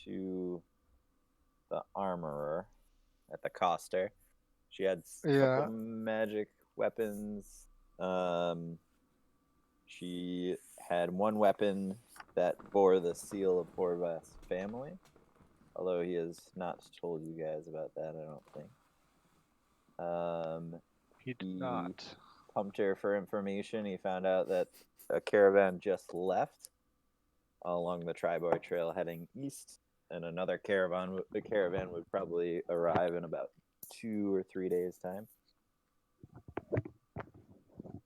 to the armorer at the Coster. She had a couple Yeah. magic weapons. She had one weapon that bore the seal of Horvath's family, although he has not told you guys about that, I don't think. He did He not. pumped her for information. He found out that a caravan just left along the Triboy Trail heading east, and another caravan. The caravan would probably arrive in about 2 or 3 days' time.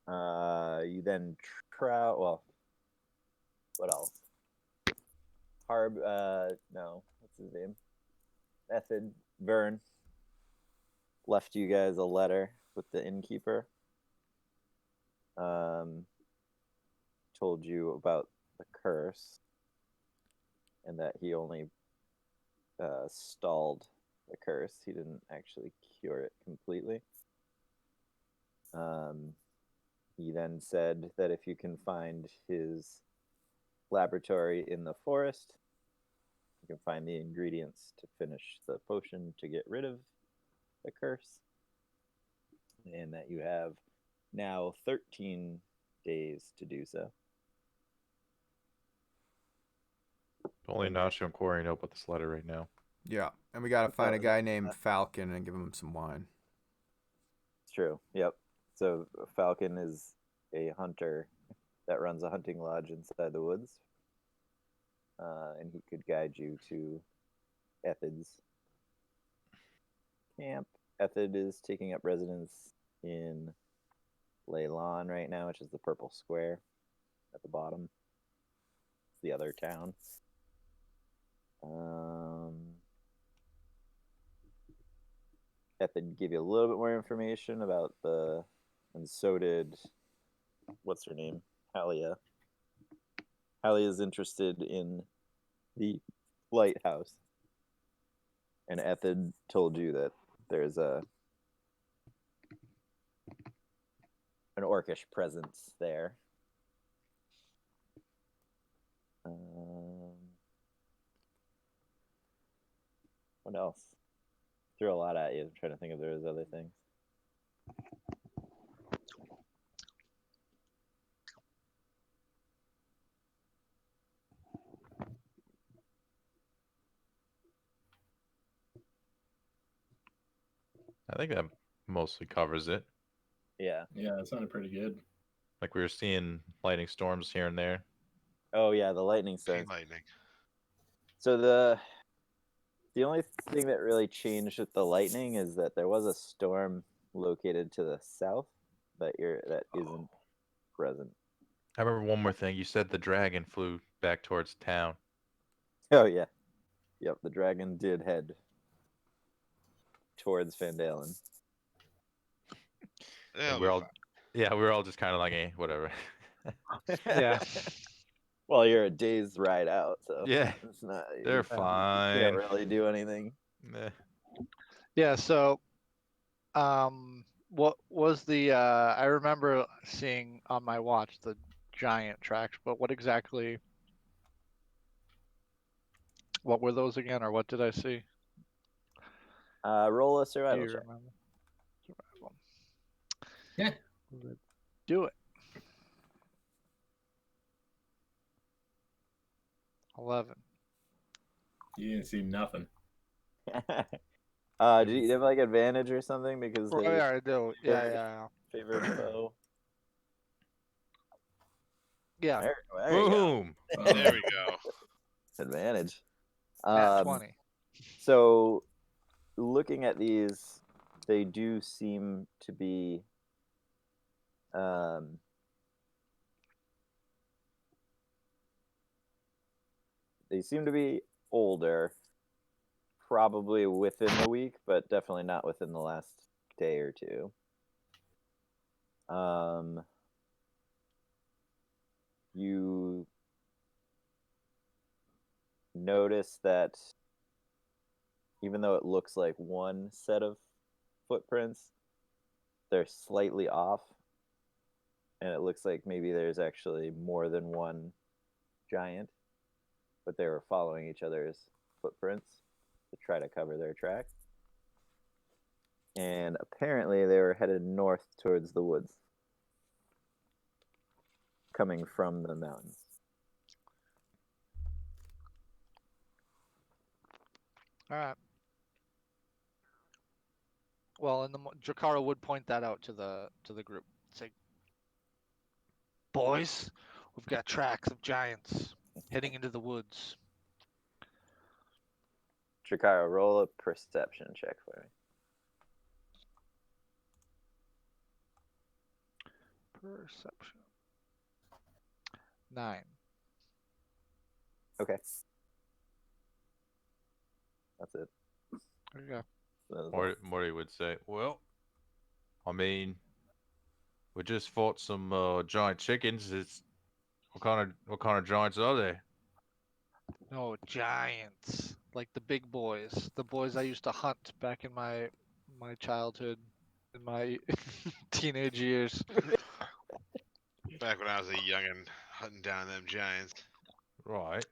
You then well, what else? No, what's his name? Ethid Vern left you guys a letter with the innkeeper. Told you about the curse and that he only stalled the curse. He didn't actually cure it completely. He then said that if you can find his laboratory in the forest, you can find the ingredients to finish the potion to get rid of the curse, and that you have now 13 days to do so. Only Nacho and Corey know about this letter right now. Yeah, and we gotta find a guy named Falcon and give him some wine. It's true. Yep. So Falcon is a hunter that runs a hunting lodge inside the woods, and he could guide you to Ethid's camp. Ethid is taking up residence in Leyland right now, which is the purple square at the bottom. It's the other town. Ethid give you a little bit more information about and so did, what's her name? Halia. Halia is interested in the lighthouse. And Ethid told you that there's an orcish presence there. What else? Threw a lot at you. I'm trying to think if there was other things. I think that mostly covers it. Yeah. Yeah, that sounded pretty good. Like we were seeing lightning storms here and there. Oh yeah, the lightning storms. Lightning. So the only thing that really changed with the lightning is that there was a storm located to the south that isn't present. I remember one more thing. You said the dragon flew back towards town. Oh yeah. Yep, the dragon did head towards Fandalen. Yeah, we were all just kind of like, whatever. Yeah. Well, you're a day's ride out, so yeah, it's not. They're fine. You can't really do anything. Yeah. So, what was the? I remember seeing on my watch the giant tracks, but what exactly? What were those again, or what did I see? Roll a Do survival you check. remember? Survival. Yeah. Do it. 11. You didn't see nothing. Do you have like advantage or something because Oh, they yeah, I do. Yeah. favor foe? Yeah. There you go. Boom. there we go. Advantage. Nat 20. So, looking at these, they do seem to be they seem to be older, probably within the week, but definitely not within the last day or two. You notice that even though it looks like one set of footprints, they're slightly off, and it looks like maybe there's actually more than one giant, but they were following each other's footprints to try to cover their track. And apparently they were headed north towards the woods, coming from the mountains. All right. Well, and Drakara would point that out to the group. Say, boys, we've got tracks of giants heading into the woods. Drakara, roll a perception check for me. Perception. 9. Okay. That's it. There you go. That was all. Morty would say, "Well, I mean, we just fought some giant chickens. It's what kind of giants are they?" No, giants. Like the big boys. The boys I used to hunt back in my childhood, in my teenage years. Back when I was a youngin', hunting down them giants. Right.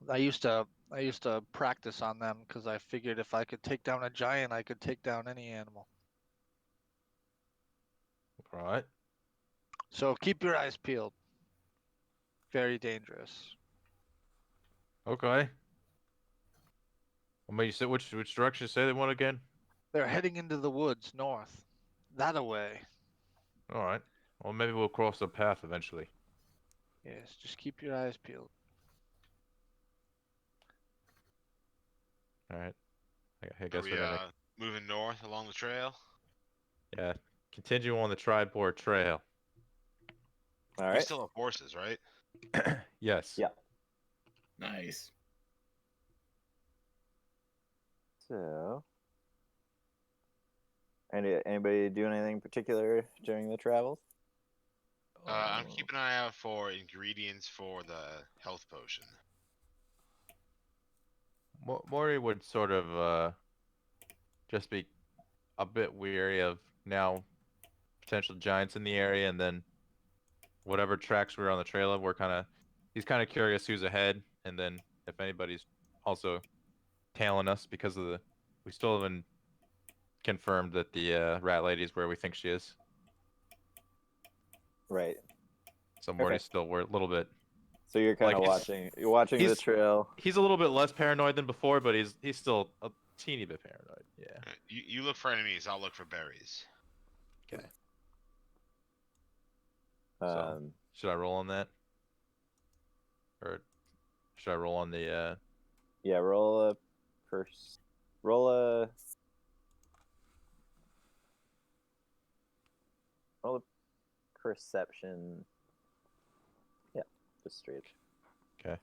I used to practice on them because I figured if I could take down a giant, I could take down any animal. Right. So keep your eyes peeled. Very dangerous. Okay. I mean, you said which direction you say they went again? They're heading into the woods north. That away. All right. Well, maybe we'll cross the path eventually. Yes, just keep your eyes peeled. All right. I Are guess we we're gonna moving north along the trail? continue on the Tribord Trail. All We right. still have horses, right? Yes. Yeah. Nice. So, anybody do anything particular during the travels? I'm keeping an eye out for ingredients for the health potion. Morty would sort of just be a bit weary of now potential giants in the area, and then whatever tracks we're on the trail of, he's kind of curious who's ahead, and then if anybody's also tailing us because of we still haven't confirmed that the rat lady is where we think she is. Right. So Morty's still we're a little bit. So you're kind of Like, watching. You're watching the he's- trail. He's a little bit less paranoid than before, but he's still a teeny bit paranoid. Yeah. Alright, You look for enemies, I'll look for berries. Okay. Um, Should I roll on that? Or should I roll on the yeah. Roll a perception. Yeah, just straight. Okay.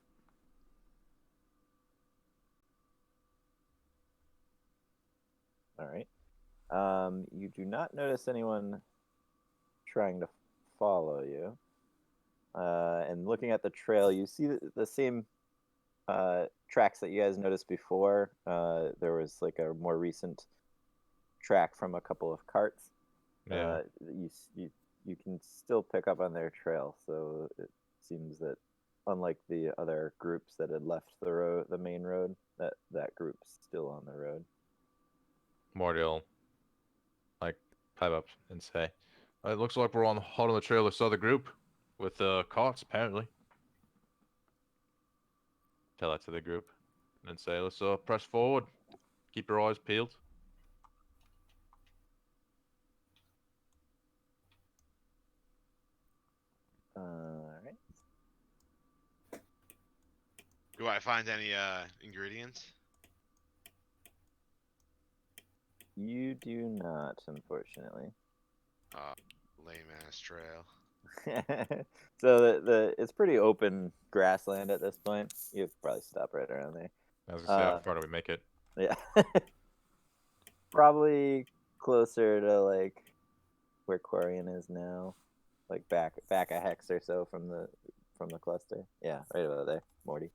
All right. You do not notice anyone trying to follow you. And looking at the trail, you see the same tracks that you guys noticed before. There was like a more recent track from a couple of carts. Yeah. You can still pick up on their trail, so it seems that unlike the other groups that had left the main road, that group's still on the road. Morty will like pipe up and say, "It looks like we're hot on the trail of this other group with carts apparently." Tell that to the group, and then say, "Let's press forward. Keep your eyes peeled." All right. Do I find any ingredients? You do not, unfortunately. Lame ass trail. So it's pretty open grassland at this point. You could probably stop right around there. I was gonna say, how far do we make it? Yeah. Probably closer to like where Quarian is now, like back a hex or so from the cluster. Yeah, right over there, Morty.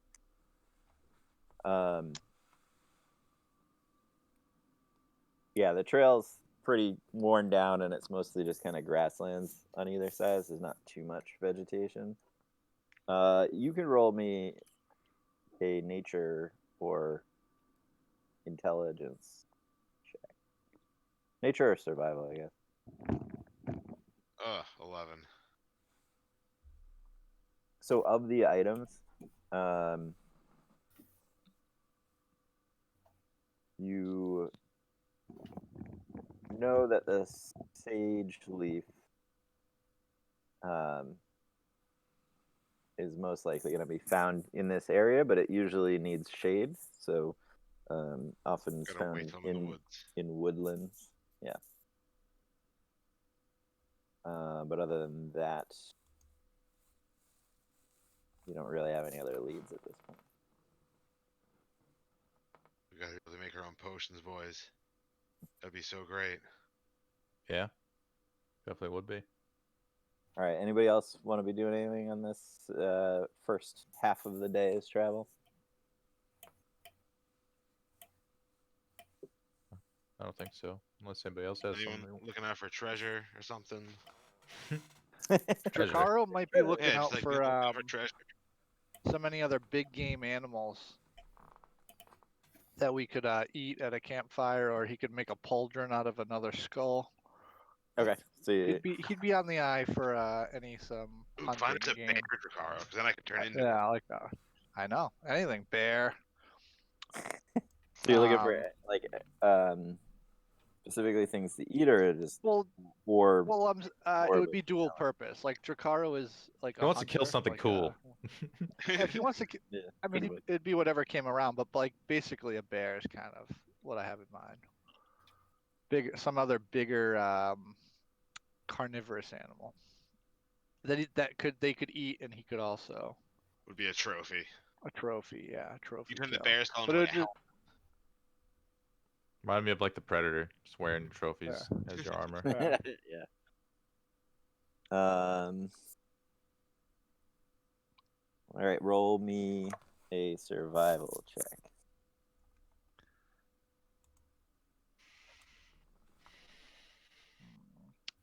Yeah, the trail's pretty worn down, and it's mostly just kind of grasslands on either side. So there's not too much vegetation. You can roll me a nature or intelligence check. Nature or survival, I guess. 11. So of the items, you know that the sage leaf is most likely going to be found in this area, but it usually needs shade, so often Gotta found wait till I'm in the woods. in woodlands. Yeah. But other than that, you don't really have any other leads at this point. We gotta be able to make our own potions, boys. That'd be so great. Yeah, definitely would be. All right. Anybody else want to be doing anything on this first half of the day's travel? I don't think so, unless anybody else has Anyone something. looking out for treasure or something? Treasure. Drakaro might be looking Yeah, out just like for looking for treasure. so many other big game animals that we could eat at a campfire, or he could make a pauldron out of another skull. Okay. So you, He'd be on the eye for some Ooh, hunting find us a game. bear, Drakaro, because then I can turn into it. Yeah, I like that. I know anything bear. so you're looking for like specifically things to eat, or just Well, or it would be dual purpose. Like Drakaro is like He a wants to kill hunter, something like, cool. if he wants to, yeah, I mean, pretty much. it'd be whatever came around, but like basically a bear is kind of what I have in mind. Some other bigger carnivorous animal that they could eat, and he could also Would be a trophy. a trophy. Yeah, a trophy. You turn the kill. bear skull But into it a would just, helmet. Remind me of like the Predator, just wearing trophies as your armor. Yeah. Yeah. All right. Roll me a survival check.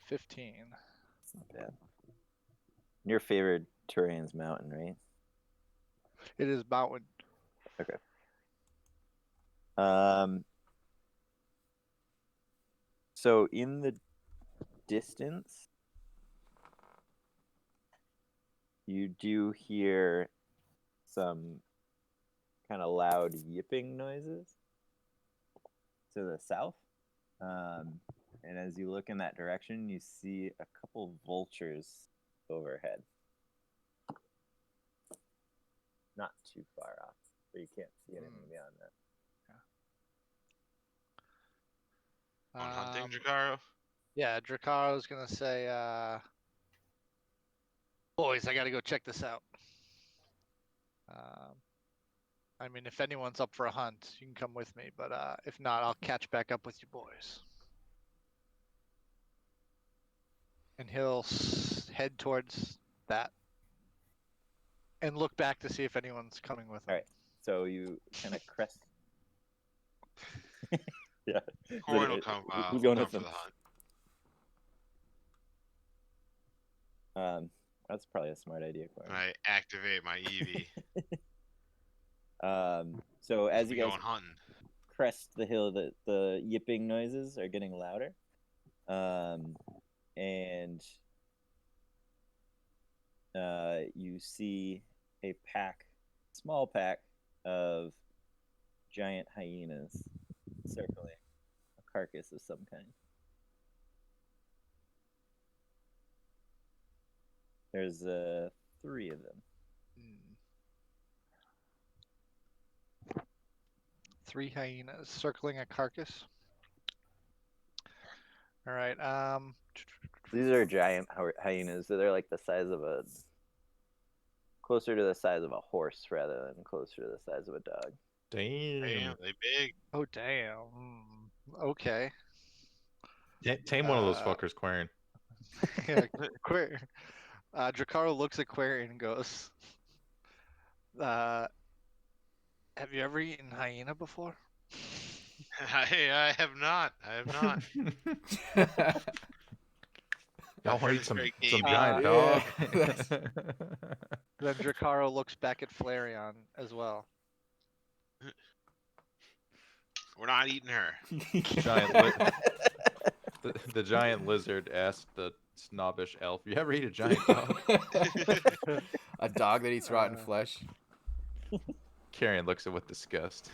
15. Not bad. Your favorite terrain's mountain, right? It is mountain. So in the distance, you do hear some kind of loud yipping noises to the south. And as you look in that direction, you see a couple vultures overhead. Not too far off, but you can't see anything beyond that. On hunting, Drakaro? Yeah, Drakaro's gonna say, boys, I gotta go check this out. I mean, if anyone's up for a hunt, you can come with me, but if not, I'll catch back up with you boys. And he'll head towards that and look back to see if anyone's coming with him. All right. So you kind of crest. Yeah. Corin will come, Who's going come with for them? the hunt. That's probably a smart idea, Corin. And I activate my EV. So as we you guys going hunting. crest the hill, the yipping noises are getting louder, and you see a small pack of giant hyenas circling a carcass of some kind. There's 3 of them. 3 hyenas circling a carcass. All right. These are giant hyenas. So they're like the size of closer to the size of a horse rather than closer to the size of a dog. Damn, they big. Oh damn. Okay. Tame one of those fuckers, Quarian. Yeah, Drakaro looks at Quarian and goes, "Have you ever eaten hyena before?" I have not. Y'all want to eat It's some very giant dog? Then Drakaro looks back at Flareon as well. We're not eating her. Giant the giant lizard asked the snobbish elf, "You ever eat a giant dog?" A dog that eats rotten flesh. Carrion looks at with disgust.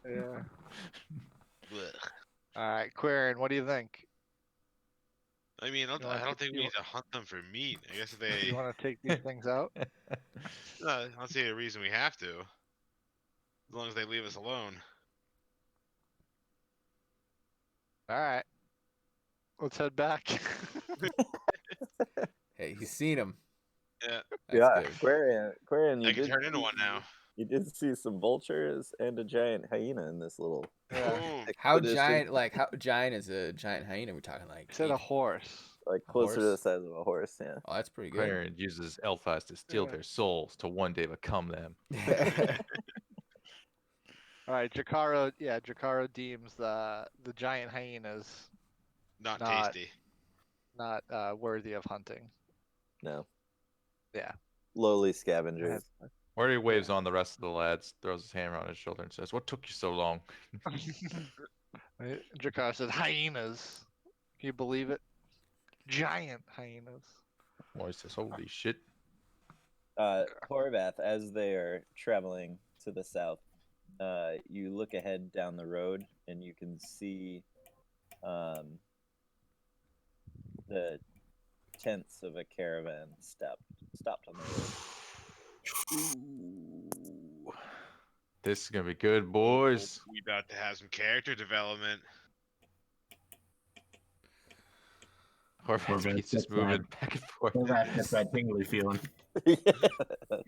Yeah. Blech. All right, Quirin, what do you think? I mean, You wanna I don't take- think we you need to hunt them for meat. I guess if they, You want to take these things out? I don't see a reason we have to. As long as they leave us alone. All right. Let's head back. Hey, he's seen him. Yeah, That's Yeah, good. Quarian, I you can did turn into one now. You did see some vultures and a giant hyena in this little Yeah. Boom. How expedition, giant? Like how giant is a giant hyena? We're talking like. I said a horse. like a closer to the horse? size of a horse. Yeah. Oh, that's pretty good. Clarion uses elf eyes to steal Yeah. their souls to one day become them. All right, Jakaro deems the giant hyenas Not Not- tasty. not worthy of hunting. No. Yeah. Lowly scavengers. Morty waves on the rest of the lads, throws his hand around his shoulder, and says, "What took you so long?" Right? Jakaro said hyenas. Can you believe it? Giant hyenas. Morty says, "Holy shit!" Horvath, as they are traveling to the south, you look ahead down the road and you can see the tents of a caravan stopped on the road. Ooh. This is gonna be good, boys. We about to have some character development. Horvath Horvath keeps just gets moving back and forth. Well, that gets that tingly feeling. Yeah,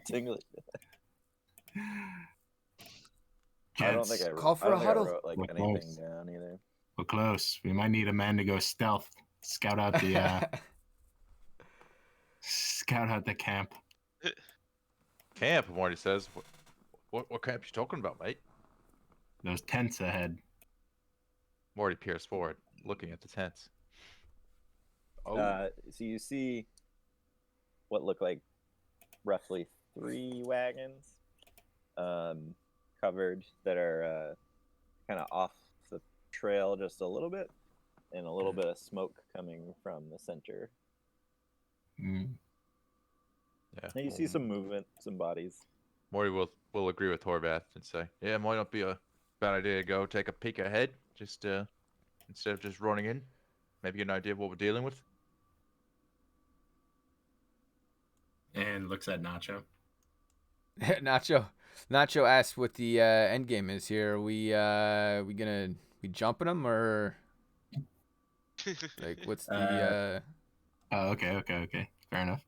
tingly. I don't think Gents, I Call for I don't a think huddle. I wrote like We're anything close. down either. we're close. We might need a man to go stealth, scout out the camp. Camp, Morty says. What camp you talking about, mate? Those tents ahead. Morty peers forward, looking at the tents. Oh, So you see what look like roughly 3 wagons covered that are kind of off the trail just a little bit, and a little bit of smoke coming from the center. Mm. yeah. Now you see some movement, some bodies. Morty will agree with Horvath and say, "Yeah, it might not be a bad idea to go take a peek ahead, just instead of just running in. Maybe get an idea of what we're dealing with." And looks at Nacho. Nacho asked what the end game is here. We jumping them or like what's the Oh, okay. Fair enough.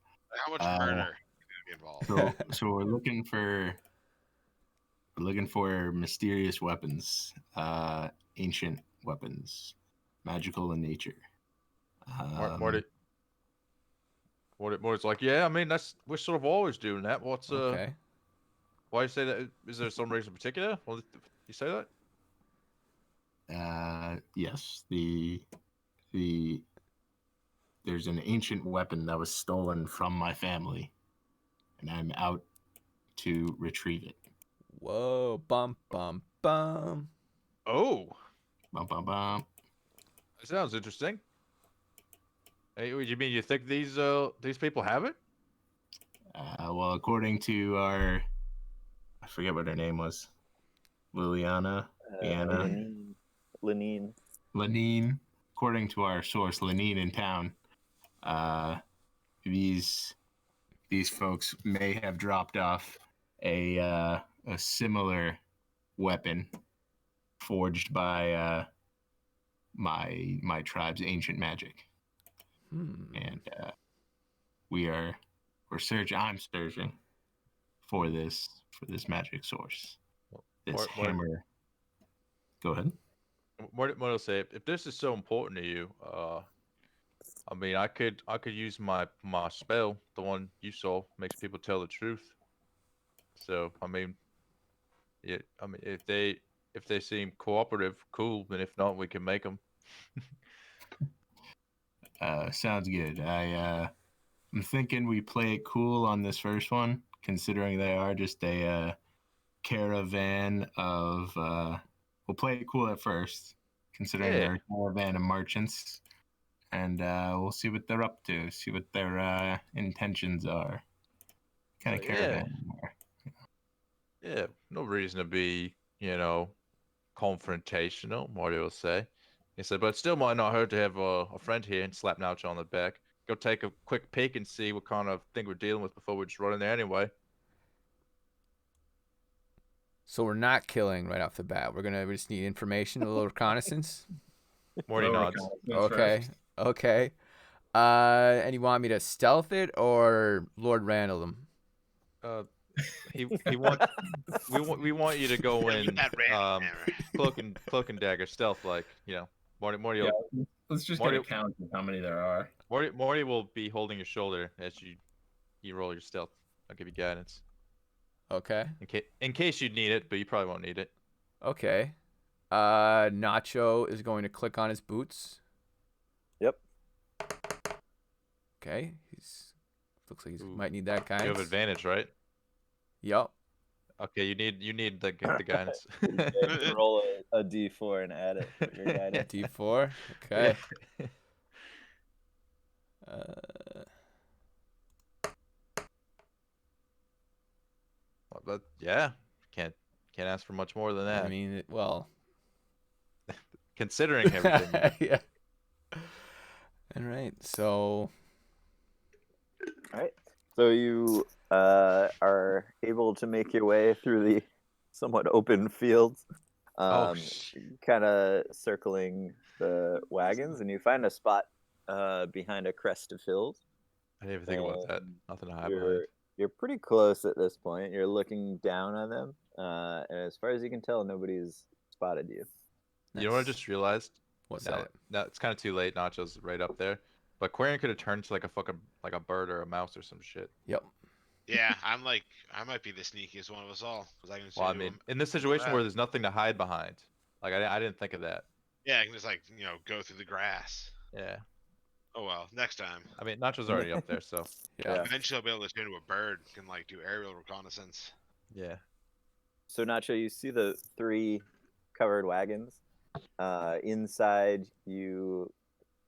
How much Uh, murder is gonna be involved? So we're looking for mysterious weapons, ancient weapons, magical in nature. Morty's like, "Yeah, I mean we're sort of always doing that. What's okay? why you say that? Is there some reason in particular? Well, you say that?" Yes, there's an ancient weapon that was stolen from my family, and I'm out to retrieve it. Whoa, bum bum bum. Oh, Bum, bum, bum. that sounds interesting. Hey, you mean you think these people have it? Well, according to I forget what her name was, Liliana, Leanna, Lenine. according to our source, Lenine in town, these folks may have dropped off a similar weapon forged by my tribe's ancient magic, and I'm searching for this magic source. This What- hammer. Go ahead. Morty will say, if this is so important to you, I mean, I could use my spell, the one you saw, makes people tell the truth. So I mean, yeah, I mean, if they seem cooperative, cool. And if not, we can make them. Sounds good. I'm thinking we play it cool on this first one, considering they are just a caravan of we'll play it cool at first, considering Yeah. they're a caravan of merchants, and we'll see what they're up to, see what their intentions are. Kind of Yeah. caravan they are. Yeah, no reason to be, confrontational, Morty will say. He said, but it still might not hurt to have a friend here and slap Nacho on the back. Go take a quick peek and see what kind of thing we're dealing with before we just run in there anyway. So we're not killing right off the bat. We just need information, a little reconnaissance. Morty Lower nods. confidence Okay. first. Okay. And you want me to stealth it or Lord Randall them? He wants we want you to go Yeah, with in that random hammer. cloak and dagger stealth like, Morty Yeah, will, let's just Morty- get a count of how many there are. Morty will be holding your shoulder as you roll your stealth. I'll give you guidance. Okay. In case you need it, but you probably won't need it. Okay. Nacho is going to click on his boots. Yep. Okay. Looks like he Ooh. might need that You have guidance. advantage, right? Yup. Okay, you need the guidance. You roll a d4 and add it for your guidance. D4. Okay. Uh, But yeah, can't ask for much more than that. I mean, well. Considering everything. Yeah. All right. So. All right. So you are able to make your way through the somewhat open fields, kind of circling the wagons, and you find a spot behind a crest of hills. I didn't even think about that. And Nothing to hide behind. You're pretty close at this point. You're looking down on them, and as far as you can tell, nobody's spotted you. You know what I Nice. just realized? What's No, that? no, it's kind of too late. Nacho's right up there. But Quarian could have turned to like a bird or a mouse or some shit. Yep. Yeah, I might be the sneakiest one of us all. 'Cause I can Well, I see mean, him. in this situation where there's nothing to hide behind, like I didn't think of that. Yeah, I can just go through the grass. Yeah. Oh well, next time. I mean, Nacho's already up there, so Yeah. Eventually, I'll be able to turn to a bird and do aerial reconnaissance. yeah. So Nacho, you see the 3 covered wagons. Inside, you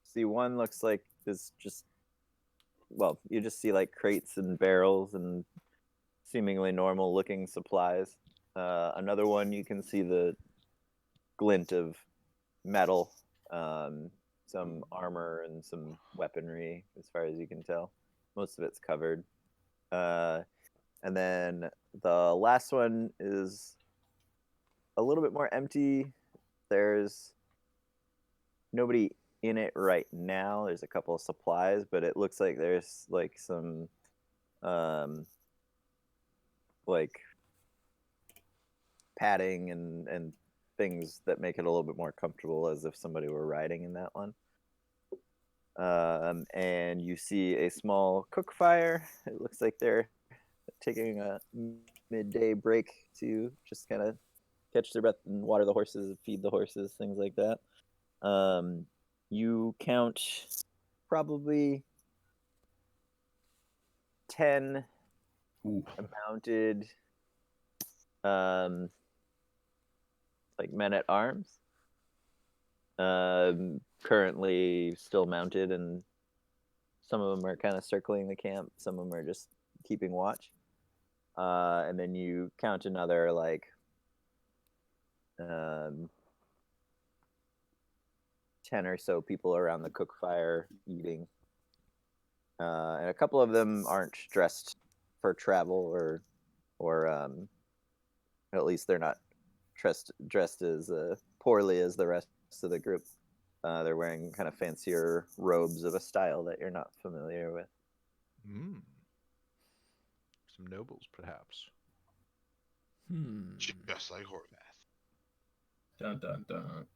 see one looks like this you just see like crates and barrels and seemingly normal looking supplies. Another one, you can see the glint of metal, some armor and some weaponry as far as you can tell. Most of it's covered. And then the last one is a little bit more empty. There's nobody in it right now. There's a couple of supplies, but it looks like there's like some like padding and things that make it a little bit more comfortable, as if somebody were riding in that one. And you see a small cook fire. It looks like they're taking a midday break to just kind of catch their breath and water the horses, feed the horses, things like that. You count probably 10 Ooh. mounted like men at arms, currently still mounted, and some of them are kind of circling the camp, some of them are just keeping watch. And then you count another like 10 or so people around the cook fire eating, and a couple of them aren't dressed for travel, or at least they're not dressed as poorly as the rest of the group. They're wearing kind of fancier robes of a style that you're not familiar with. Some nobles, perhaps. Just like Horvath. Dun dun dun.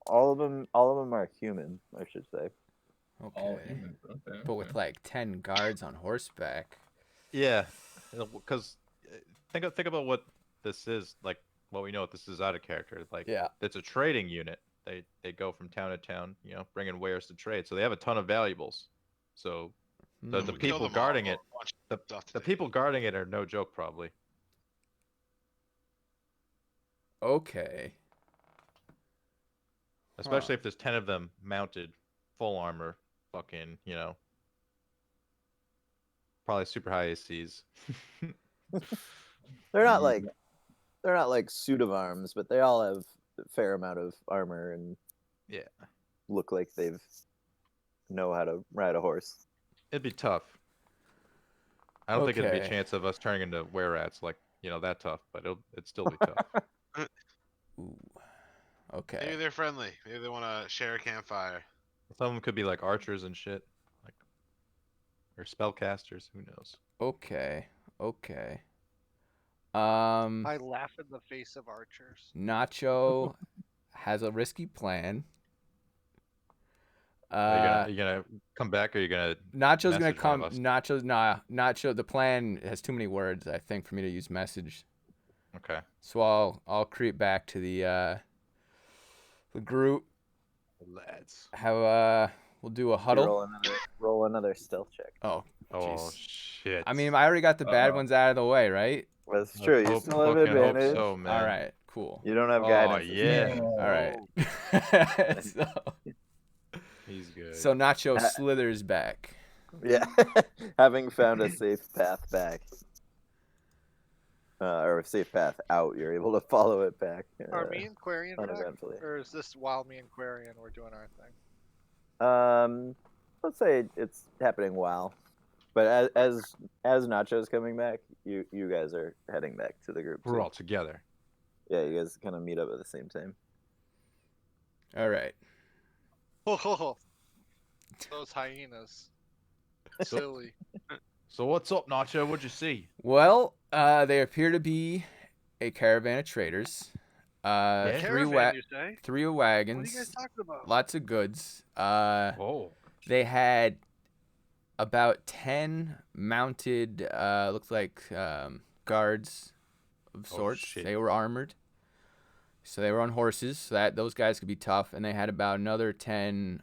All of them are human, I should say. All Okay. humans. Okay. But with like 10 guards on horseback. Yeah, because think about what this is, like what we know what this is out of character. Like, Yeah. it's a trading unit. They go from town to town, bringing wares to trade. So they have a ton of valuables. So the If we kill people them all, guarding we'll it, have a bunch of stuff to the do. people guarding it are no joke, probably. Okay. Especially if there's 10 of them mounted, full armor, fucking, you know, probably super high ACs. They're not like suit of arms, but they all have a fair amount of armor and Yeah, look like they've know how to ride a horse. it'd be tough. I don't think it'd be a Okay. chance of us turning into were-rats like, you know, that tough, but it'd still be tough. Ooh. Maybe Okay. they're friendly. Maybe they want to share a campfire. Some of them could be like archers and shit, like, or spellcasters. Who knows? Okay. Okay. I laugh in the face of archers. Nacho has a risky plan. Are you gonna come back, or are you gonna Nacho's gonna message one of come. us? Nacho. The plan has too many words, I think, for me to use message. Okay. So I'll creep back to the group. Lads. Have we'll do a You huddle. roll another stealth check. Oh, Oh jeez. shit. I mean, I already got the bad ones out of the way, right? That's Let's true. You hope- still have fucking hope advantage. so, man. All right. Cool. You don't have Oh guidance. yeah. All right. He's good. So Nacho slithers back. Yeah. Having found a safe path back. Or a safe path out, you're able to follow it back. Are me and Quarian back? uneventfully. Or is this while me and Quarian were doing our thing? Let's say it's happening while. But as Nacho's coming back, you guys are heading back to the group. We're too. all together. Yeah, you guys kind of meet up at the same time. All right. Oh, those hyenas. So- Silly. So what's up, Nacho? What'd you see? Well, they appear to be a caravan of traders. Yeah? Caravan, you say? 3 What are wagons. you guys talking about? Lots of goods. Oh. They had about 10 mounted, looks like guards of Oh, sorts. shit. They were armored. So they were on horses. So those guys could be tough. And they had about another 10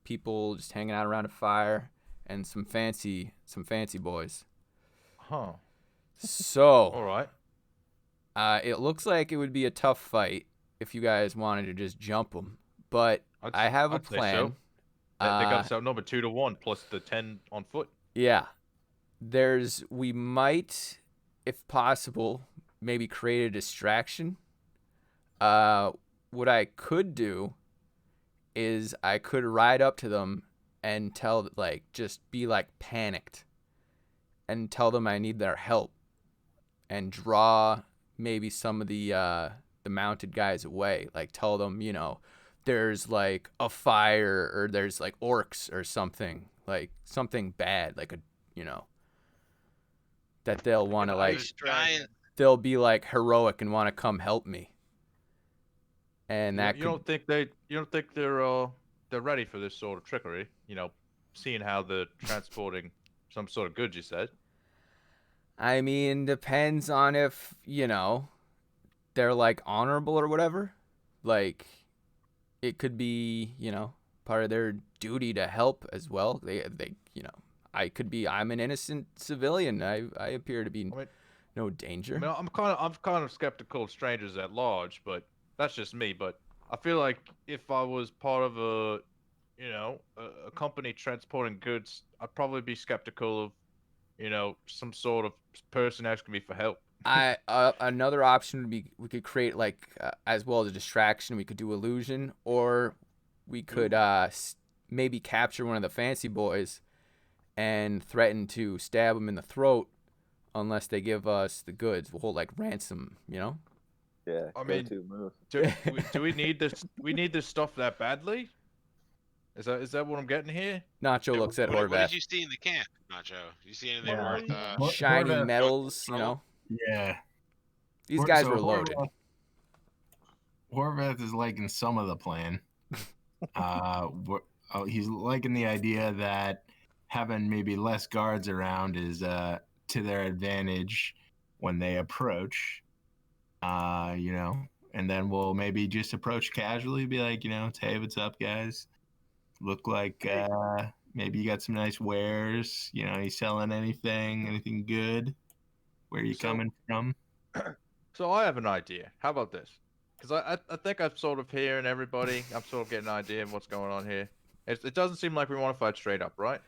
people just hanging out around a fire and some fancy boys. Huh. So All right. it looks like it would be a tough fight if you guys wanted to just jump them. But I have a I'd say plan. so. They got us outnumbered 2-1 plus the 10 on foot. Yeah. We might, if possible, maybe create a distraction. What I could do is I could ride up to them and just be panicked and tell them I need their help and draw maybe some of the mounted guys away. Like tell them, there's a fire or there's orcs or something, something bad, that they'll want to Ice dragon. giant- they'll be heroic and want to come help me. And that You don't think they're ready for this sort of trickery? Seeing how they're transporting some sort of goods, you said. I mean, depends on if, they're honorable or whatever. It could be, part of their duty to help as well. I'm an innocent civilian. I appear to be no danger. I mean, I'm kind of skeptical of strangers at large, but that's just me. But I feel like if I was part of a company transporting goods, I'd probably be skeptical of, some sort of person asking me for help. Another option would be we could create as well as a distraction. We could do illusion, or we could maybe capture one of the fancy boys and threaten to stab him in the throat unless they give us the goods. We'll hold ransom, Yeah. I mean, go-to move. Do we need this? We need this stuff that badly? Is that what I'm getting here? Nacho looks at What did Horvath. you see in the camp, Nacho? You see anything Yeah. worth? Shiny Horvath- metals, Yeah. These guys were loaded. Horvath is liking some of the plan. He's liking the idea that having maybe less guards around is to their advantage when they approach. And then we'll maybe just approach casually, be like, hey, what's up, guys? Look like maybe you got some nice wares. You selling anything good? Where you coming from? So I have an idea. How about this? Because I think I'm sort of hearing everybody. I'm sort of getting an idea of what's going on here. It doesn't seem like we want to fight straight up, right?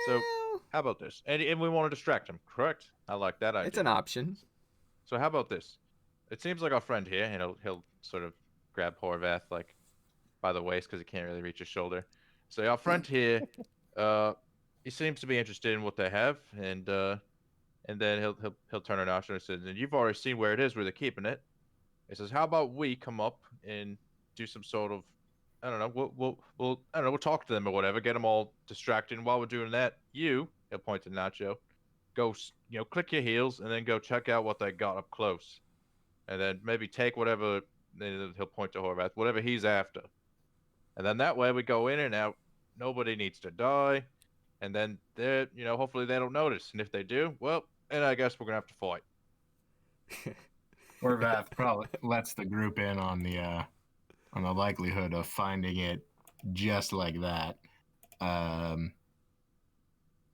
So Well, how about this? And we want to distract him, correct? I like that idea. it's an option. So how about this? It seems like our friend here, and he'll sort of grab Horvath like by the waist because he can't really reach his shoulder. So our friend here, he seems to be interested in what they have, and then he'll turn an option and says, "And you've already seen where it is, where they're keeping it." He says, "How about we come up and do some sort of, I don't know, we'll I don't know, we'll talk to them or whatever, get them all distracted. And while we're doing that, he'll point to Nacho, go, click your heels and then go check out what they got up close, and then maybe take whatever." Then he'll point to Horvath, whatever he's after, and then that way we go in and out. Nobody needs to die, and then they're, hopefully they don't notice. And if they do, well, then I guess we're gonna have to fight. Horvath probably lets the group in on the likelihood of finding it just like that.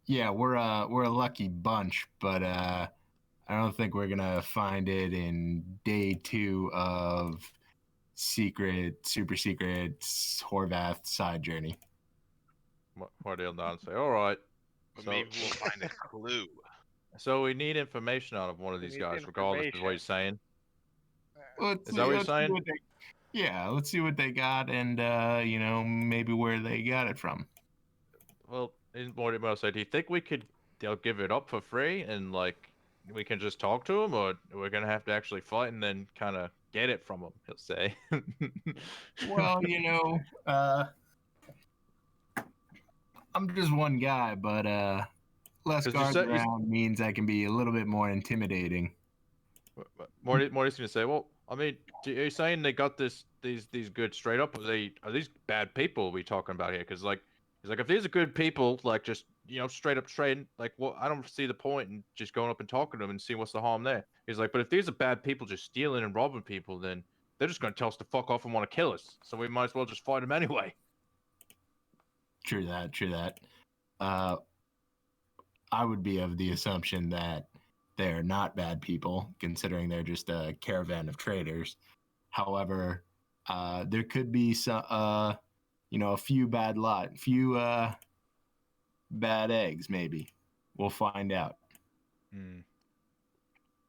Yeah, we're a lucky bunch, but I don't think we're gonna find it in day 2 of super secret Horvath side journey. Mordil nod and say, "All right." But So- maybe we'll find a clue. So we need information out of one of We these need guys, regardless of what information. he's saying. Let's Is that what you're let's see saying? what yeah, let's see what they got, and maybe where they got it from. Well, isn't Mordil say, "Do you think they'll give it up for free and we can just talk to him, or we're gonna have to actually fight and then kind of get it from him?" He'll say. Well, I'm just one guy, but less 'Cause guards you around means I can be a little bit more intimidating. Morty's gonna say, "Well, I mean, are you saying they got these good straight up? Are these bad people we talking about here? Because he's like, if these are good people, like just straight up trading, like, well, I don't see the point in just going up and talking to them and seeing what's the harm there." He's like, "But if these are bad people just stealing and robbing people, then they're just gonna tell us to fuck off and want to kill us. So we might as well just fight them anyway." True that. I would be of the assumption that they're not bad people, considering they're just a caravan of traders. However, there could be some, a few bad eggs, maybe. We'll find out.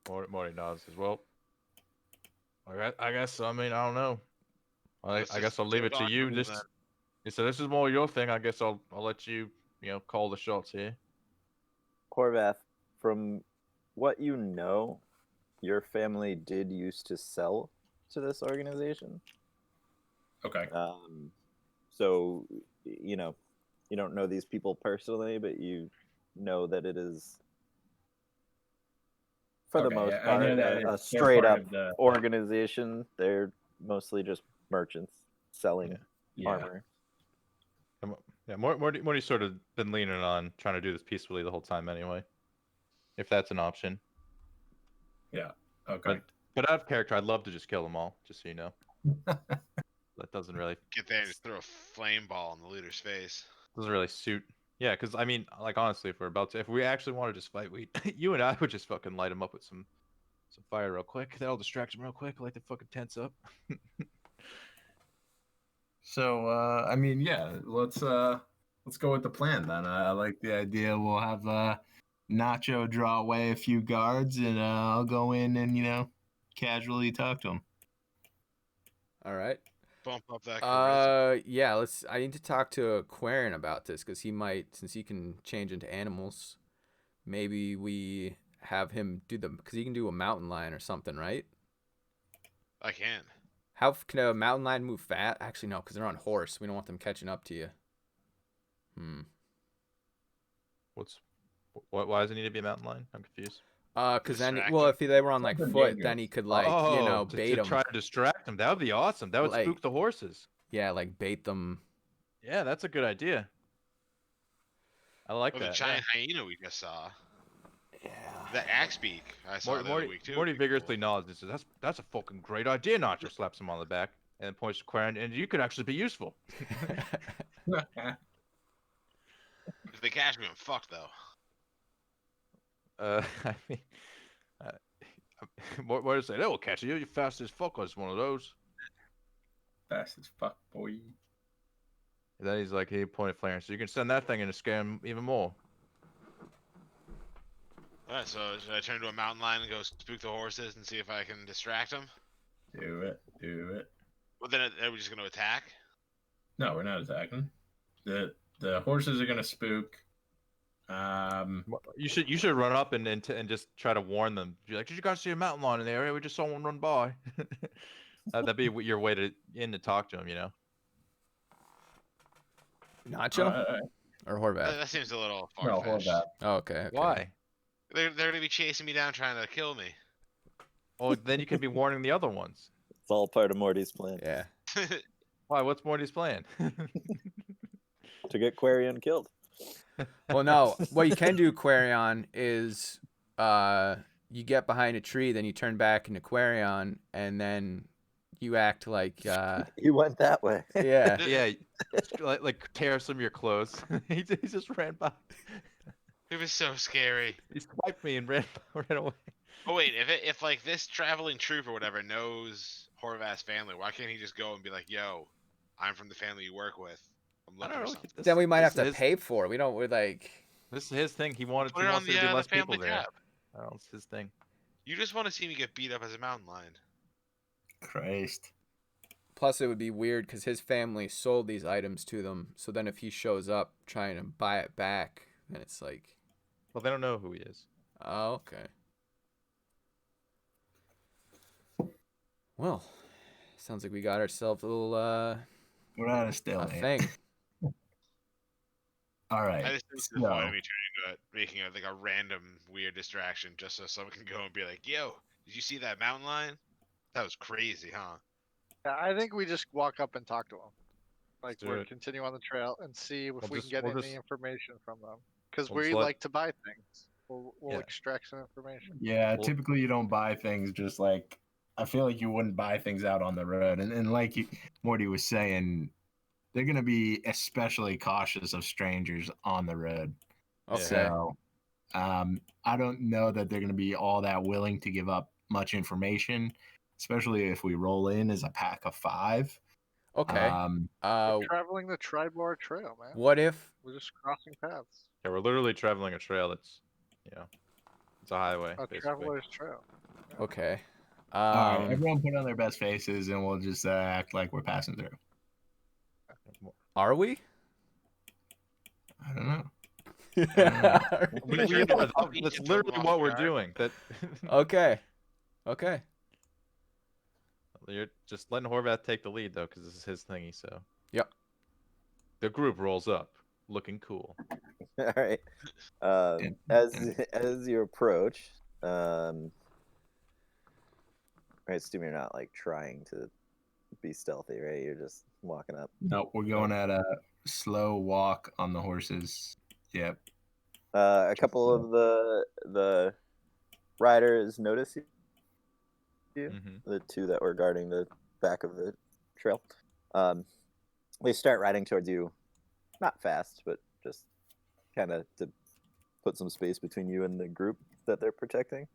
Morty nods as well. I guess. I mean, I don't know. I Let's guess just I'll leave go it to talk you. him This then. So this is more your thing. I guess I'll let you call the shots here. Horvath, from what you know, your family did used to sell to this organization. Okay. So, you don't know these people personally, but you know that it is, for the most I know part, that a they're straight part up of the- organization. They're mostly just merchants selling Yeah. armor. Yeah, Morty's sort of been leaning on trying to do this peacefully the whole time anyway. If that's an option. Okay. But out of character, I'd love to just kill them all, just so you know. That doesn't really Get there and just throw a flame ball in the leader's face. suit. Yeah, because I mean, like honestly, if we actually want to just fight, you and I would just fucking light them up with some fire real quick. That'll distract them real quick, light the fucking tents up. So, I mean, yeah, let's go with the plan then. I like the idea. We'll have Nacho draw away a few guards, and I'll go in and casually talk to him. All right. Bump up that charisma. Yeah. I need to talk to Quarren about this because he might, since he can change into animals. Maybe we have him do because he can do a mountain lion or something, right? I can. How can a mountain lion move fast? Actually, no, because they're on horse. We don't want them catching up to you. Why does it need to be a mountain lion? I'm confused. Because then, Distract well, him. if they were on like Something foot, dangerous. then he could bait to them. try to distract them. That would be awesome. That would Like- spook the horses. Yeah, like bait them. Yeah, that's a good idea. I like Or that. the giant hyena we just saw. Yeah. The axe beak I saw the other week too. Morty would be vigorously cool. nods and says, "That's a fucking great idea." Nacho slaps him on the back and then points to Quarren, "And you could actually be useful." If they catch me, I'm fucked though. I mean, What is it? They will catch you. You're fast as fuck. It's one of those. Fast as fuck, boy. And then he's like, he pointed flaring. So you can send that thing in to scare him even more. Alright, so should I turn to a mountain lion and go spook the horses and see if I can distract them? Do it. Do it. Well, then are we just going to attack? No, we're not attacking. The horses are gonna spook. You should run up and just try to warn them. Be like, did you guys see a mountain lion in the area? We just saw one run by. That'd be your way to talk to him, you know. Nacho or Horvath? That seems a little No, far-fetched. hold that. Oh, okay. Why? They're going to be chasing me down trying to kill me. Oh, then you could be warning the other ones. It's all part of Morty's plan Yeah. Why? What's Morty's plan? to get Quarion killed. Well, no. What you can do, Quarion, is you get behind a tree, then you turn back into Quarion, and then you act like You went that way. yeah. Yeah, like tear some of your clothes. he just ran by. It was so scary. He swiped me and ran away. Oh wait, if like this traveling troop or whatever knows Horvath's family, why can't he just go and be like, "Yo, I'm from the family you work with. I'm I looking don't for know. something." Then we might have this to is- pay for it. We don't. We're like. This is his thing. He wants Put it on there to be the less people family there. tab. I don't know, it's his thing. You just want to see me get beat up as a mountain lion. Christ. Plus, it would be weird because his family sold these items to them. So then, if he shows up trying to buy it back, then it's like, Well, they don't know who he is. oh, okay. Well, sounds like we got ourselves a little We're out of a stalemate. thing. All right. I just think it's the so- point of me turning to making like a random weird distraction just so someone can go and be like, "Yo, did you see that mountain lion? That was crazy, huh?" Yeah, I think we just walk up and talk to them. Like do we're it. continue on the trail and see if We'll we just- can get we'll any just- information from them. Because we'll just we let- like to buy things. We'll Yeah. extract some information. Yeah, Well- typically you don't buy things just like I feel like you wouldn't buy things out on the road. And like Morty was saying, they're gonna be especially cautious of strangers on the road. Okay. So I don't know that they're gonna be all that willing to give up much information, especially if we roll in as a pack of 5. Okay. We're traveling the Tribar Trail, man. What if? We're just crossing paths. Yeah, we're literally traveling a trail that's, it's a highway. A basically. traveler's trail. Okay. All right, everyone put on their best faces, and we'll just act like we're passing through. Are we? I don't know. We Turn are. to a puppy That's and throw literally him what off we're guard. doing. That Okay. Okay. you're just letting Horvath take the lead though, because this is his thingy. So. Yep. The group rolls up, looking cool. All right. As you approach, right, Stu, you're not like trying to be stealthy, right? You're just walking up. No, we're going at a slow walk on the horses. Yep. A couple of the riders notice you. Mm-hmm. The 2 that were guarding the back of the trail. They start riding towards you, not fast, but just kind of to put some space between you and the group that they're protecting.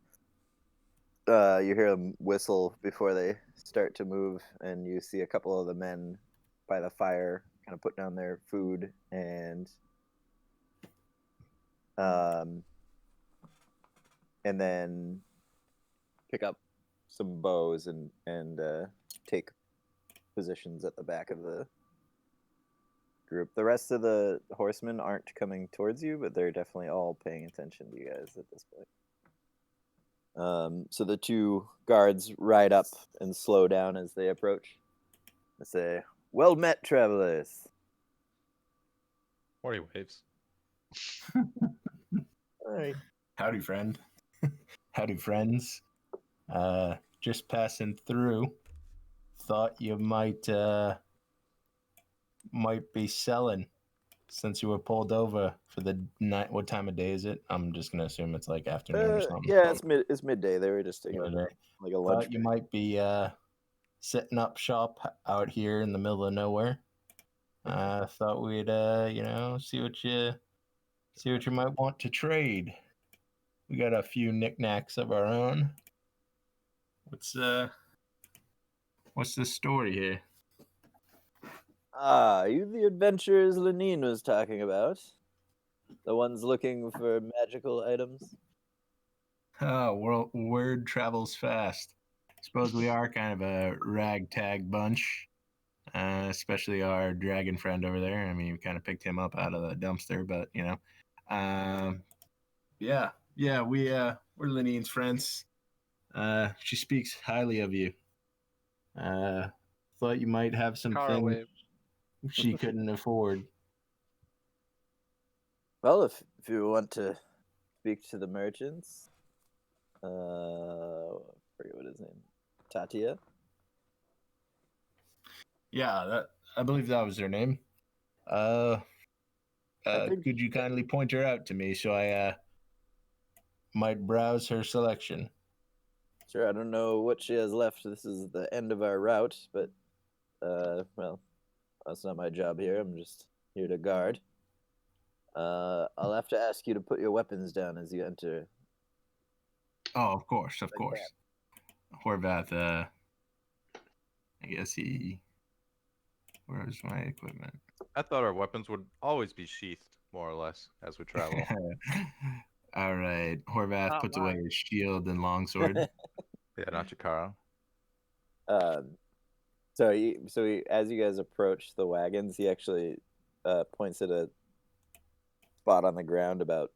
You hear them whistle before they start to move, and you see a couple of the men by the fire kind of put down their food and then pick up some bows and take positions at the back of the group. The rest of the horsemen aren't coming towards you, but they're definitely all paying attention to you guys at this point. So the 2 guards ride up and slow down as they approach. They say, "Well met, travelers." Morty waves. All right. Howdy, friend. Howdy, friends. Just passing through. Thought you might be selling since you were pulled over for the night. What time of day is it? I'm just gonna assume it's like afternoon or something. Yeah, it's midday. They were just taking Midday. like a lunch. Thought you break. might be setting up shop out here in the middle of nowhere. Thought we'd see what you might want to trade. We got a few knickknacks of our own. What's the story here? Ah, you the adventurers Lenine was talking about? The ones looking for magical items? Oh, word travels fast. Suppose we are kind of a ragtag bunch, especially our dragon friend over there. I mean, we kind of picked him up out of the dumpster, but you know, yeah, we're Linine's friends. She speaks highly of you. Thought you might have some Kara things wave. she couldn't afford. Well, if you want to speak to the merchants, I forget what his name, Tatia. Yeah, I believe that was her name. think- Could you kindly point her out to me so I might browse her selection? Sure, I don't know what she has left. This is the end of our route, but well, that's not my job here. I'm just here to guard. I'll have to ask you to put your weapons down as you enter. Oh, of course. Like Horvath, I guess where's my equipment? I thought our weapons would always be sheathed, more or less, as we travel. All right. Horvath Not puts away mine. his shield and longsword. Yeah, not Chikara. So as you guys approach the wagons, he actually points at a spot on the ground about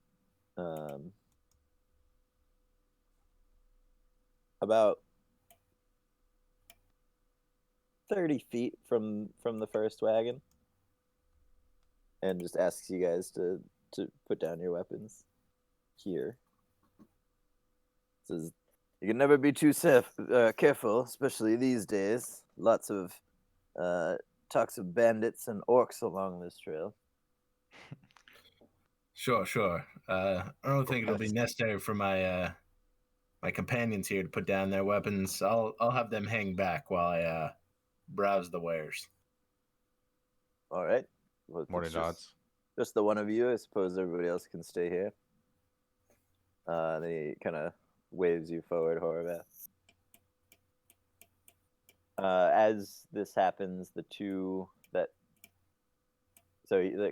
30 feet from the first wagon, and just asks you guys to put down your weapons here. Says you can never be too careful, especially these days. Lots of talks of bandits and orcs along this trail. Sure. I don't think it'll be necessary for my my companions here to put down their weapons. I'll have them hang back while I browse the wares. All right. Well, Morning it's nods. just the one of you. I suppose everybody else can stay here. Then he kind of waves you forward, Horvath. As this happens, the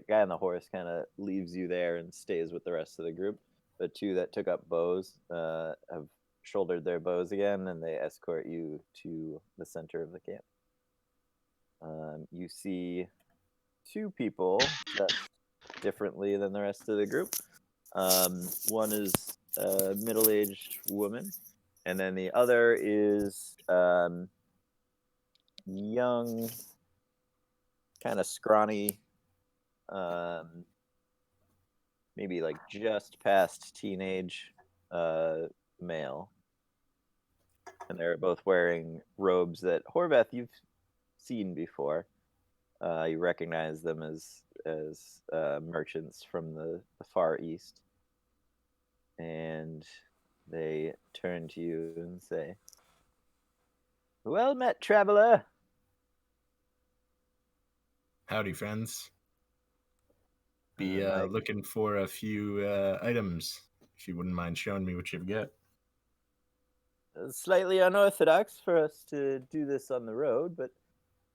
guy on the horse kind of leaves you there and stays with the rest of the group. The two that took up bows have shouldered their bows again, and they escort you to the center of the camp. You see two people dressed differently than the rest of the group. One is a middle-aged woman, and then the other is young, kind of scrawny, maybe like just past teenage male. And they're both wearing robes that Horvath you've seen before. You recognize them as merchants from the far east. And they turn to you and say, "Well met, traveler." Howdy, friends. Be Mike. looking for a few items. If you wouldn't mind showing me what you've got. Slightly unorthodox for us to do this on the road, but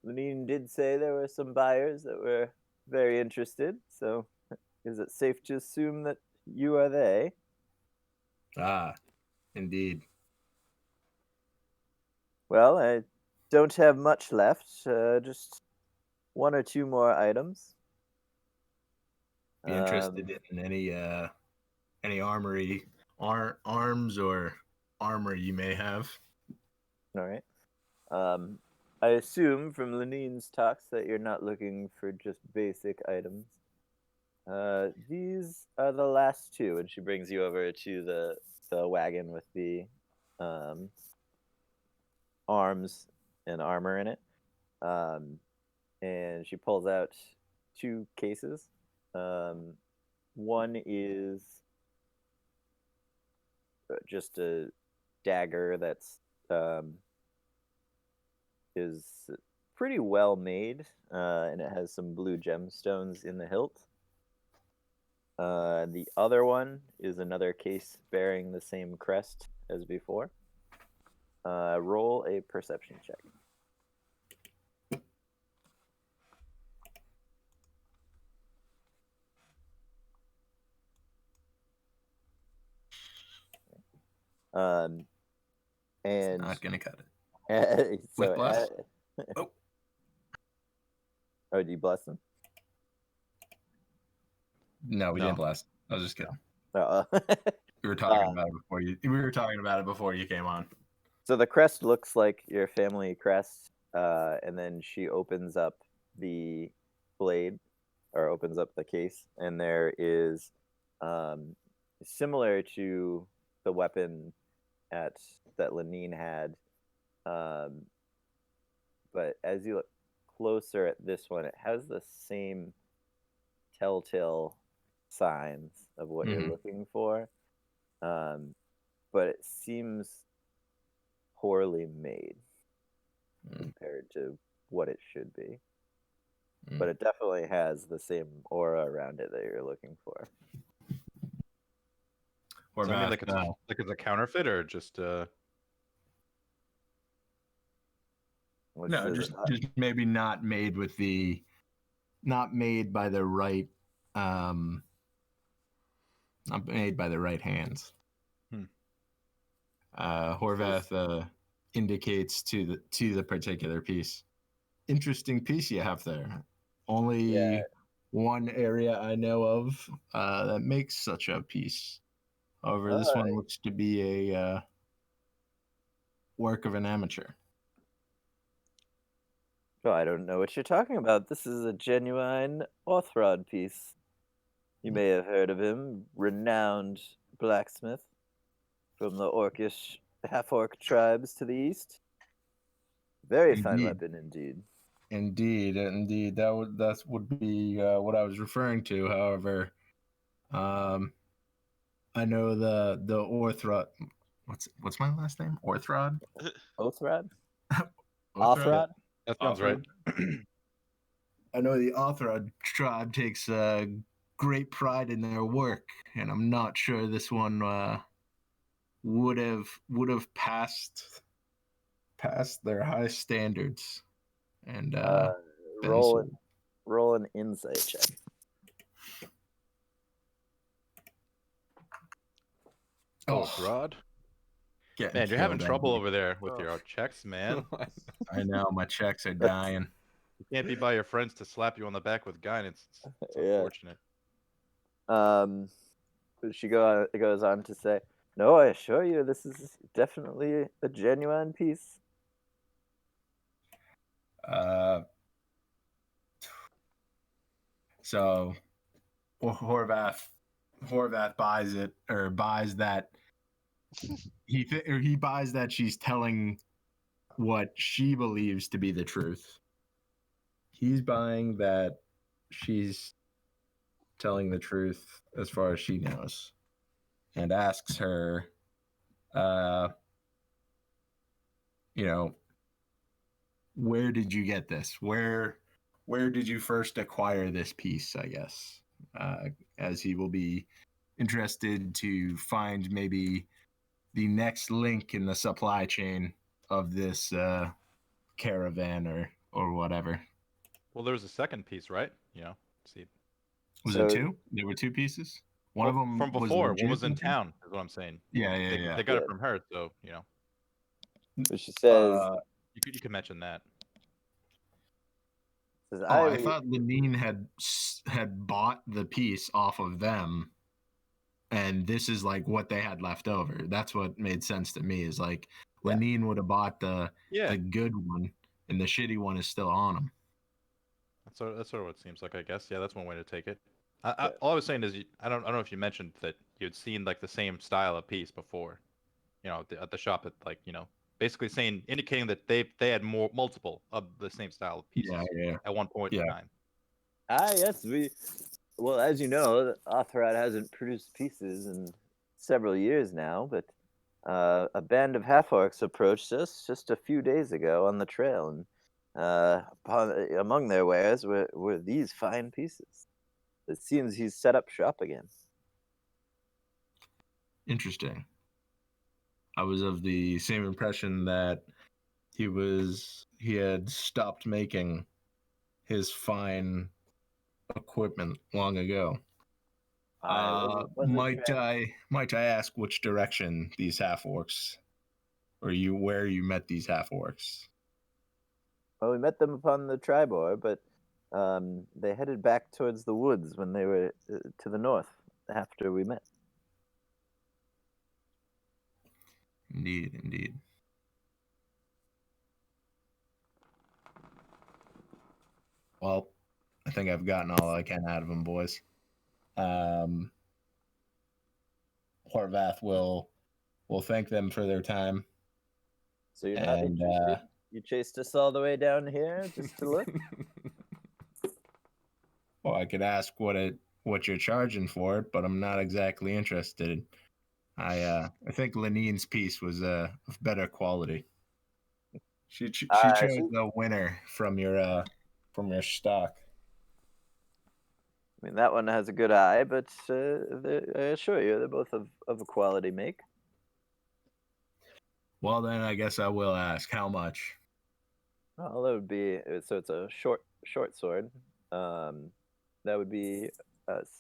Lenine did say there were some buyers that were very interested. So, is it safe to assume that you are they? Ah, indeed. Well, I don't have much left. Just one or two more items. Be interested in any armory arms or armor you may have. All right. I assume from Lenine's talks that you're not looking for just basic items. These are the last two, and she brings you over to the wagon with the arms and armor in it. And she pulls out two cases. One is just a dagger that's is pretty well made, and it has some blue gemstones in the hilt. The other one is another case bearing the same crest as before. Roll a perception check. And Not gonna cut it. so With bless? Oh. Oh, do you bless them? No, we No. didn't blast. I was just kidding. Oh. We were talking about it before you. We were talking about it before you came on. So the crest looks like your family crest, and then she opens up the blade, or opens up the case, and there is, similar to the weapon that Lenine had, but as you look closer at this one, it has the same telltale signs of what you're Mhm. looking for, but it seems poorly made compared to what it should be. But it definitely has the same aura around it that you're looking for. Or So I mean, back, like it's a counterfeit or just Which no, is just maybe not made by the right, not made by the right hands. Horvath indicates to the particular piece. Interesting piece you have there. Only one area I know of that makes such a piece. However, this one looks to be a work of an amateur. Oh, I don't know what you're talking about. This is a genuine Orthrod piece. You may have heard of him, renowned blacksmith from the Orcish half-orc tribes to the east. Very fine weapon indeed. Indeed. That would be what I was referring to. However, I know the Orthrod. What's my last name? Orthrod. Orthrod? Orthrod? that sounds right. I know the Orthrod tribe takes great pride in their work, and I'm not sure this one would have passed their high standards. And roll an insight check. Oh, Rod. Man, you're having trouble over there with your checks, man. I know, my checks are dying. You can't be by your friends to slap you on the back with guidance. It's unfortunate. She goes on to say, "No, I assure you, this is definitely a genuine piece." So Horvath buys it, or buys that he buys that she's telling what she believes to be the truth. He's buying that she's telling the truth as far as she knows, and asks her, where did you get this? Where did you first acquire this piece? I guess, as he will be interested to find maybe the next link in the supply chain of this caravan or whatever. Well, there was a second piece, right? See. Was it two? There were two pieces. One of them from before. One was in town, is what I'm saying. Yeah. They got it from her, so But she says, you can mention that. Says, I thought Lenine had bought the piece off of them, and this is like what they had left over. That's what made sense to me. Is like Lenine would have bought the good one, and the shitty one is still on him. That's sort of what it seems like, I guess. Yeah, that's one way to take it. All I was saying is, I don't know if you mentioned that you'd seen like the same style of piece before, at the shop, basically indicating that they had multiple of the same style of pieces at one point in time. Yes, well, as you know, Orthrod hasn't produced pieces in several years now, but a band of half-orcs approached us just a few days ago on the trail, and among their wares were these fine pieces. It seems he's set up shop again. Interesting. I was of the same impression that he had stopped making his fine equipment long ago. wasn't Might I ask which direction these half orcs, or where you met these half orcs? Well, we met them upon the Tribor, but they headed back towards the woods when they were to the north after we met. Indeed, indeed. Well, I think I've gotten all I can out of them, boys. Horvath will thank them for their time. So you're not And, interested? You chased us all the way down here just to look? Well, I could ask what you're charging for it, but I'm not exactly interested. I think Lenine's piece was of better quality. She chose the winner from your stock. I mean, that one has a good eye, but I assure you, they're both of a quality make. Well, then I guess I will ask how much. Well, that would be so. It's a short sword. That would be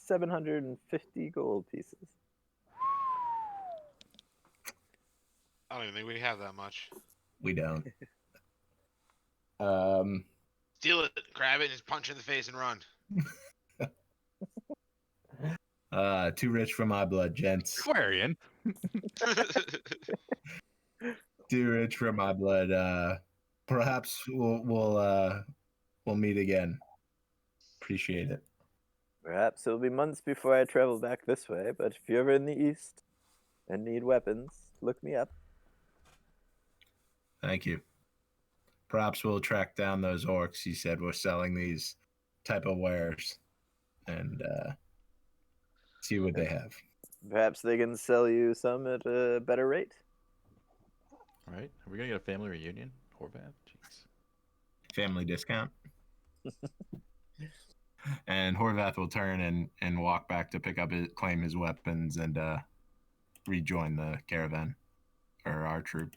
750 gold pieces. I don't even think we have that much. We don't. Steal it, grab it, and just punch it in the face and run. Too rich for my blood, gents. Aquarian. Too rich for my blood. Perhaps we'll meet again. Appreciate it. Perhaps it'll be months before I travel back this way, but if you're ever in the east and need weapons, look me up. Thank you. Perhaps we'll track down those orcs you said were selling these type of wares and see what they have. Perhaps they can sell you some at a better rate. All right. Are we gonna get a family reunion, Horvath? Jeez. Family discount. And Horvath will turn and walk back to claim his weapons and rejoin the caravan or our troop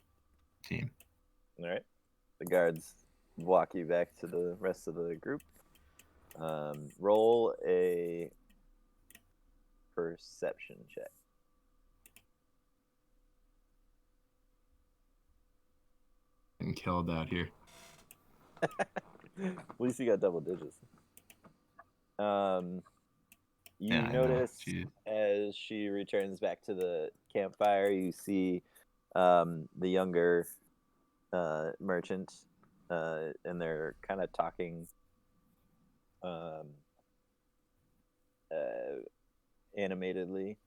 team. All right. The guards walk you back to the rest of the group. Roll a perception check. And killed out here. At least you got double digits. You Yeah, I know. notice Jeez. as she returns back to the campfire, you see the younger merchant, and they're kind of talking animatedly,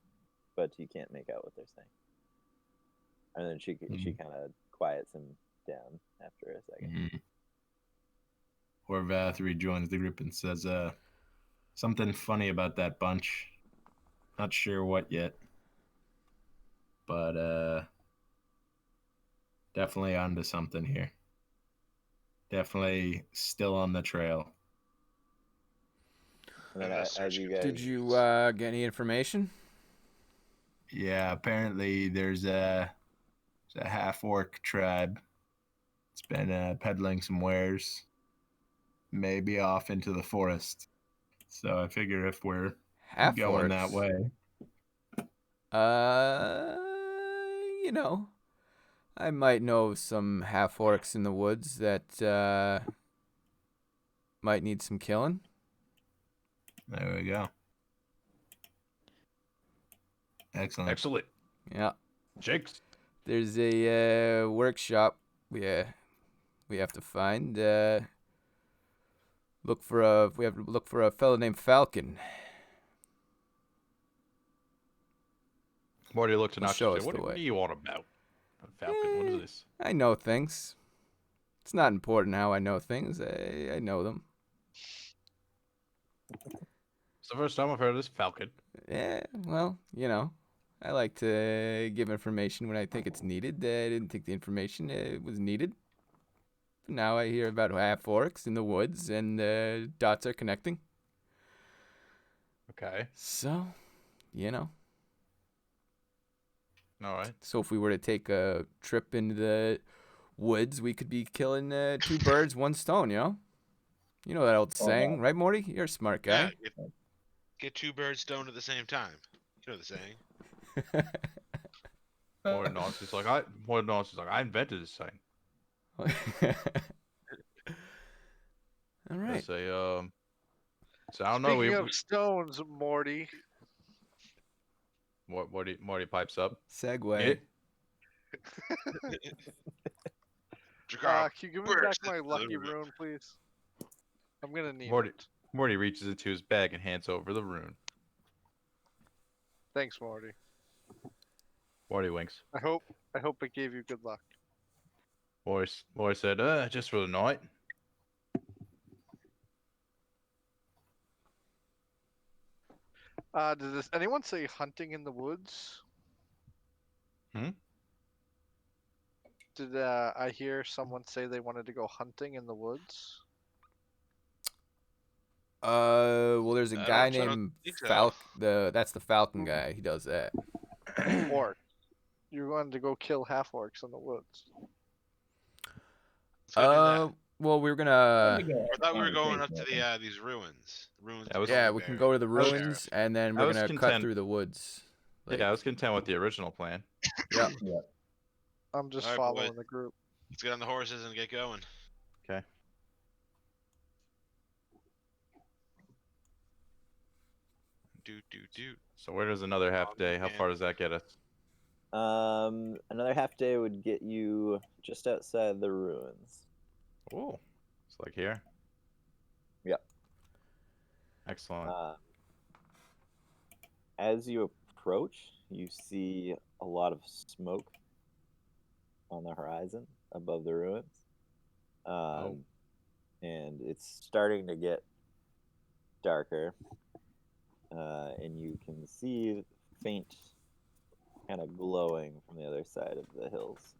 but you can't make out what they're saying. And then she kind of quiets him down after a second. Horvath rejoins the group and says, something funny about that bunch. Not sure what yet. But definitely onto something here. Definitely still on the trail. And then as you guys, Did you get any information? Yeah, apparently there's a half-orc tribe. It's been peddling some wares. Maybe off into the forest. So I figure if we're Half going that way. You know, I might know some half orcs in the woods that might need some killing. There we go. Excellent. Excellent. Yeah. Jakes. There's a workshop we have to find. We have to look for a fellow named Falcon. Morty looked to He'll Nox. show and us said, the What way." are you on about? Falcon, what is this? I know things. It's not important how I know things. I know them. It's the first time I've heard of this Falcon. Yeah, well, you know, I like to give information when I think it's needed. I didn't think the information was needed. Now I hear about half orcs in the woods, and dots are connecting. Okay. So, you know. All right. So if we were to take a trip into the woods, we could be killing 2 birds, 1 stone. You know that old saying, right, Morty? You're a smart Yeah, guy. get 2 birds stoned at the same time. You know the saying. More nonsense. Like I invented this thing. All I right. say, so I don't know. Speaking of stones, Morty. Morty pipes up. Segue. Jakar, Can you give me back burst my into the lucky room. rune, please? I'm gonna need Morty. it. Morty reaches into his bag and hands over the rune. Thanks, Morty. Morty winks. I hope it gave you good luck. Morty said, just for the night. Does anyone say hunting in the woods? Hmm? Did I hear someone say they wanted to go hunting in the woods? Well, there's a I guy don't named think so. That's the Falcon guy. He does that. Orc. You're going to go kill half orcs in the woods. Let's go do that. Well, we were gonna. I thought we were going up to these ruins. Ruins. Yeah, of Yeah, Golden we can Bear. go to the was- ruins, and then I we're was gonna cut content- through the woods. Like, Yeah, I was content with the original plan. yeah. I'm just Alright, following boys. the group. Let's get on the horses and get going. Okay. Do. So where does another half day? How man. far does that get us? Another half day would get you just outside the ruins. Oh, it's like here. Yep. Excellent. As you approach, you see a lot of smoke on the horizon above the ruins. And it's starting to get darker. And you can see faint kind of glowing from the other side of the hills.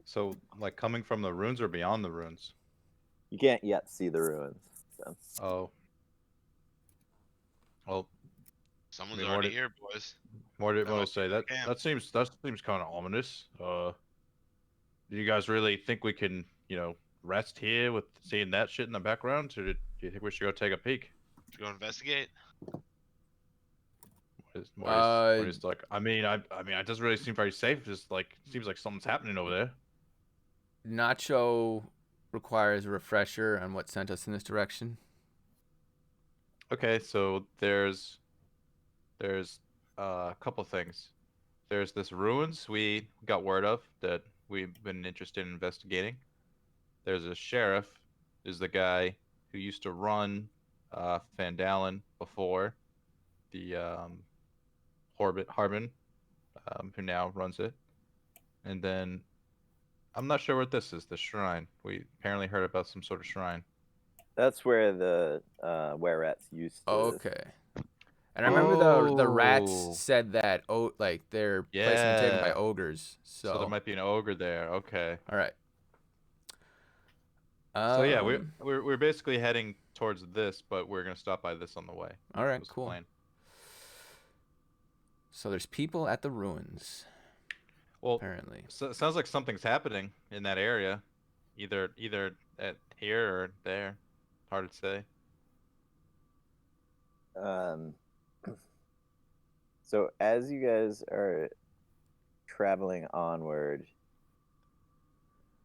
So, like coming from the ruins or beyond the ruins? You can't yet see the ruins. So. Oh. Well, Someone's I mean, already Morty- here, boys. Morty That will must say be that camp. that seems kind of ominous. Do you guys really think we can, rest here with seeing that shit in the background, or do you think we should go take a peek? Should we go investigate? Morty's like, I mean, it doesn't really seem very safe. Just like seems like something's happening over there. Nacho requires a refresher on what sent us in this direction. Okay, so there's a couple things. There's this ruins we got word of that we've been interested in investigating. There's a sheriff, is the guy who used to run Fandalen before the Harbin, who now runs it. And then I'm not sure what this is, the shrine. We apparently heard about some sort of shrine. That's where the were-rats used to. Oh, okay. And I remember the rats Oh. said that their place had been taken by Yeah. ogres. So there might be an ogre there. Okay. All right. So yeah, we're basically heading towards this, but we're gonna stop by this on the way. All right, Was the cool. plan. So there's people at the ruins, Well, apparently. so it sounds like something's happening in that area, either at here or there. Hard to say. So as you guys are traveling onward,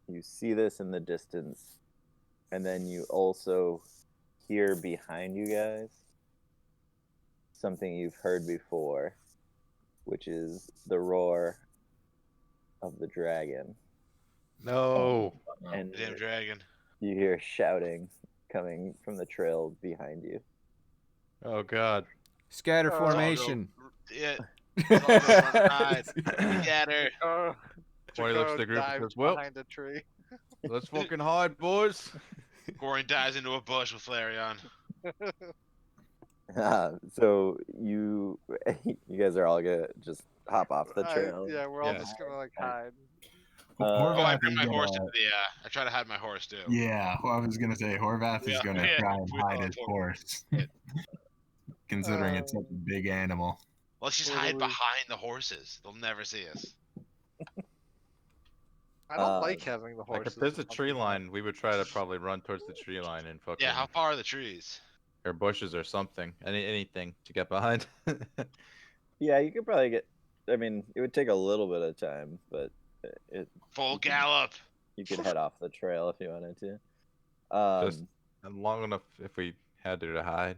you see this in the distance, and then you also hear behind you guys something you've heard before, which is the roar of the dragon. No. And The damn dragon. you hear shouting coming from the trail behind you. Oh God. Scatter Oh, formation. Yeah. Let's all go on a ride. Scatter. Morty looks at the group and says, "Well, behind a tree. let's fucking hide, boys." Goring dives into a bush with Flareon. So you guys are all gonna just hop off the trail. Yeah, we're all Yeah. just gonna like hide. Oh, I Horvath bring is my horse gonna- into the. I try to hide my horse too. Yeah, well, I was gonna say Horvath is Yeah, gonna yeah, try and we hide thought his Horvath- horse, considering it's such a big animal. Let's just Or do hide we- behind the horses. They'll never see us. I don't like Um, having the Like horses. if there's a on tree the- line, we would try to probably run towards the tree line and fucking Yeah, how far are the trees? or bushes or something, anything to get behind. Yeah, you could probably get. I mean, it would take a little bit of time, but it Full You can- gallop. you could head off the trail if you wanted to. Just and long enough if we had to hide.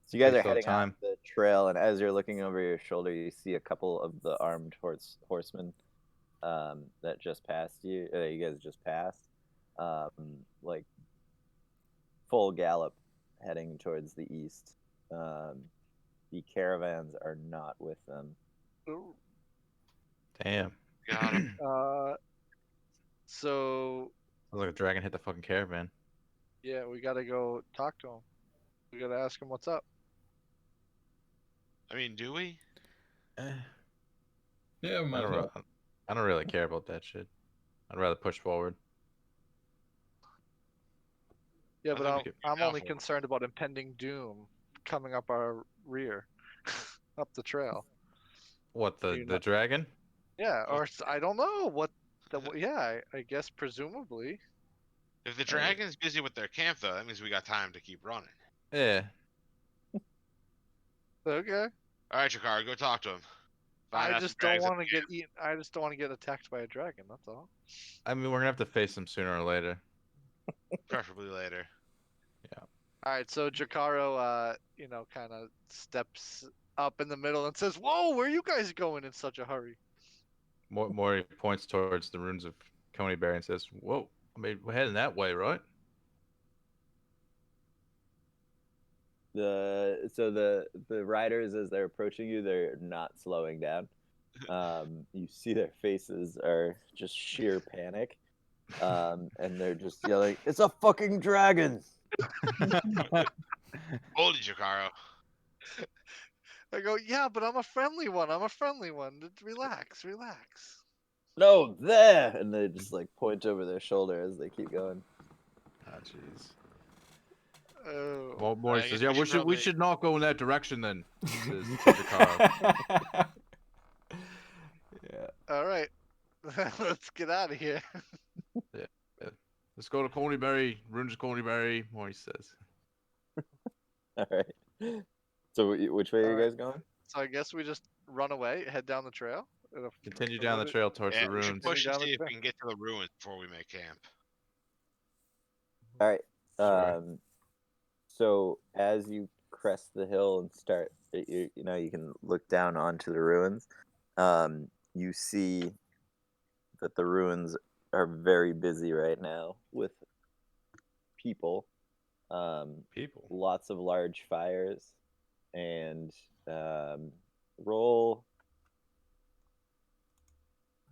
So you guys we are still have heading time. off the trail, and as you're looking over your shoulder, you see a couple of the armed horsemen that just passed you. You guys just passed, like full gallop, heading towards the east. The caravans are not with them. Ooh. Damn. Got 'em. So Sounds like a dragon hit the fucking caravan. yeah, we gotta go talk to him. We gotta ask him what's up. I mean, do we? Eh, Yeah, I might don't. as well. I don't really care about that shit. I'd rather push forward. Yeah, I but thought we I'm, could be I'm only careful. concerned about impending doom coming up our rear, up the trail. What Do the you the not- dragon? Yeah, or I don't know what yeah, I guess presumably. If the dragon's busy with their camp, though, that means we got time to keep running. Yeah. Okay. All right, Chikara, go talk to him. Find I out just some don't drags up want to get eaten. I just don't want to get attacked by a dragon. That's all. I mean, we're gonna have to face him sooner or later. preferably later. All right, so Jakaro, kind of steps up in the middle and says, "Whoa, where are you guys going in such a hurry?" Mori points towards the ruins of Coneyberry and says, "Whoa, I mean, we're heading that way, right?" The riders, as they're approaching you, they're not slowing down. You see their faces are just sheer panic, and they're just yelling, "It's a fucking dragon!" Hold it, Chikaro. I go, "Yeah, but I'm a friendly one. I'm a friendly one. Relax, relax." No, there! And they just like point over their shoulder as they keep going. Ah, jeez. Oh. Well, Mori I says, guess "Yeah, we we should we probably- should not go in that direction then." Says to Jakaro. Yeah. All right, let's get out of here. Let's go to Coneyberry, ruins of Coneyberry. Mori says. All right. So which way are you Alright. guys going? So I guess we just run away, head down the trail. Continue down the trail towards Yeah, the we should ruins. push and Down the see if trail. we can get to the ruins before we make camp. All right. Sure. So as you crest the hill and start, you can look down onto the ruins. You see that the ruins are very busy right now with people. People. Lots of large fires, and roll.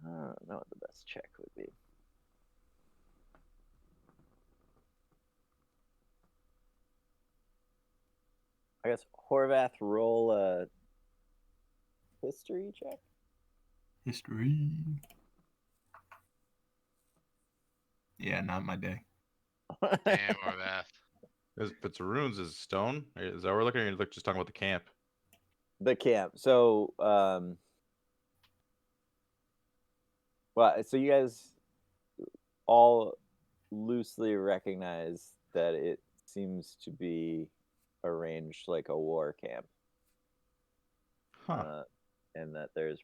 I don't know what the best check would be. I guess Horvath, roll a history check. History. Yeah, not my day. Damn, our that. If it's ruins, is stone? Is that what we're looking at? Or just talking about the camp? The camp. So, so you guys all loosely recognize that it seems to be arranged like a war camp, Huh. and that there's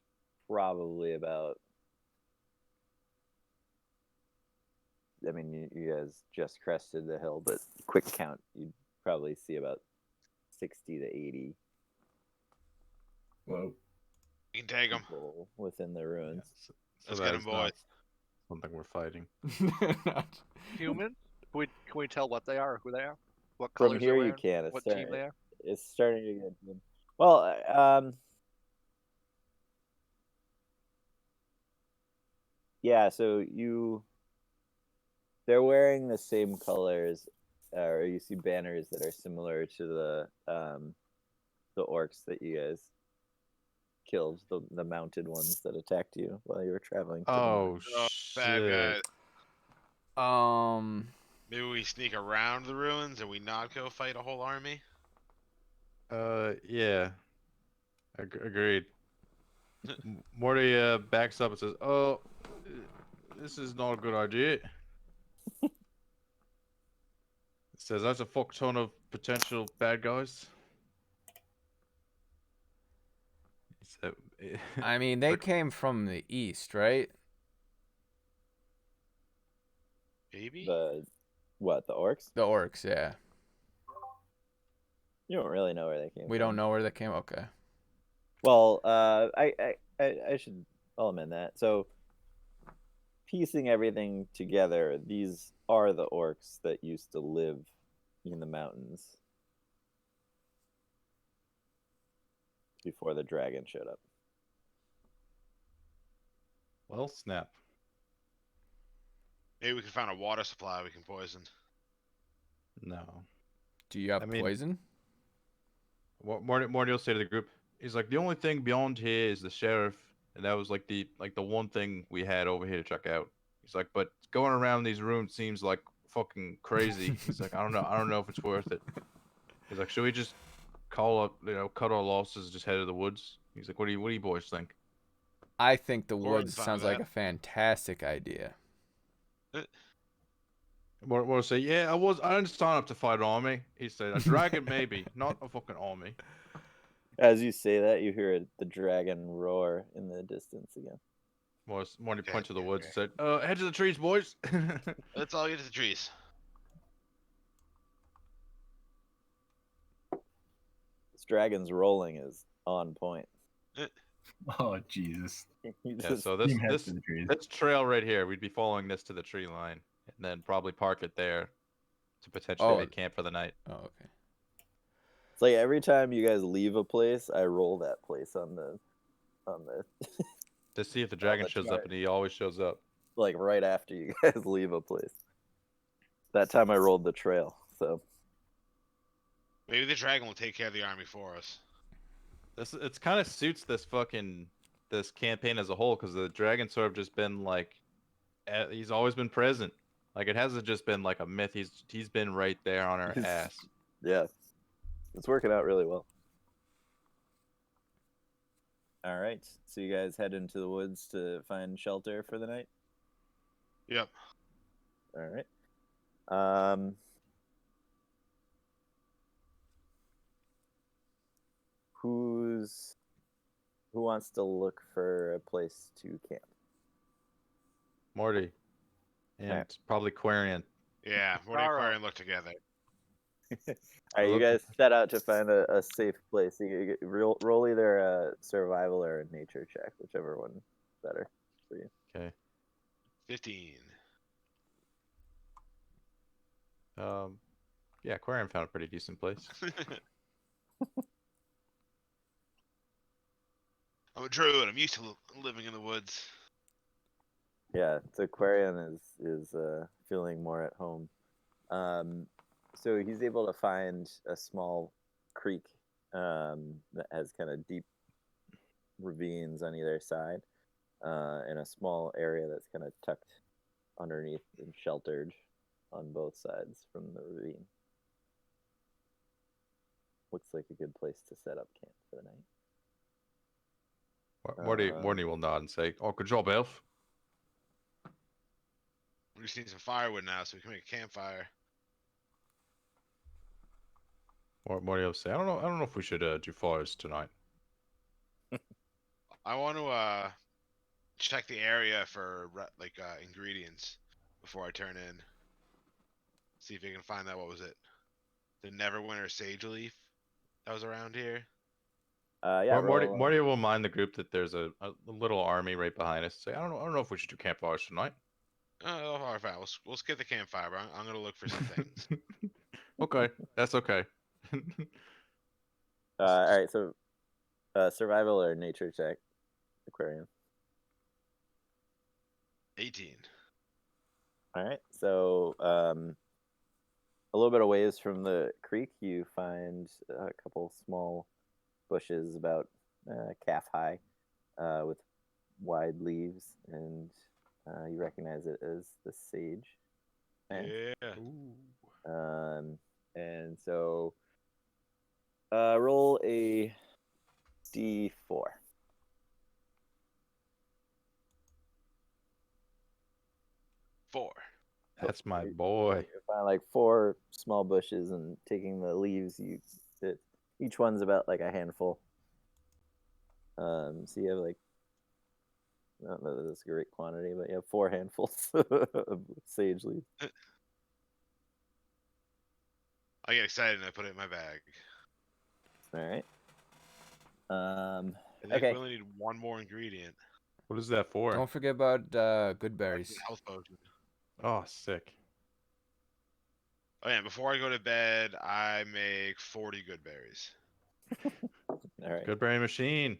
probably about. I mean, you guys just crested the hill, but quick count, you'd probably see about 60 to 80 Whoa. You can take them. people within the ruins. So Let's that get 'em, is not boys. Something we're fighting. Human? Can we tell what they are, who they are, what From colors here, they're you wearing, can. It's what starting, team they are? it's starting to get good. Well, yeah. So they're wearing the same colors, or you see banners that are similar to the orcs that you guys killed, the mounted ones that attacked you while you were traveling. To the Oh, Oh, bad shit. guy. Maybe we sneak around the ruins and we not go fight a whole army. Yeah. Agreed. Morty backs up and says, "Oh, this is not a good idea." Says that's a fuck ton of potential bad guys. So, I mean, they But- came from the east, right? Maybe. The orcs? The orcs, yeah. You don't really know where they came We from. don't know where they came. Okay. Well, I'll amend that. So, piecing everything together, these are the orcs that used to live in the mountains before the dragon showed up. well, snap. Maybe we can find a water supply we can poison. No. Do you have I mean- poison? Morty will say to the group, he's like, the only thing beyond here is the sheriff, and that was like the one thing we had over here to check out. He's like, but going around these rooms seems like fucking crazy. He's like, I don't know if it's worth it. He's like, should we just call up, cut our losses, just head to the woods? He's like, what do you boys think? I think the Gordon's woods fine sounds with like that. a fantastic idea. Morty will say, yeah, I didn't sign up to fight an army. He said, a dragon maybe, not a fucking army. As you say that, you hear the dragon roar in the distance again. Morty Okay, pointed to the okay, woods okay. and said, head to the trees, boys. Let's all get to the trees. This dragon's rolling is on point. Oh Jesus! He Yeah, just- so this Team heads this to the trees. this trail right here, we'd be following this to the tree line, and then probably park it there to potentially Oh. make camp for the night. Oh, okay. it's like every time you guys leave a place, I roll that place on the To see if the dragon the shows up, chart. and he always shows up. like right after you guys leave a place. That time I rolled the trail, so Maybe the dragon will take care of the army for us. It's kind of suits this campaign as a whole, because the dragon sort of just been like, he's always been present. Like it hasn't just been like a myth. He's been right there on our He's- ass. yeah, it's working out really well. All right, so you guys head into the woods to find shelter for the night. Yep. All right. Who wants to look for a place to camp? Morty, and Alright. probably Quarian. Yeah, Morty and Taro. Aquarian look together. All right, you look- guys set out to find a safe place. Roll either a survival or a nature check, whichever one better for you. Okay. 15. Yeah, Quarian found a pretty decent place. I'm a druid. I'm used to living in the woods. Yeah, so Aquarian is feeling more at home. So he's able to find a small creek that has kind of deep ravines on either side, and a small area that's kind of tucked underneath and sheltered on both sides from the ravine. Looks like a good place to set up camp for the night. Morty will nod and say, "Oh, good job, Elf." We just need some firewood now so we can make a campfire. Morty will say, "I don't know if we should do fires tonight." I want to check the area for ingredients before I turn in. See if you can find that. What was it? The Neverwinter sage leaf that was around here. Yeah, roll, Morty will mind the group that there's a little army right behind us. Say, I don't know if we should do campfires tonight. Oh, all right, fine. We'll skip the campfire. But I'm gonna look for some things. Okay, that's okay. all right, so survival or nature check, Aquarian. 18. All right, so a little bit of ways from the creek, you find a couple small bushes about calf high, with wide leaves, and you recognize it as the sage plant. Yeah. And so roll a D4. Four. That's my You- boy. You find like 4 small bushes, and taking the leaves, each one's about like a handful. So you have like, I don't know that it's a great quantity, but you have 4 handfuls of sage leaves. I get excited and I put it in my bag. All right. I think Okay. we only need one more ingredient. What is that for? Don't forget about good berries. Health potion. Oh, sick. Oh yeah, before I go to bed, I make 40 good berries. All right. Good berry machine.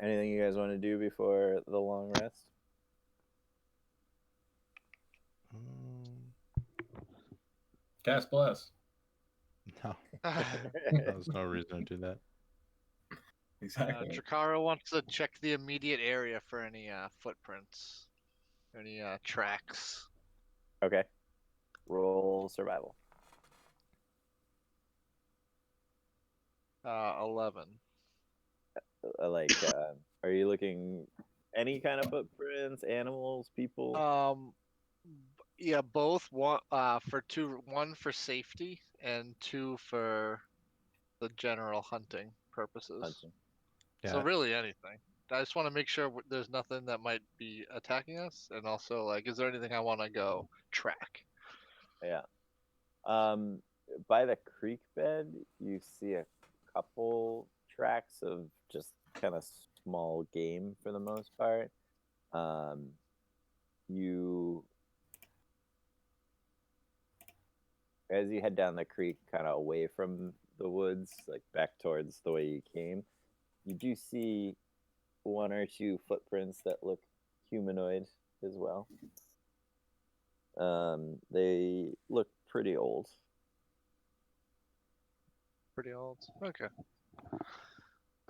Anything you guys want to do before the long rest? Cast bless. No, there's no reason to do that. Exactly. Drakara wants to check the immediate area for any footprints, any tracks. Okay. Roll survival. 11. Are you looking any kind of footprints, animals, people? Yeah, both. One for two, one for safety, and 2 for the general hunting purposes. Hunting. So Yeah. really anything. I just want to make sure there's nothing that might be attacking us, and also like, is there anything I want to go track? Yeah. By the creek bed, you see a couple tracks of just kind of small game for the most part. As you head down the creek, kind of away from the woods, like back towards the way you came, you do see 1 or 2 footprints that look humanoid as well. They look pretty old. Pretty old. Okay.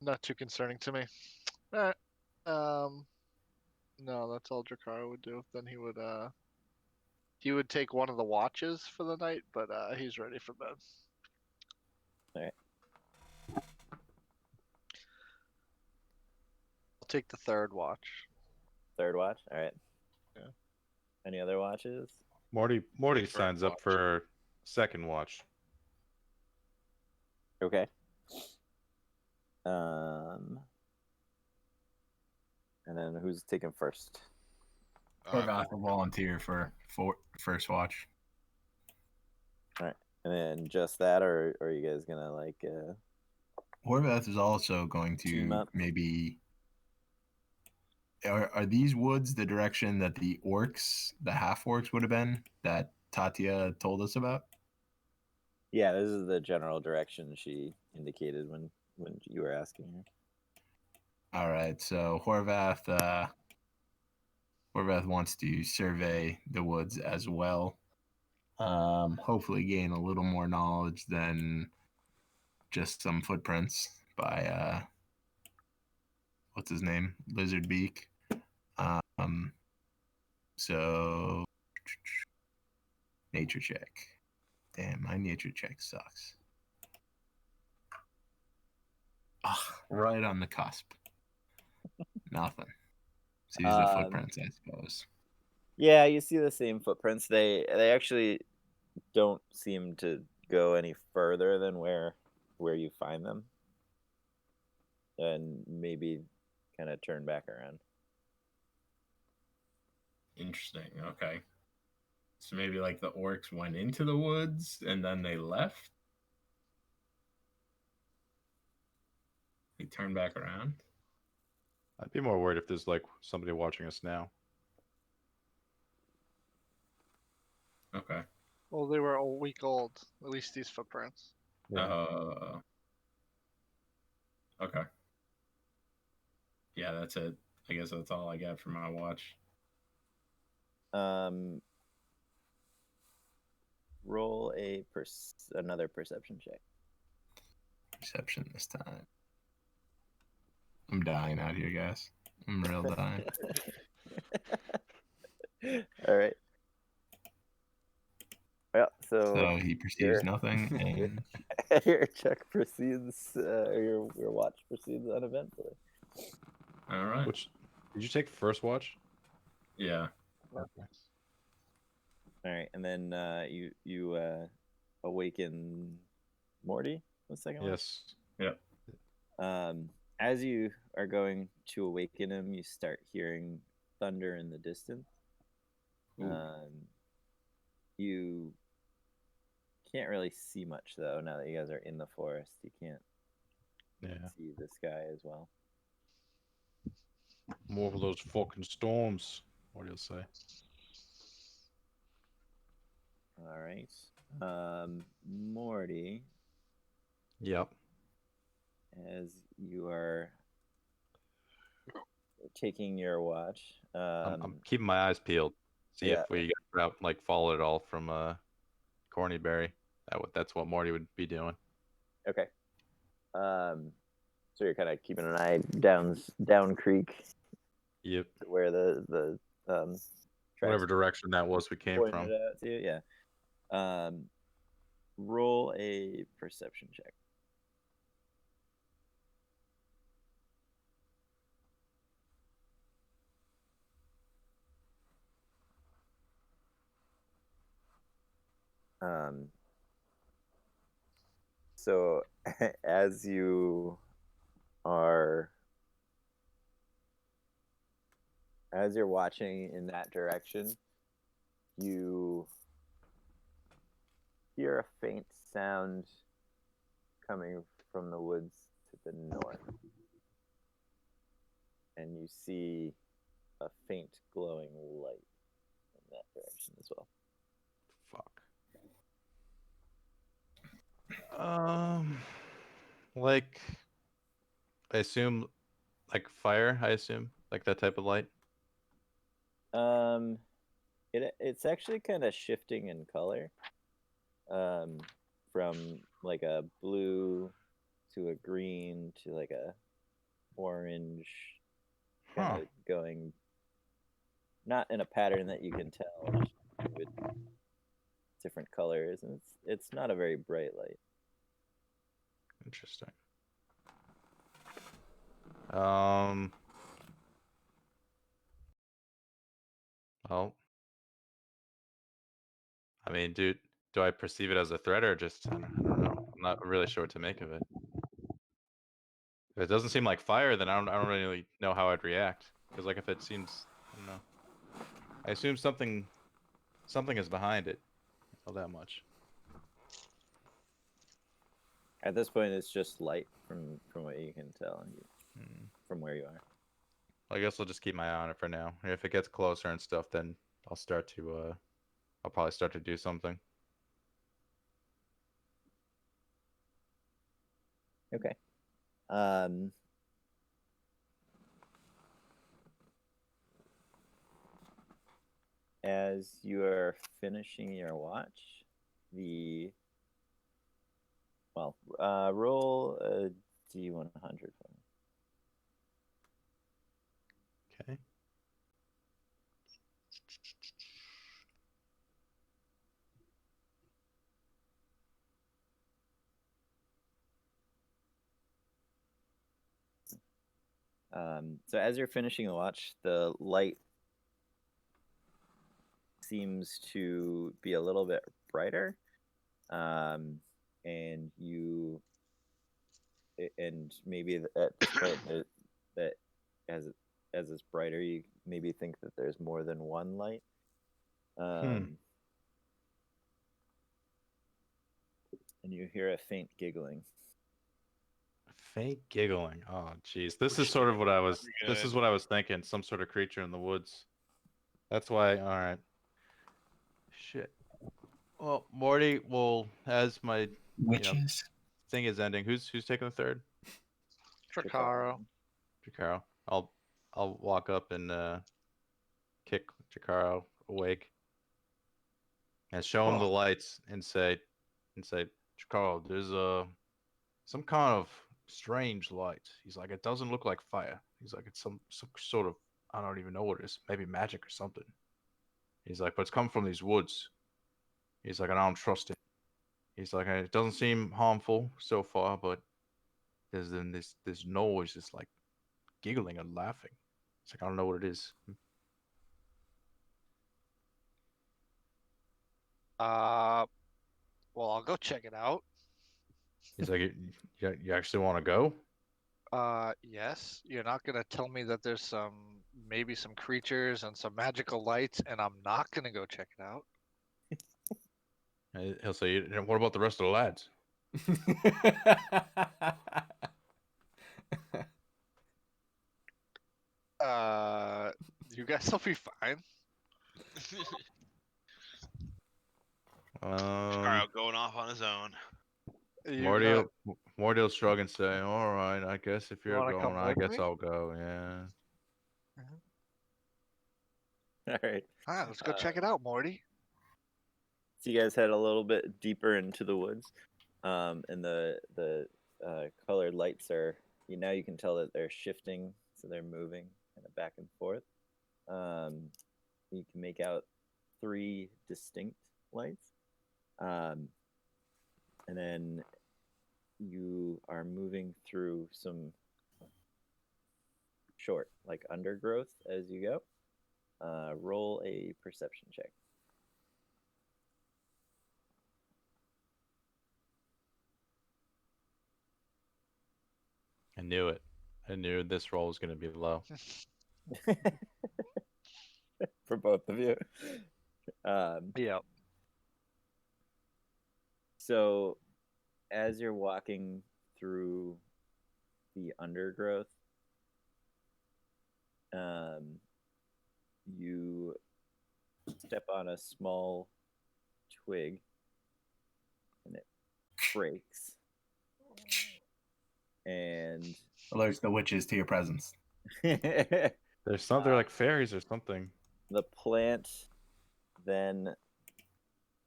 Not too concerning to me. Alright. No, that's all Drakara would do. Then he would take one of the watches for the night, but he's ready for bed. Alright. I'll take the 3rd watch. 3rd watch. All right. Yeah. Any other watches? Morty First signs up watch. for second watch. Okay. And then who's taking first? Horvath will volunteer for first watch. And then just that, or are you guys gonna Horvath is also going Team to up. maybe. Are these woods the direction that the orcs, the half orcs, would have been that Tatia told us about? Yeah, this is the general direction she indicated when you were asking her. All right, so Horvath wants to survey the woods as well. Hopefully gain a little more knowledge than just some footprints by what's his name? Lizardbeak. So nature check. Damn, my nature check sucks. Right on the cusp. Nothing. So these are the footprints, I suppose. Yeah, you see the same footprints. They actually don't seem to go any further than where you find them, and maybe kind of turn back around. Interesting. Okay. So maybe like the orcs went into the woods and then they left. They turned back around. I'd be more worried if there's like somebody watching us now. Okay. Well, they were a week old. At least these footprints. Okay. Yeah, that's it. I guess that's all I got for my watch. Roll another perception check. Perception this time. I'm dying out here, guys. I'm real dying. All right. Well, So he perceives your- nothing. your, And your check proceeds, your watch proceeds uneventfully. all right. Which did you take first watch? Yeah. Okay. All right, and then you awaken Morty the second one. Yes. As you are going to awaken him, you start hearing thunder in the distance. Ooh. You can't really see much though. Now that you guys are in the forest, you can't Yeah. see the sky as well. More of those fucking storms. What do you say? All right, Morty, Yep. as you are taking your watch, I'm keeping my eyes peeled. See yeah. if we like follow it all from Cornyberry. That's what Morty would be doing. Okay. So you're kind of keeping an eye down creek Yep. where the Whatever tracks direction that was we came pointed from. out to you. Yeah. Roll a perception check. So as you're watching in that direction, you hear a faint sound coming from the woods to the north. And you see a faint glowing light in that direction as well. Fuck. Like, I assume, like fire. I assume, like that type of light. It's actually kind of shifting in color, from like a blue to a green to like a orange, kind of going not in a pattern that you can tell, just with different colors, and it's not a very bright light. Interesting. Well, I mean, do I perceive it as a threat or just I don't know. I'm not really sure what to make of it. If it doesn't seem like fire, then I don't really know how I'd react. Because like if it seems, I don't know. I assume something is behind it. Not that much. At this point, it's just light from what you can tell Hmm. from where you are. I guess I'll just keep my eye on it for now. And if it gets closer and stuff, then I'll probably start to do something. Okay. As you are finishing your watch, roll a D100 for me. Okay. So as you're finishing the watch, the light seems to be a little bit brighter, and maybe at this point that as it's brighter, you maybe think that there's more than one light. And you hear a faint giggling. Faint giggling. Oh, jeez. This Oh, is sort of shit. what I was. Pretty This is good. what I was thinking. Some sort of creature in the woods. That's why. All right. Shit. Well, Morty will, as my Witches. thing is ending. Who's taking the third? Tricaro. Jakaro. I'll walk up and kick Jakaro awake and show him the lights and say, Jakaro, there's some kind of strange light. He's like, it doesn't look like fire. He's like, it's some sort of, I don't even know what it is. Maybe magic or something. He's like, but it's come from these woods. He's like, I don't trust it. He's like, it doesn't seem harmful so far, but there's then this noise, this like giggling and laughing. It's like I don't know what it is. Well, I'll go check it out. He's like, you actually want to go? Yes. You're not gonna tell me that there's maybe some creatures and some magical lights, and I'm not gonna go check it out. He'll say, what about the rest of the lads? You guys will be fine. Carl going off on his own. You Morty will shrug and say, all right, I guess if You you're wanna going, come I with guess me? I'll go. Yeah. All right. let's go check it out, Morty. So you guys head a little bit deeper into the woods, and the colored lights are. Now you can tell that they're shifting, so they're moving kind of back and forth. You can make out 3 distinct lights, and then you are moving through some short, like undergrowth as you go. Roll a perception check. I knew it. I knew this roll was going to be low. For both of you. Yep. So, as you're walking through the undergrowth, you step on a small twig, and it breaks. And Alerts the witches to your presence. the There's something like fairies or something. plant then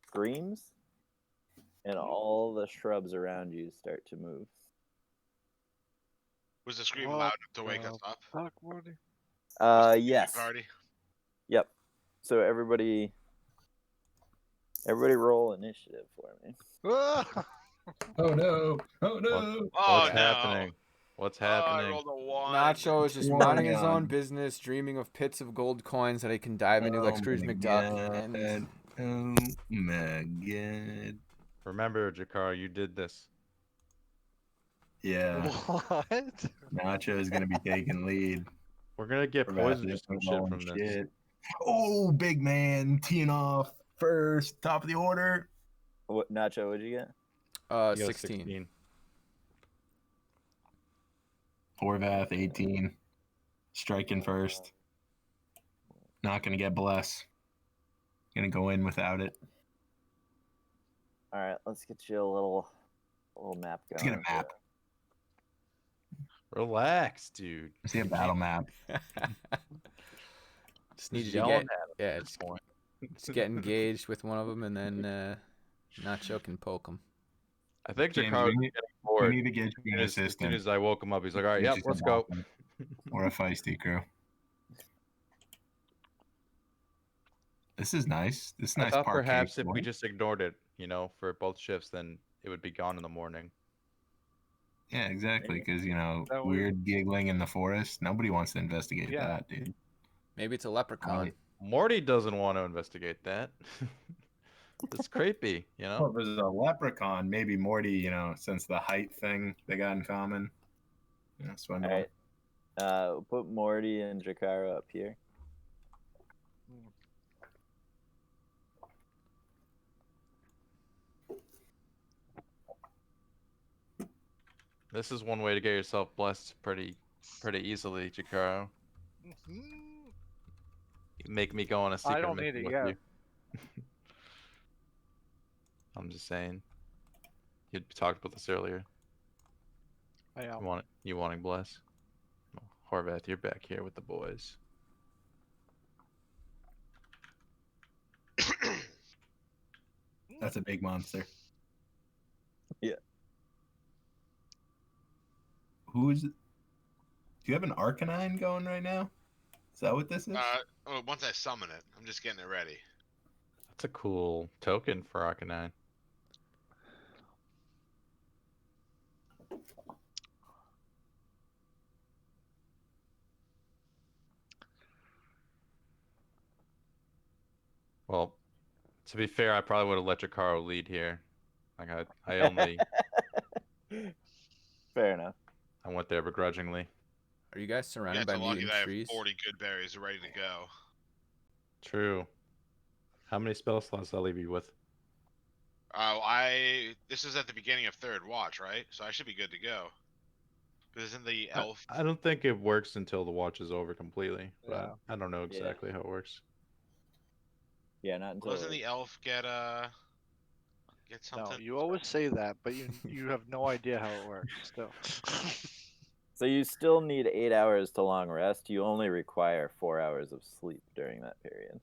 screams, and all the shrubs around you start to move. Was the scream What loud enough to wake us the up? Fuck, Morty. Was the Yes. Party? Yep. So everybody roll initiative for me. Oh no! Oh no! Oh, What's no. happening? What's I happening? rolled a 1. Nacho is just Come minding his on. own business, dreaming of pits of gold coins that he can dive into like Oh Scrooge my McDuck. And God. Oh my god. Remember, Jakar, you did this. Yeah, What? Nacho is gonna be taking lead. We're gonna get We're poisoned or about to some do shit all from this. shit. Oh, big man, teeing off first, top of the order. What, Nacho? What'd you get? You got a 16. Horvath 18, striking first. Not gonna get bless. Gonna go in without it. All right, let's get you a little map going. Let's get a map. Relax, dude. See a battle map. Just need Just you to yelling get, at him yeah, at this point. just get engaged with one of them, and then Nacho can poke him. I think James, Jakar was we getting We bored. need to get you an As soon assistant. as I woke him up, he's like, all right, Get yep, you let's some go. backup. Or a feisty crew. This is nice. This is I nice thought parquet perhaps if we flooring. just ignored it, for both shifts, then it would be gone in the morning. Yeah, exactly. Because That weird giggling in the forest. Nobody wants to investigate Yeah. that, dude. Maybe it's a leprechaun. Morty doesn't want to investigate that. It's creepy, Well, if there's a leprechaun, maybe Morty, since the height thing they got in common. Swindle. All right. Put Morty and Jakara up here. This is one way to get yourself blessed pretty easily, Jakaro. Mhm. You make me go on a secret don't mission need it with yet. you. I'm just saying. You talked about this earlier. I am. You wanting bless? Oh, Horvath, you're back here with the boys. That's a big monster. Yeah. Who's? Do you have an Arcanine going right now? Is that what this is? Once I summon it, I'm just getting it ready. It's a cool token for Arcanine. Well, to be fair, I probably would have let Jakaro lead here. Like I only Fair enough. I went there begrudgingly. Are you guys You surrounded guys by are lucky mutant that I have trees? 40 good berries ready to go. True. How many spell slots I'll leave you with? This is at the beginning of third watch, right? So I should be good to go. Because isn't the elf? I don't think it works until the watch is over completely. But Yeah. I don't know Yeah. exactly how it works. Yeah, not until. Doesn't the elf get No, something? you always say that, but you have no idea how it works. Still. So you still need 8 hours to long rest. You only require 4 hours of sleep during that period.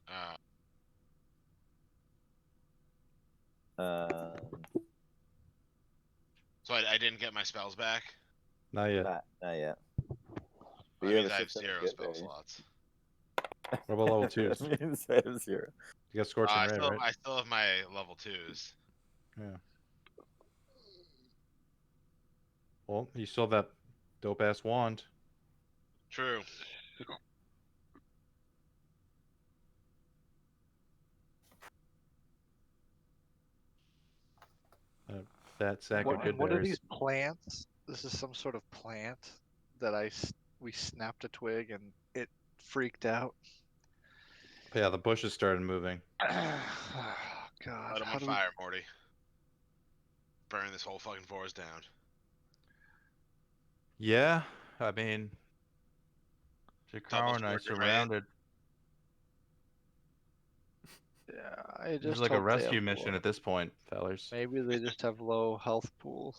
So I didn't get my spells back. Not yet. Not yet. But That you means a I have 6 0 good spell berry. slots. What about level 2s? That means I have 0. You got Scorching I Ray, still, right? I still have my level 2s. Yeah. Well, you still have that dope ass wand. True. That sack of good What are berries. these plants? This is some sort of plant that we snapped a twig and it freaked out. But yeah, the bushes started moving. God, Light 'em how on do we? fire, Morty. Burn this whole fucking forest down. Yeah, I mean, Double Jakaro and I scorch your surrounded. Yeah, I This is just like a hope they rescue have mission low- at this point, fellers. Maybe they just have low health pools.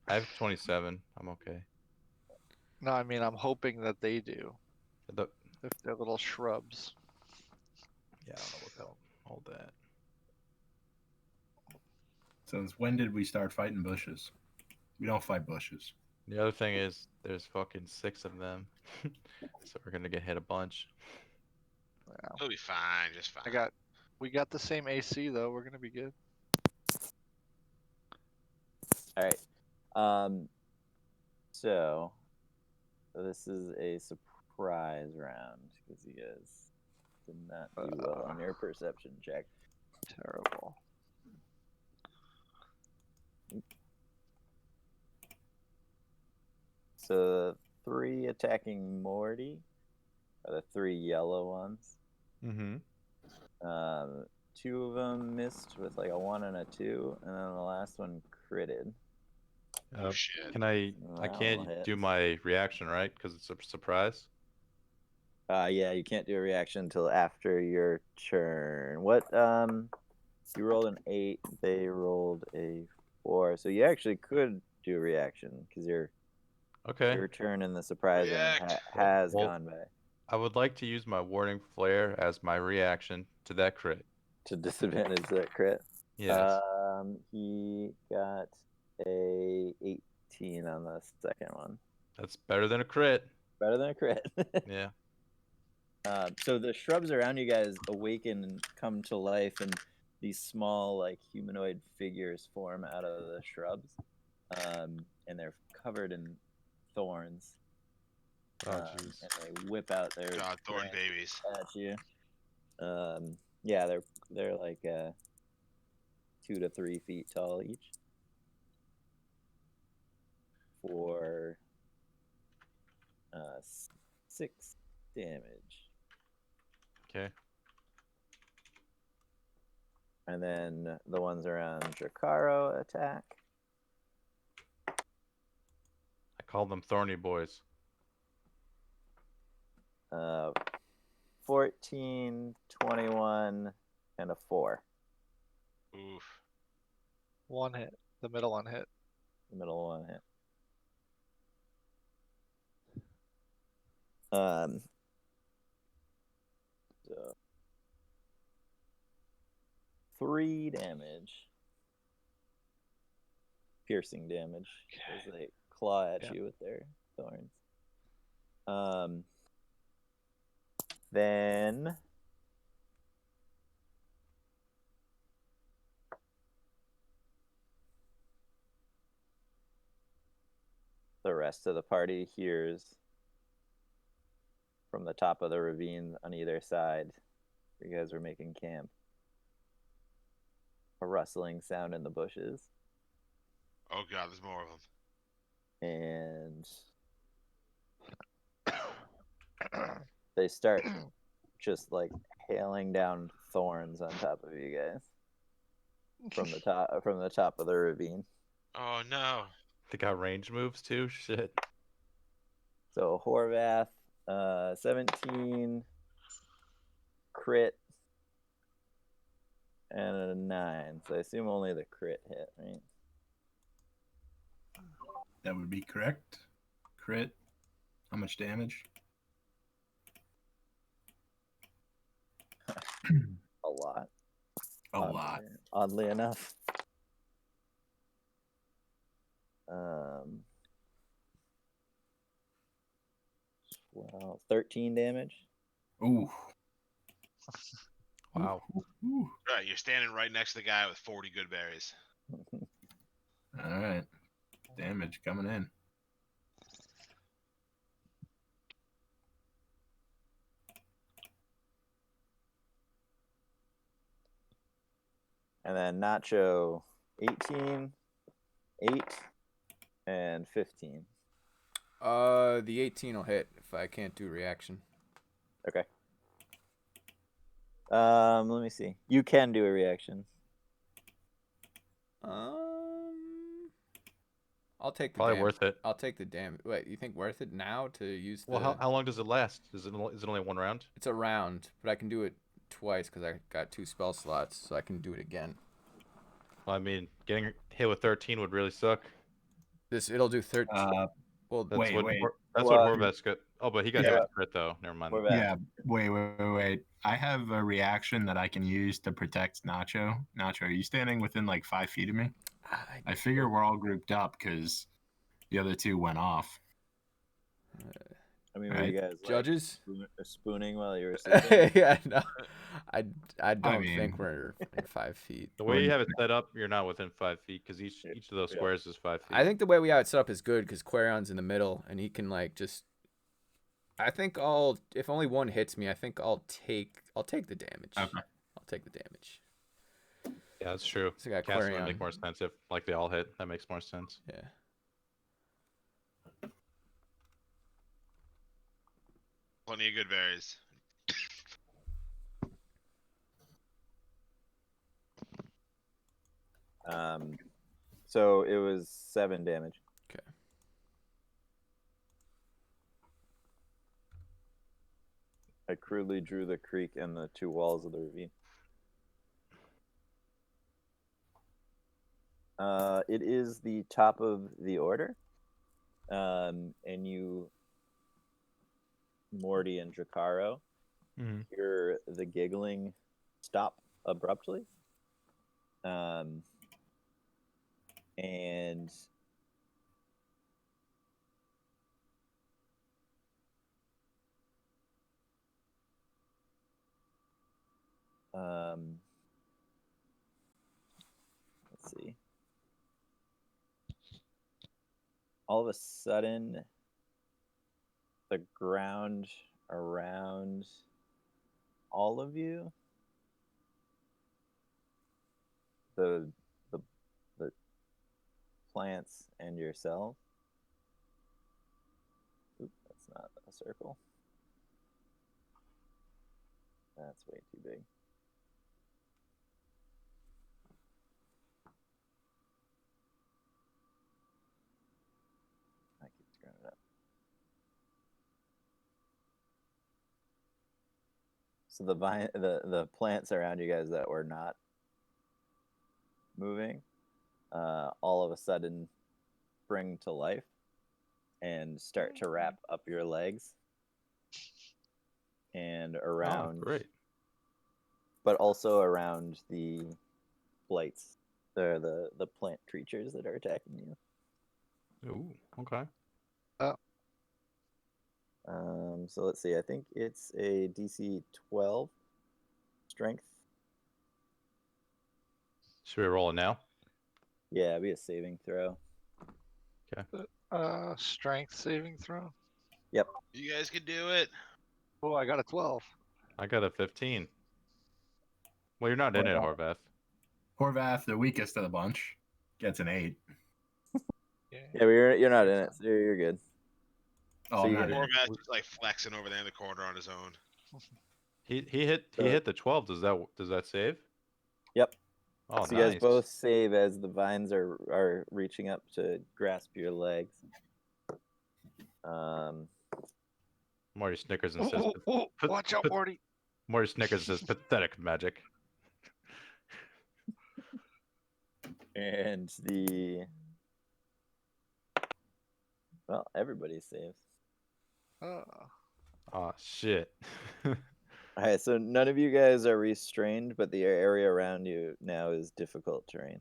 I have 27. I'm okay. No, I mean I'm hoping that they do. The, If they're little shrubs. yeah, I don't know what the hell. Hold that. Since when did we start fighting bushes? We don't fight bushes. The other thing is, there's fucking 6 of them. So we're gonna get hit a bunch. Yeah. It'll be fine, just fine. We got the same AC though. We're gonna be good. All right. So this is a surprise round because you guys did not do well on your perception check. Terrible. So the 3 attacking Morty are the 3 yellow ones. Mm-hmm. 2 of them missed with like a 1 and a 2, and then the last one critted. Oh shit. Can I That can't one do hits. my reaction, right? Because it's a surprise. Yeah, you can't do a reaction until after your turn. What? You rolled an 8. They rolled a 4. So you actually could do a reaction because your turn in the surprise round React. has Well- gone by I would like to use my Warding Flare as my reaction to that crit. to disadvantage that crit. Yes. He got a 18 on the second one. That's better than a crit. Better than a crit. Yeah. So the shrubs around you guys awaken and come to life, and these small, like humanoid figures form out of the shrubs, and they're covered in thorns. Oh, And jeez. they whip out their God, thorn branches babies. at you. Yeah, they're like 2 to 3 feet tall each. For 6 damage. Okay. And then the ones around Jakaro attack. I call them Thorny Boys. 14, 21, and a 4. Oof. One hit. The middle one hit. The middle one hit. So 3 damage. Piercing damage as they claw at Yeah. you with their thorns. Then the rest of the party hears from the top of the ravine on either side, where you guys were making camp, a rustling sound in the bushes, Oh god, there's more of them. and they start just like hailing down thorns on top of you guys from the top of the ravine. Oh no. They got range moves too. Shit. So Horvath, 17 crit and a 9. So I assume only the crit hit, right? That would be correct. Crit. How much damage? A lot. A lot. Oddly enough. 13 damage. Ooh. Wow. Ooh. Right, you're standing right next to the guy with 40 good berries. All right. Damage coming in. And then Nacho, 18, 8, and 15. The 18 will hit if I can't do reaction. Okay. Let me see. You can do a reaction. I'll take the Probably damage. worth it. I'll take the damage. Wait, you think worth it now to use the? Well, how long does it last? Is it only one round? It's a round, but I can do it twice because I got 2 spell slots, so I can do it again. Well, I mean, getting hit with 13 would really suck. It'll do 13. Well, That's Wait, what wait. that's Well, what Horvath's got. Oh, but he got hit Yeah. with crit though. Never mind. Horvath. Yeah. Wait. I have a reaction that I can use to protect Nacho. Nacho, are you standing within like 5 feet of me? I figure we're all grouped up because the other 2 went off. I mean, were Right. you guys like, Judges? spooning while you were sleeping? Yeah, no. I don't mean- think we're in 5 feet. The way you have it set up, you're not within 5 feet because each of those Yeah. squares is 5 feet. I think the way we have it set up is good because Querion's in the middle and he can like just. I think if only one hits me, I think I'll take the damage. Okay. I'll take the damage. Yeah, that's true. So I got Casting would Querion. make more sense if like they all hit. That makes more sense. Yeah. Plenty of good berries. So it was 7 damage. Okay. I crudely drew the creek and the 2 walls of the ravine. It is the top of the order. And you, Morty and Drakaro, Mhm. hear the giggling stop abruptly. And let's see. All of a sudden, the ground around all of you, the plants and yourself. Oop, that's not a circle. That's way too big. I keep screwing it up. So the plants around you guys that were not moving, all of a sudden spring to life and start to wrap up your legs and around, Oh, great. but also around the blights. They're the plant creatures that are attacking you. Ooh, okay. So let's see. I think it's a DC 12 strength. Should we roll it now? Yeah, it'd be a saving throw. Okay. Strength saving throw. You guys can do it. Oh, I got a 12. I got a 15. Well, you're not in it, Horvath. Horvath, the weakest of the bunch, gets an 8. Yeah, but you're not in it, so you're good. Oh, So I'm you not get- in it. Horvath is like flexing over there in the corner on his own. He hit So- the 12. Does that save? Yep. Oh, So you guys nice. both save as the vines are reaching up to grasp your legs. Morty snickers and says, put- Watch out, put- Morty. Morty snickers says, pathetic magic. and everybody saves. Oh. Oh shit. All right, so none of you guys are restrained, but the area around you now is difficult terrain.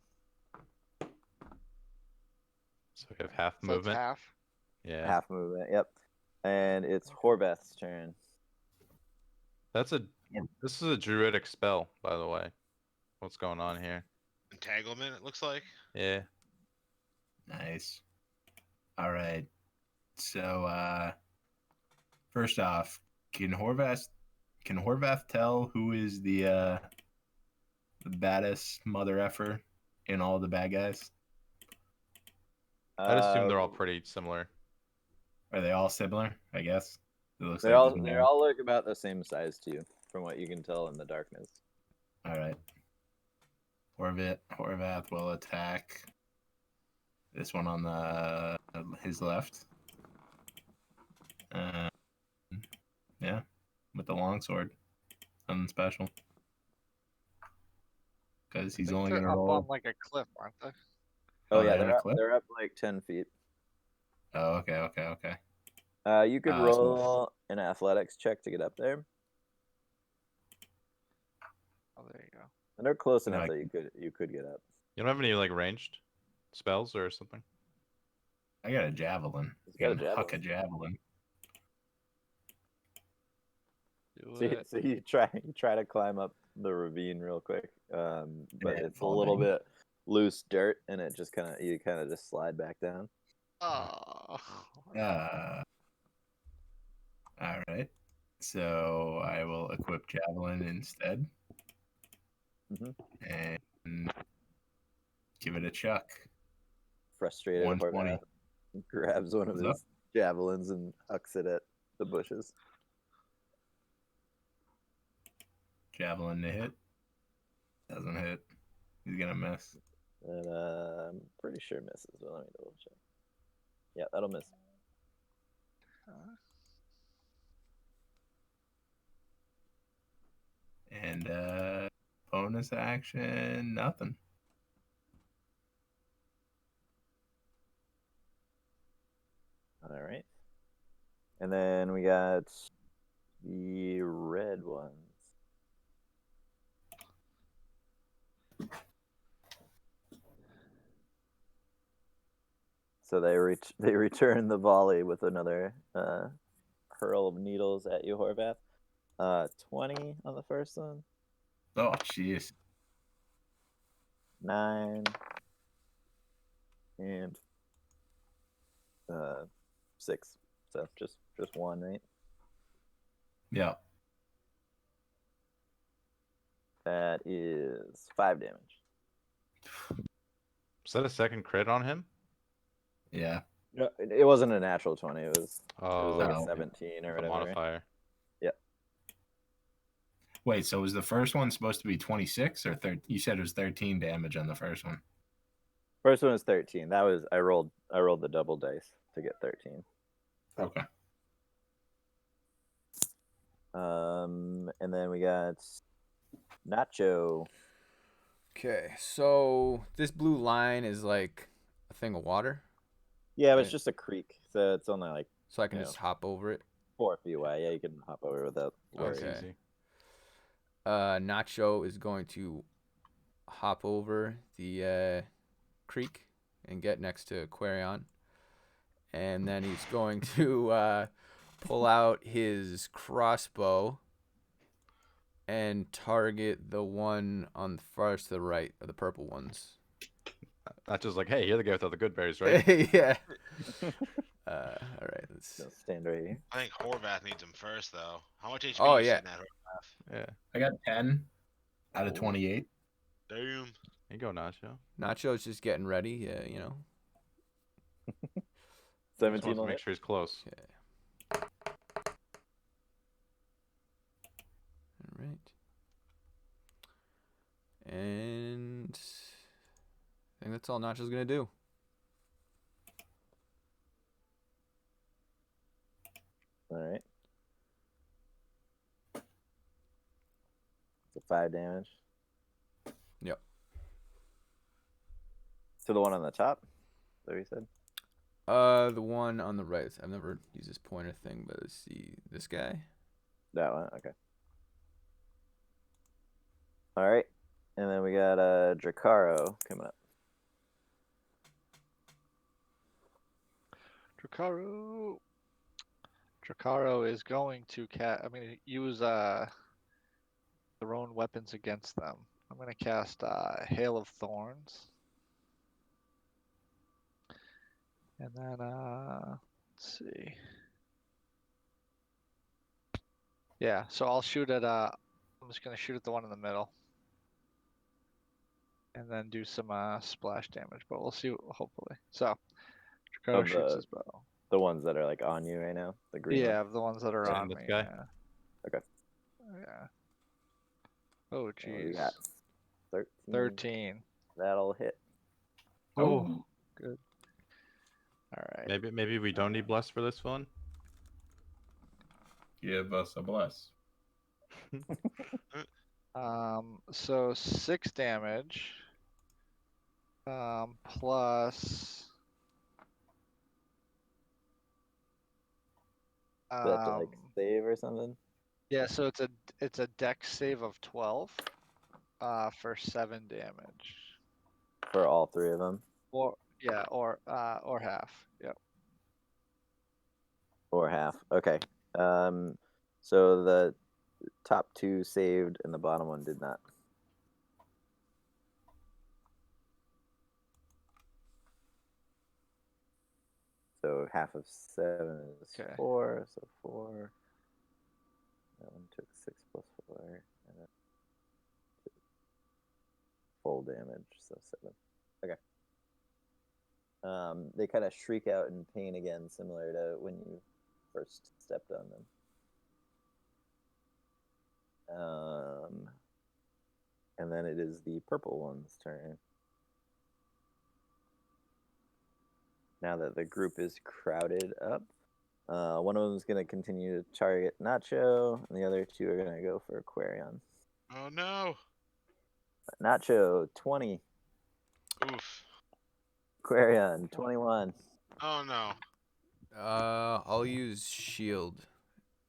So we have half So it's movement. half. Yeah. Half movement, yep. And it's Horvath's turn. This is a druidic spell, by the way. What's going on here? Entanglement, it looks like. Yeah. Nice. All right. So, first off, can Horvath tell who is the baddest mother effer in all the bad guys? I'd assume they're all Uh, pretty similar. Are they all similar? I guess. It looks They like all there's they more. all look about the same size to you, from what you can tell in the darkness. All right. Horvath will attack this one on his left. Yeah, with the longsword, nothing special. Because he's only They're gonna up roll. on like a cliff, aren't they? Oh, Oh, yeah, they're in a cliff? they're up like 10 feet. Oh, okay. You could So- roll an athletics check to get up there, Oh, there you go. and they're close enough Like- that you could get up. You don't have any like ranged spells or something? I got a javelin. He's got a I can huck a javelin. Do So, it. so you try to climb up the ravine real quick, but Yeah, it's a fall little down. bit loose dirt, and it just you kind of just slide back down. Oh. All right. So I will equip javelin instead, Mhm. and give it a chuck. Frustrated, 120. Horvath grabs one of What's up? his javelins and hucks it at the bushes. Javelin to hit. Doesn't hit. He's gonna miss. And I'm pretty sure misses. But let me double check. Yeah, that'll miss. And bonus action, nothing. All right. And then we got the red ones. So they return the volley with another hurl of needles at you, Horvath. 20 on the first one, Oh, jeez. 9, and 6. So just one, right? Yeah. That is 5 damage. Is that a second crit on him? Yeah. No, it wasn't a natural 20. It was Oh, like Oh. a 17 or the whatever. modifier. Wait, so was the first one supposed to be 26 or 13? You said it was 13 damage on the first one. First one was 13. That was I rolled the double dice to get 13. Okay. And then we got Nacho. Okay, so this blue line is like a thing of water, Yeah, but it's Right. just a creek, so it's only like so I can Yeah. just hop over it. 4 feet wide. Yeah, you can hop over without worry. Okay. Easy. Nacho is going to hop over the creek and get next to Quarion. And then he's going to pull out his crossbow and target the one on the farthest to the right of the purple ones. Not just like, hey, you're the guy without the good berries, right? Yeah. All right. Let's. They'll stand right here. I think Horvath needs him first, though. How much HP Oh, you yeah. sitting at, Horvath? Yeah. I got 10 out of Ooh. 28. Damn. There you go, Nacho. Nacho's just getting ready. Yeah, you know. Just 17 wants to will make hit. sure he's close. Okay. All right. And I think that's all Nacho's gonna do. All right. So 5 damage. Yep. To the one on the top. Is that what you said? The one on the right. I've never used this pointer thing, but let's see. This guy. That one. Okay. All right. And then we got Dracaro coming up. Dracaro is going to use their own weapons against them. I'm gonna cast Hail of Thorns. And then let's see. Yeah, so I'll shoot at I'm just gonna shoot at the one in the middle. And then do some splash damage, but we'll see hopefully. So Dracaro Of shoots the- his bow. The ones that are like on you right now. The green Yeah, ones. of the ones that are Right, on this me. guy? Yeah. Okay. Yeah. Oh What do you jeez. got? 13. 13. That'll hit. Oh, good. All right. Maybe we don't need bless for this one. Give us a bless. So 6 damage. Plus. Do you have to like save or something? Yeah, so it's a dex save of 12. For 7 damage. For all 3 of them? Or half. Yep. Or half. Okay. So the top 2 saved and the bottom one did not. So half of 7 is Okay. 4. So 4. That one took 6 plus 4. And then full damage. So 7. Okay. They kind of shriek out in pain again, similar to when you first stepped on them. And then it is the purple one's turn. Now that the group is crowded up, one of them is going to continue to target Nacho, and the other 2 are going to go for Aquarion. Oh no. Nacho, 20. Oof. Aquarion, 21. Oh no. I'll use shield.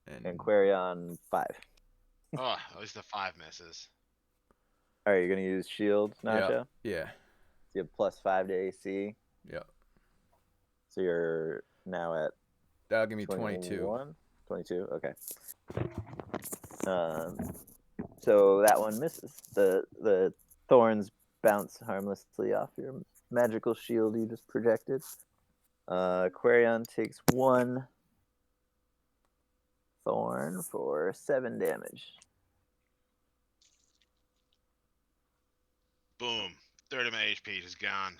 And And Aquarion, 5. Oh, at least the 5 misses. All right, you're going to use shield, Nacho? yeah. So you have plus 5 to AC. Yeah. So you're now at That'll give me 22. 22, okay. So that one misses. The thorns bounce harmlessly off your magical shield you just projected. Aquarion takes 1 thorn for 7 damage. Boom. Third of my HP is gone.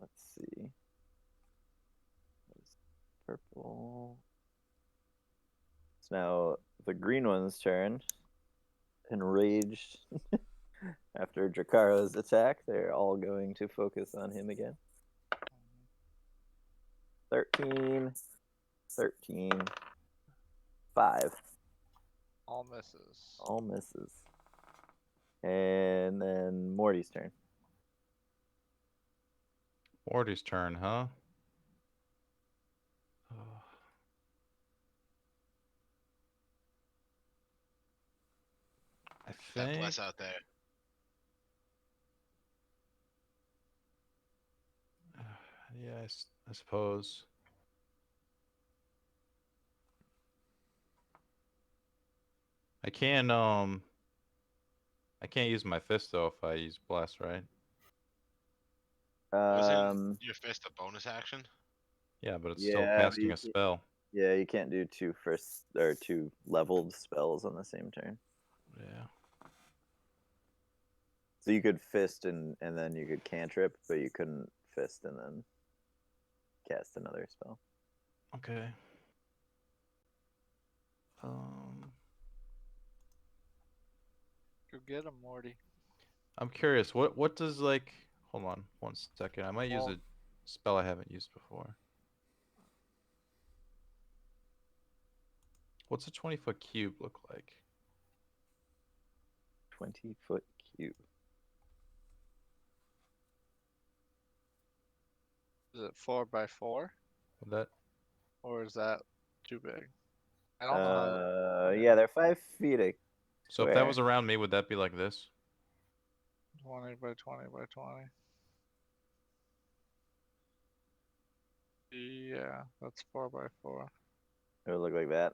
Let's see. Purple. It's now the green one's turn. Enraged after Dracaro's attack, they're all going to focus on him again. 13, 13, 5. All misses. All misses. And then Morty's turn. Morty's turn, huh? I That think. bless out there. Yeah, I suppose. I can I can't use my fist though if I use bless, right? Wasn't your fist a bonus action? Yeah, but it's still Yeah, but casting a spell. yeah, you can't do two leveled spells on the same turn. Yeah. So you could fist and then you could cantrip, but you couldn't fist and then cast another spell. Okay. Go get him, Morty. I'm curious. What does like? Hold on, 1 second. I might use Well- a spell I haven't used before. What's a 20-foot cube look like? 20-foot cube. Is it 4x4, Would that? or is that too big? I don't know. How Yeah, they're 5 feet. So if that was around me, would that be like this? 20 by 20 by 20. Yeah, that's 4x4. It would look like that.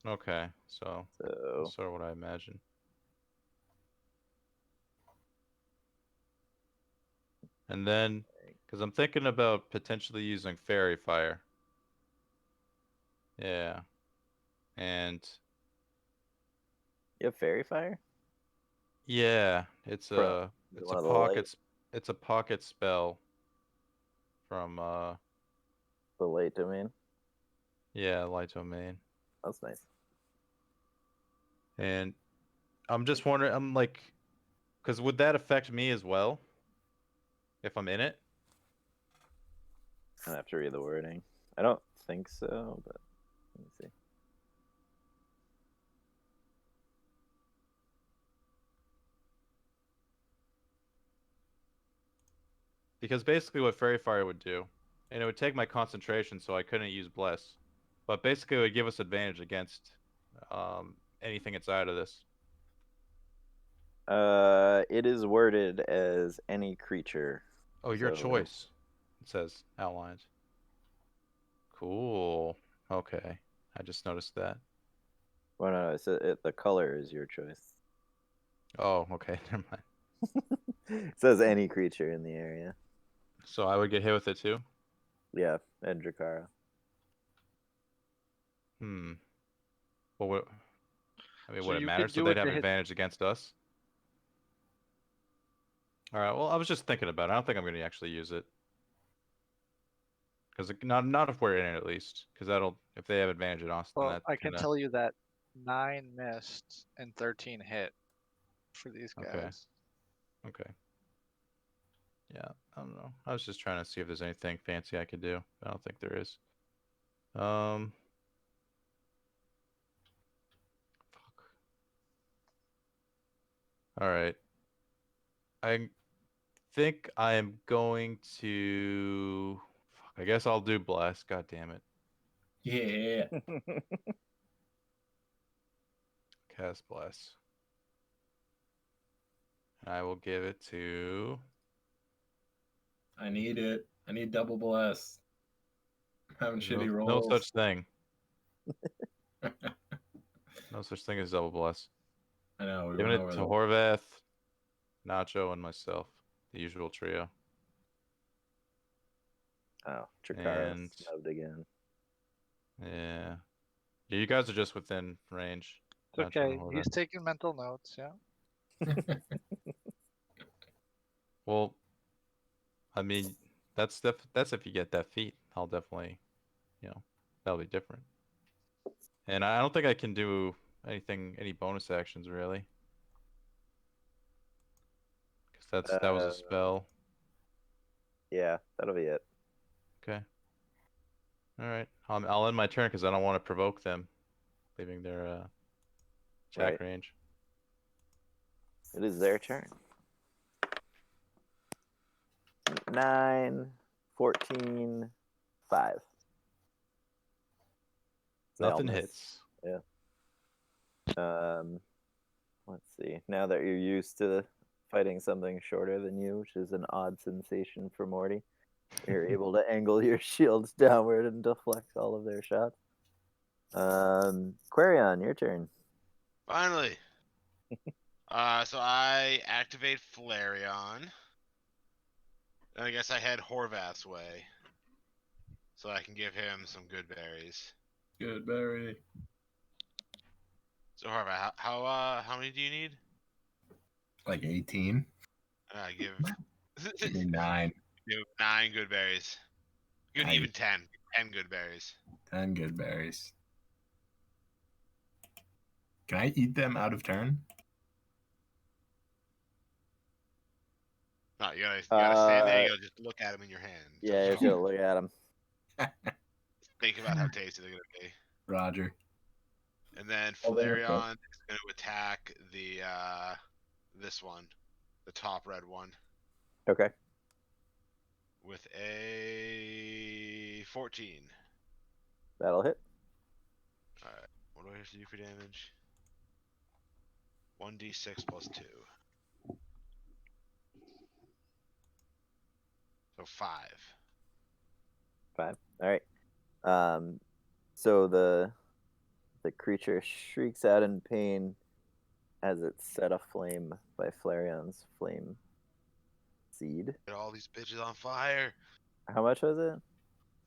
Okay, so So that's sort of what I imagine. And then, because I'm thinking about potentially using fairy fire. Yeah. And you have fairy fire? yeah, it's Pro- a it's one a of the light- it's a pocket spell from The late domain. yeah, light domain. That's nice. And I'm just wondering, I'm like, because would that affect me as well if I'm in it? I have to read the wording. I don't think so, but let me see. Because basically what fairy fire would do, and it would take my concentration, so I couldn't use bless, but basically it would give us advantage against anything inside of this. It is worded as any creature. Oh, your So- choice. It says outlined. Cool. Okay, I just noticed that. Well, no, the color is your choice. Oh, okay, never mind. It says any creature in the area. So I would get hit with it too? Yeah, and Drakara. Hmm. Well, what? I mean, So would it you matter? could So do they'd it to have hit- advantage against us? All right. Well, I was just thinking about it. I don't think I'm going to actually use it. Because not if we're in it at least. Because that'll if they have advantage at us, then Well, that I can kinda- tell you that 9 missed and 13 hit for these guys. Okay. Okay. Yeah, I don't know. I was just trying to see if there's anything fancy I could do. I don't think there is. Fuck. All right. I think I am going to. Fuck, I guess I'll do blast. God damn it. Yeah. Cast bless. I will give it to. I need it. I need double bless. I'm having shitty No rolls. such thing. No such thing as double bless. I know. We Giving went it over to the- Horvath, Nacho, and myself. The usual trio. Oh, Drakara And- snubbed again. Yeah. Yeah, you guys are just within range. It's Nacho okay. and He's Horvath. taking mental notes, yeah. Well, I mean, that's if you get that feat. I'll definitely, that'll be different. And I don't think I can do any bonus actions really. Because that was a spell. Yeah, that'll be it. Okay. All right. I'll end my turn because I don't want to provoke them, leaving their attack Right. range. It is their turn. 9, 14, 5. They all Nothing miss. hits. Let's see. Now that you're used to fighting something shorter than you, which is an odd sensation for Morty, you're able to angle your shields downward and deflect all of their shots. Quarion, your turn. Finally. So I activate Flareon. And I guess I head Horvath's way. So I can give him some good berries. Good berry. So Horvath, how many do you need? Like 18. Give Give me 9. give 9 good berries. Good, Nice. even 10. 10 good berries. 10 good berries. Can I eat them out of turn? No, you gotta stand there. Uh, You gotta just look at them in your hand. Yeah, you Just should look at him. think about how tasty they're gonna be. Roger. And then Oh, there we go. Flareon is gonna attack the this one, the top red one, Okay. with a 14. That'll hit. All right. What do I have to do for damage? 1d6 plus 2. So 5. 5. All right. So the creature shrieks out in pain as it's set aflame by Flareon's flame seed. Get all these bitches on fire. How much was it?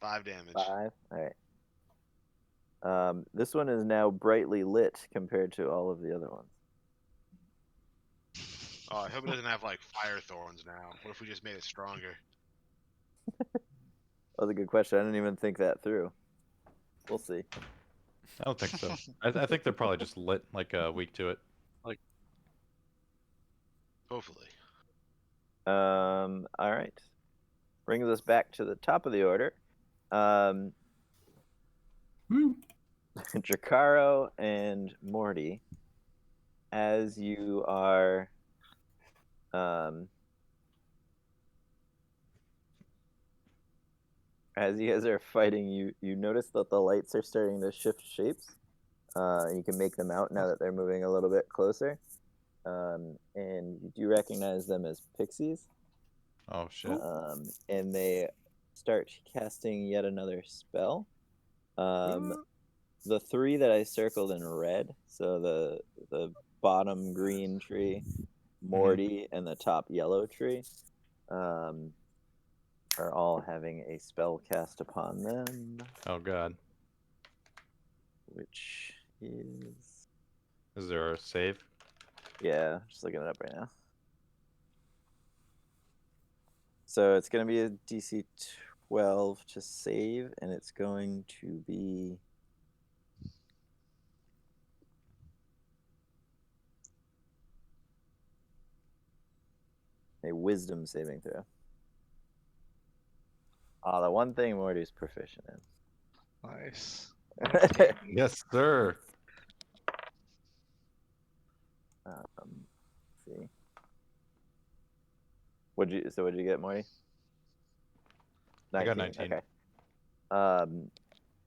5 damage. 5. All right. This one is now brightly lit compared to all of the other ones. Oh, I hope it doesn't have like fire thorns now. What if we just made it stronger? That was a good question. I didn't even think that through. We'll see. I don't think so. I think they're probably just lit, like weak to it. Hopefully. All right. Brings us back to the top of the order. Woo. Drakaro and Morty, as you are as you guys are fighting, you notice that the lights are starting to shift shapes. You can make them out now that they're moving a little bit closer. And you do recognize them as pixies. Oh shit. And they start casting yet another spell. The 3 that I circled in red, so the bottom green tree, Morty, and the top yellow tree, are all having a spell cast upon them, Oh god. which is... Is there a save? Yeah, just looking it up right now. So it's going to be a DC 12 to save, and it's going to be... a wisdom saving throw. The one thing Morty's proficient Nice. in. Yes, sir. Let's see. What'd you get, Morty? I got 19. Okay.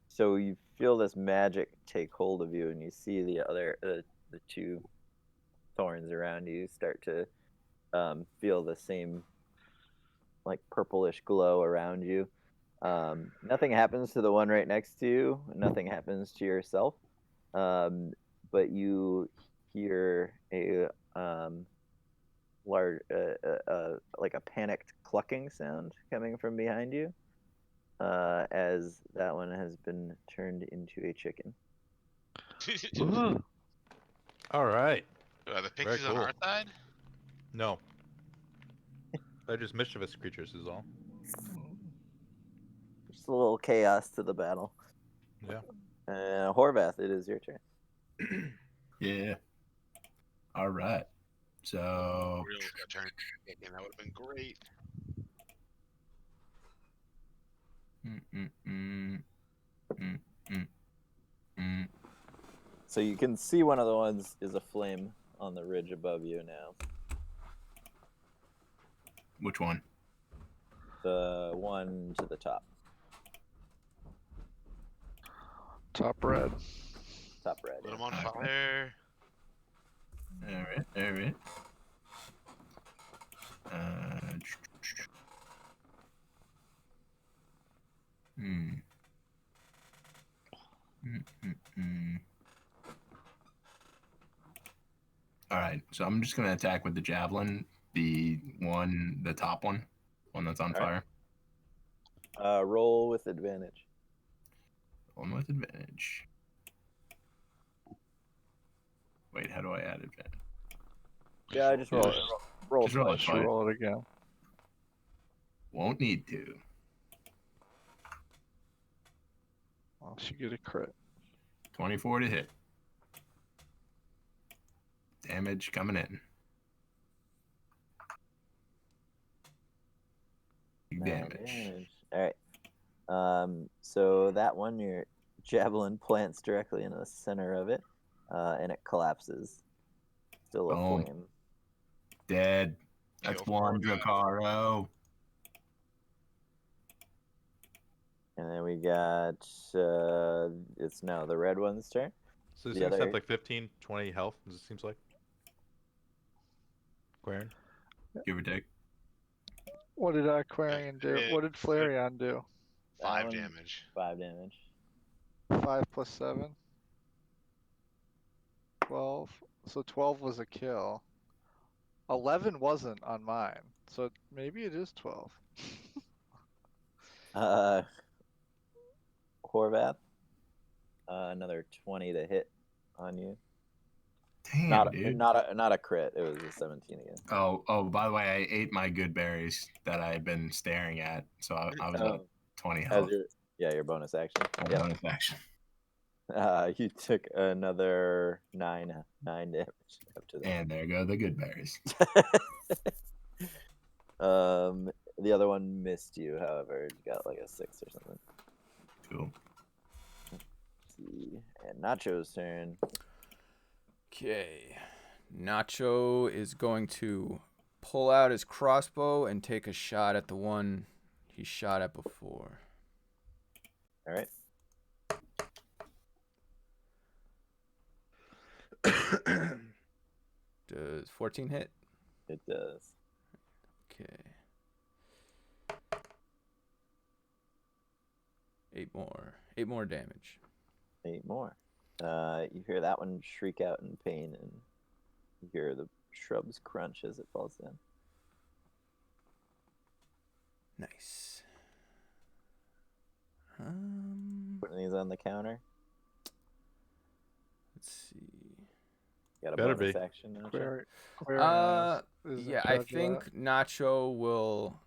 So you feel this magic take hold of you, and you see the 2 thorns around you start to feel the same like purplish glow around you. Nothing happens to the one right next to you. Nothing happens to yourself. But you hear a large, like a panicked clucking sound coming from behind you, as that one has been turned into a chicken. All right. Are the Very pixies on cool. our side? No. They're just mischievous creatures, is all. Just a little chaos to the battle. Yeah. Horvath, it is your turn. Yeah. All right. So Real got turned into chicken. That would have been great. So you can see one of the ones is a flame on the ridge above you now. Which one? The one to the top. Top red. Top red. Put Yeah. them on Okay. fire. All right. All right, so I'm just gonna attack with the javelin, the top one that's on All right. fire. Roll with advantage. One with advantage. Wait, how do I add advantage? Yeah, just roll it. Roll Just roll it. twice. Fine. Roll it again. Won't need to. Well, she get a crit. 24 to hit. Damage coming in. Big 9 damage. All right. So that one, your javelin plants directly in the center of it, and it collapses. Still a Boom. flame. Dead. That's Kill one for Dracaro. And then we got it's now the red one's turn. So these The things other- have like 15, 20 health, it seems like. Quarren? Give or take. What did Aquarian do? it- What did Flareon do? 5 one- damage. 5 damage. 5 plus 7. 12. So 12 was a kill. 11 wasn't on mine. So maybe it is 12. Horvath, another 20 to hit on you. Damn, dude. Not a crit. It was a 17 again. Oh, by the way, I ate my good berries that I had been staring at. So I was at 20 As health. your bonus action. My Yep. bonus action. You took another 9 damage up to that. And there go the good berries. The other one missed you, however. You got like a 6 or something. Cool. Let's see. And Nacho's turn. Okay. Nacho is going to pull out his crossbow and take a shot at the one he shot at before. All right. Does 14 hit? It does. Okay. 8 more. 8 more damage. 8 more. You hear that one shriek out in pain, and you hear the shrubs crunch as it falls down. Nice. Putting these on the counter. Let's see. Got a Better bonus be. action. Nacho? Aquarian is in Yeah, I charge of think Nacho will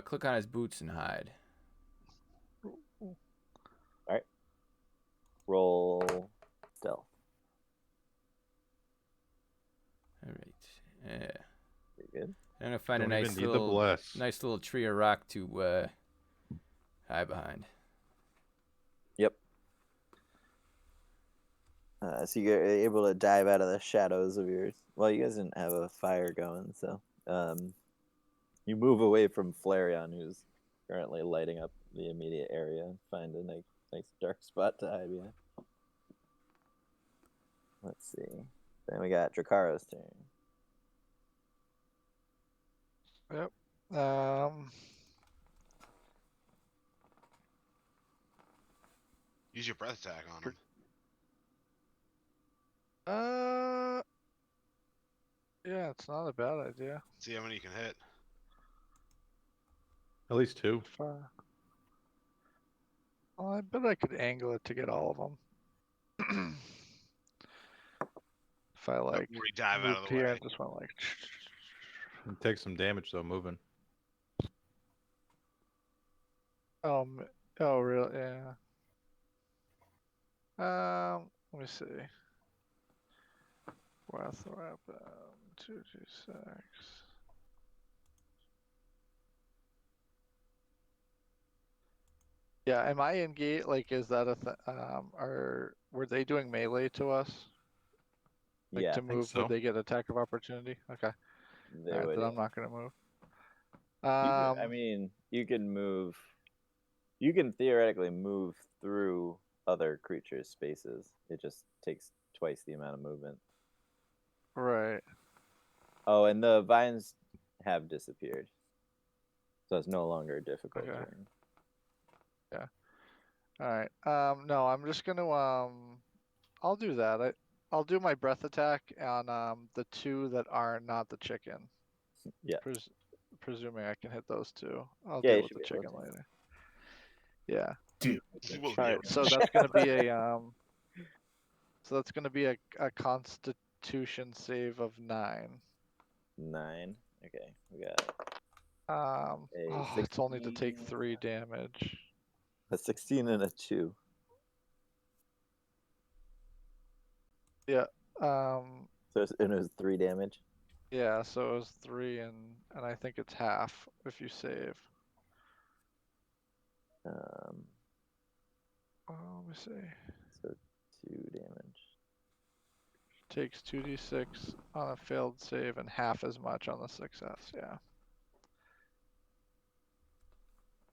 click on his boots and hide. Roll stealth. All right. Yeah. Pretty good. I'm gonna find Don't a even nice need the little, bless. nice little tree or rock to hide behind. Yep. So you're able to dive out of the shadows of yours. Well, you guys didn't have a fire going, so you move away from Flareon, who's currently lighting up the immediate area, and find a nice dark spot to hide behind. Let's see. Then we got Dracaro's turn. Use your breath attack on him. Yeah, it's not a bad idea. See how many you can hit. At least 2. Well, I bet I could angle it to get all of them. If I like Before you dive out of moved the here way. and just went like. It takes some damage though, moving. Oh, really? Yeah. Let me see. Breath weapon 2d6. Yeah, am I engaged? Like, is that were they doing melee to us? Like Yeah, to think move, so. would they get attack of opportunity? Okay. they Alright, would. then I'm not gonna move. I mean, you can move. You can theoretically move through other creatures' spaces. It just takes twice the amount of movement. Right. Oh, and the vines have disappeared, so it's no longer a difficult Okay. turn. Alright. No, I'm just gonna I'll do that. I'll do my breath attack on the two that are not the chicken. Yeah. Presuming I can hit those two. I'll Yeah, deal you with should the be able chicken to. later. Yeah. Dude, You will be Alright, able to. So that's gonna be a So that's gonna be a Constitution save of 9. 9. Okay, we got A It's only to take 16. 3 damage. a 16 and a 2. Um, And it was 3 damage. yeah. So it was 3, and I think it's half if you save. Um, Let me see. so 2 damage. Takes 2d6 on a failed save and half as much on the success. Yeah.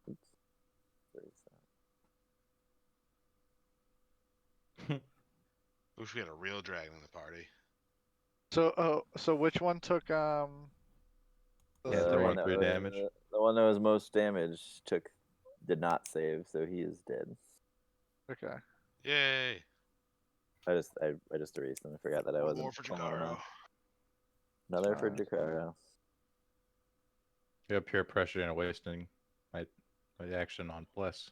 Oops. Where is that? Wish we had a real dragon in the party. So which one took the Yeah, the The one one with that 3 was, damage. the one that was most damage did not save, so he is dead. Okay. Yay! I just erased them. I forgot that I One wasn't. more for pulling them Jakaro. out. Another for Alright. Jakaro. You have peer pressure and wasting my action on bless.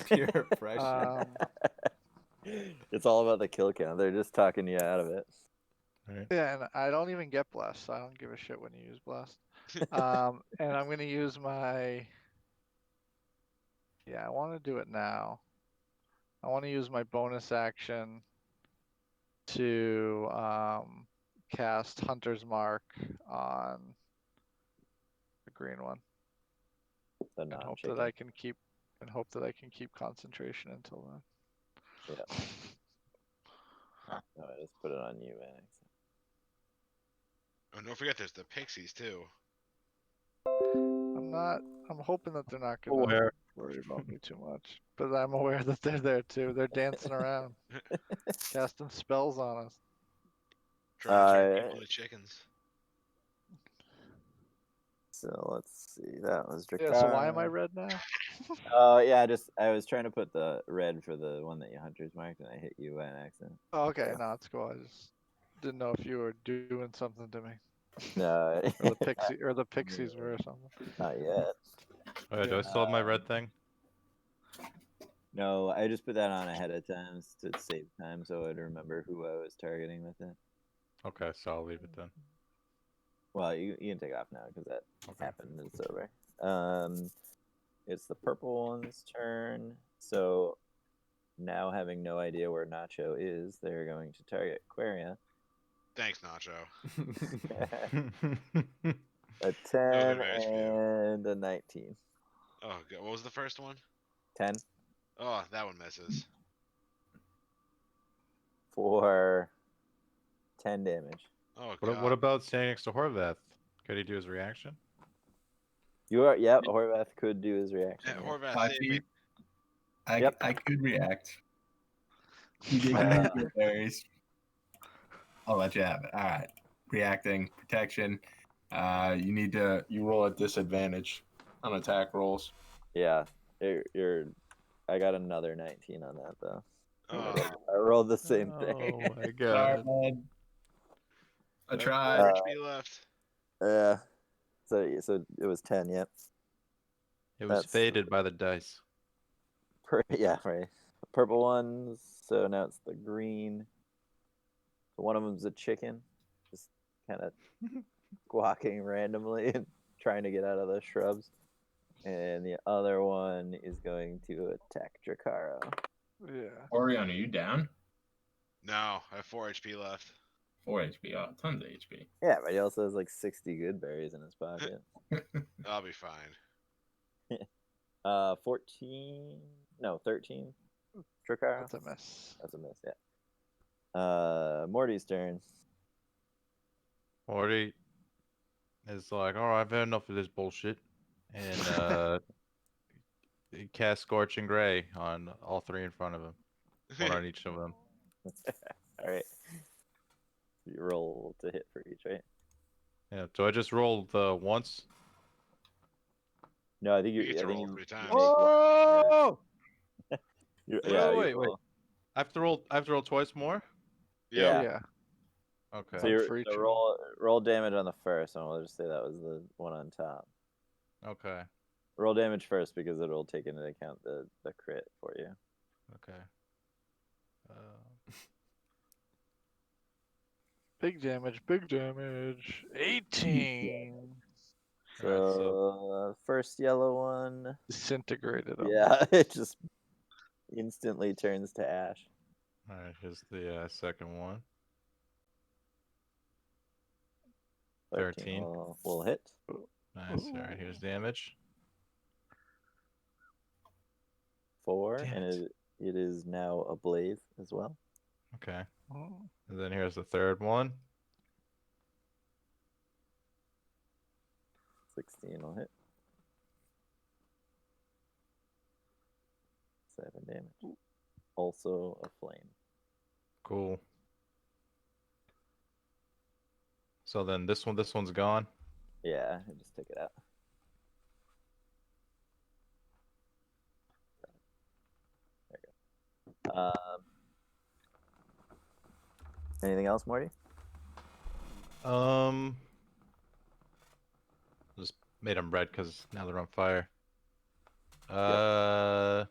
Peer pressure. It's all about the kill count. They're just talking you out of it. Right. Yeah, and I don't even get blessed, so I don't give a shit when you use blessed. And I'm gonna use my. Yeah, I want to do it now. I want to use my bonus action to cast Hunter's Mark on the green one, The and hope non-chicken. that I can keep concentration until then. Yeah. No, I just put it on you, man. Oh, don't forget there's the pixies too. I'm hoping that they're not gonna Aware. worry about me too much, but I'm aware that they're there too. They're dancing around, casting spells on us. Trying to turn Uh, people into chickens. So let's see. That was Jakaro. Yeah. So why am I red now? Oh yeah, I was trying to put the red for the one that you hunters marked, and I hit you by an accident. Oh, okay, no, it's cool. I just didn't know if you were doing something to me, No, or the pixies were or something. not yet. Oh, yeah, do I still have my red thing? No, I just put that on ahead of time to save time, so I'd remember who I was targeting with it. Okay, so I'll leave it then. Well, you can take off now because that Okay. happened. It's over. It's the purple one's turn. So now, having no idea where Nacho is, they're going to target Quaria. Thanks, Nacho. A 10 very few. and a 19. Oh, God. What was the first one? 10 Oh, that one misses. for 10 damage. Oh, What, God. what about standing next to Horvath? Could he do his reaction? You are, yep, Horvath could do his reaction. Yeah, yeah. Horvath, 5 save me. feet. I, Yep. I could react. You did get berries. I'll let you have it. All right. Reacting, protection. You roll at disadvantage on attack rolls. Yeah, I got another 19 on that, though. Oh, I rolled the same Oh thing. my Sorry, god. bud. I tried. 4 HP left. Yeah. So it was 10, yep. It was That's- faded by the dice. Yeah, right. Purple ones, so now it's the green. One of them's a chicken, just kind of squawking randomly and trying to get out of the shrubs. And the other one is going to attack Jakaro. Yeah. Orion, are you down? No, I have 4 HP left. 4 HP. Oh, tons of HP. Yeah, but he also has like 60 good berries in his pocket. I'll be fine. 14, no, 13. Jakaro. That's a miss. That's a miss, yeah. Morty's turn. Morty is like, all right, I've had enough of this bullshit. And he casts Scorching Ray on all 3 in front of him. One on each of them. All right. You roll to hit for each, right? Yeah, so I just rolled once. No, I think You get to I think roll you 3 times. make one. Oh! Yeah, Wait, you wait. roll. I have to roll twice more? Yeah. Yeah. Okay. So, One for each so of 'em. roll damage on the first, and we'll just say that was the one on top. Okay. Roll damage first because it'll take into account the crit for you. Okay. Big damage, big damage. 18. So, Alright, first yellow one, Disintegrated him. yeah, it just instantly turns to ash. All right. Here's the second one. 13. will hit. Nice. All right. Here's damage. 4, Damn and it. it is now ablaze as well. Okay. Oh. And then here's the third one. 16 will hit. 7 damage. Also a flame. Cool. So then this one's gone. Yeah, I just took it out. There you go. Anything else, Morty? Just made them red because now they're on fire. I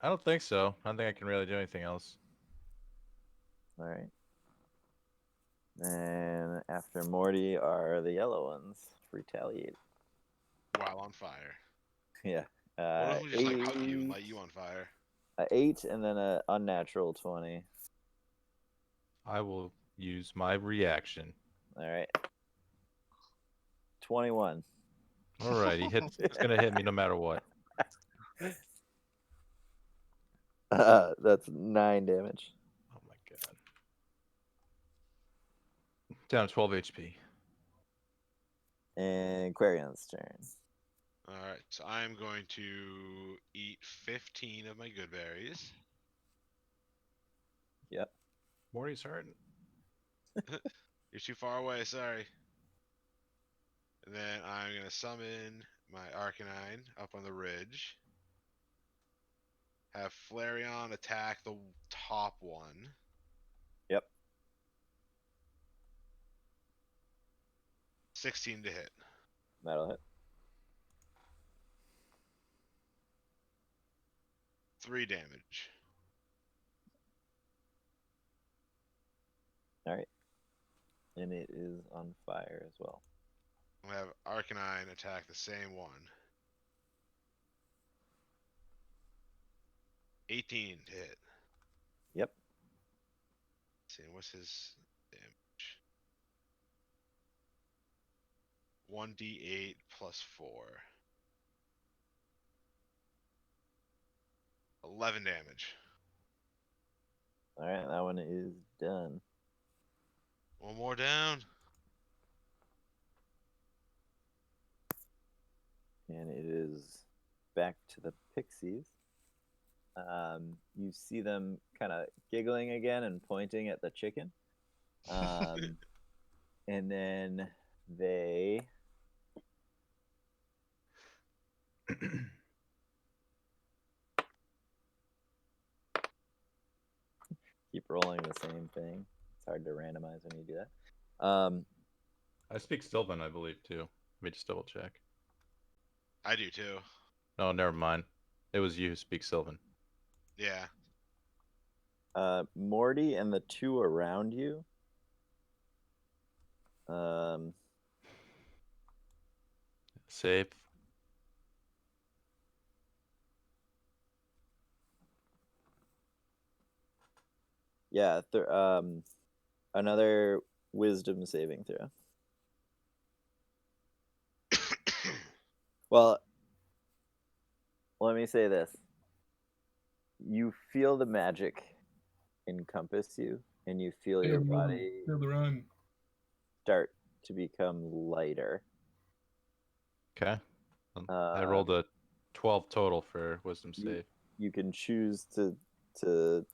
don't think so. I don't think I can really do anything else. All right. And after Morty are the yellow ones. Retaliate. While on fire. Yeah. What if we just like hug you and 8, light you on fire? 8 and then a unnatural 20. I will use my reaction. All right. 21. All right, it's gonna hit me no matter what. That's 9 damage. Oh my god. Down to 12 HP. And Clarion's turn. Alright, so I'm going to eat 15 of my good berries. Yep. Morty's hurting. You're too far away, sorry. And then I'm going to summon my Arcanine up on the ridge. Have Flareon attack the top one. Yep. 16 to hit. That'll hit. 3 damage. All right. And it is on fire as well. I'm going to have Arcanine attack the same one. 18 to hit. Yep. Let's see, what's his damage? 1d8 plus 4. 11 damage. All right. That one is done. One more down. And it is back to the pixies. You see them kind of giggling again and pointing at the chicken. And then they keep rolling the same thing. It's hard to randomize when you do that. I speak Sylvan, I believe, too. Let me just double check. I do too. No, never mind. It was you who speak Sylvan. Yeah. Morty and the 2 around you. Save. Yeah. Another wisdom saving throw. Well, let me say this. You feel the magic encompass you, and you feel your body Feel the run. start to become lighter. Okay. I rolled a 12 total for wisdom save. You can choose to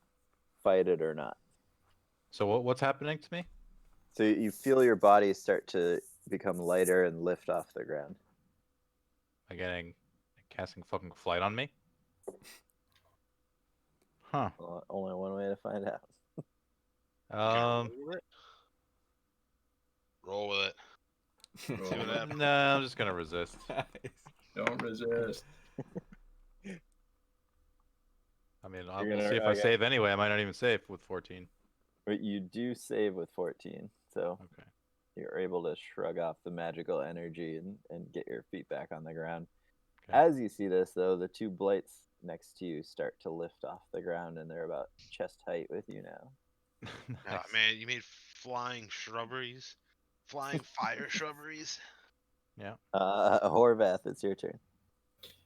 fight it or not. So what's happening to me? So you feel your body start to become lighter and lift off the ground. Am I casting fucking flight on me? Huh. Only one way to find out. Um, Roll with it. See what Roll. happens. no, I'm just gonna resist. Don't resist. I mean, You're we'll gonna- see if I okay. save anyway. I might not even save with 14. But you do save with 14, so Okay. you're able to shrug off the magical energy and get your feet back on the ground. Okay. As you see this, though, the two blights next to you start to lift off the ground, and they're about chest height with you now. Ah, man, you made flying shrubberies, flying fire shrubberies. Horvath, it's your turn.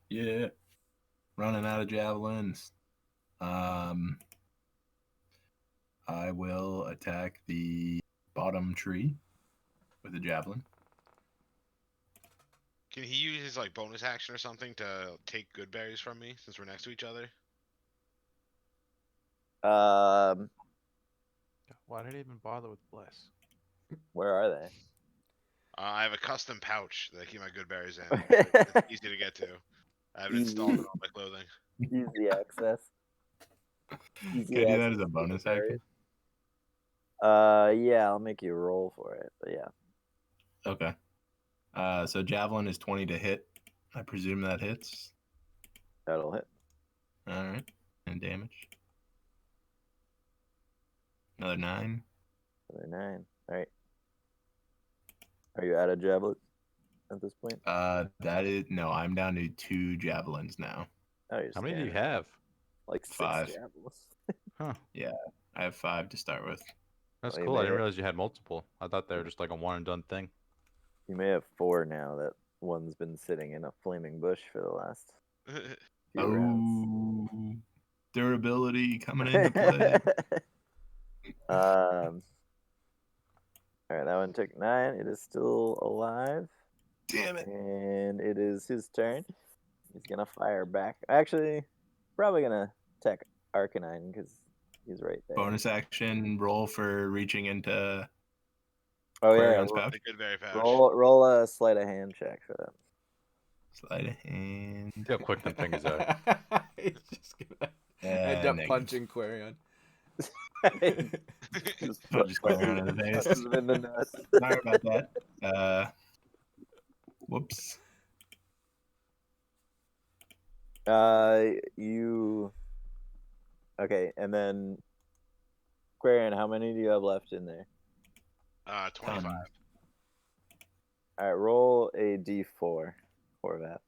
Yeah. Running out of javelins. I will attack the bottom tree with a javelin. Can he use his like bonus action or something to take good berries from me since we're next to each other? Why did I even bother with bless? Where are they? I have a custom pouch that I keep my good berries in. It's easy to get to. I have it installed in all my clothing. Easy access. Easy Can I do that access as a to bonus the action? Yeah, I'll make you roll for it, but yeah. Okay. So javelin is 20 to hit. I presume that hits. That'll hit. All right. And damage. Another 9. Another 9. Alright. Are you out of javelins at this point? That is no. I'm down to 2 javelins now. Oh, you're How many do you standing. have? Like 6 5. javelins. Huh. I have 5 to start with. That's Well, you cool. I may didn't have- realize you had multiple. I thought they were just like a one and done thing. You may have 4 now. That one's been sitting in a flaming bush for the last few rounds. Oh, durability coming into play. All right, that one took 9. It is still alive, Damn it. and it is his turn. He's gonna fire back. Actually, probably gonna attack Arcanine because he's right there. Bonus action roll for reaching into Oh yeah, Clarion's roll, pouch. The good berry pouch. roll a sleight of hand check for that. Sleight of hand. See how quick them fingers are. He's just gonna end up Negative. punching Quarion. Just Punch Clarion in the face. punches him in the nuts. Sorry about that. Whoops. You. Okay, and then Quarion, how many do you have left in there? 25. Ton. All right, roll a d4 for that.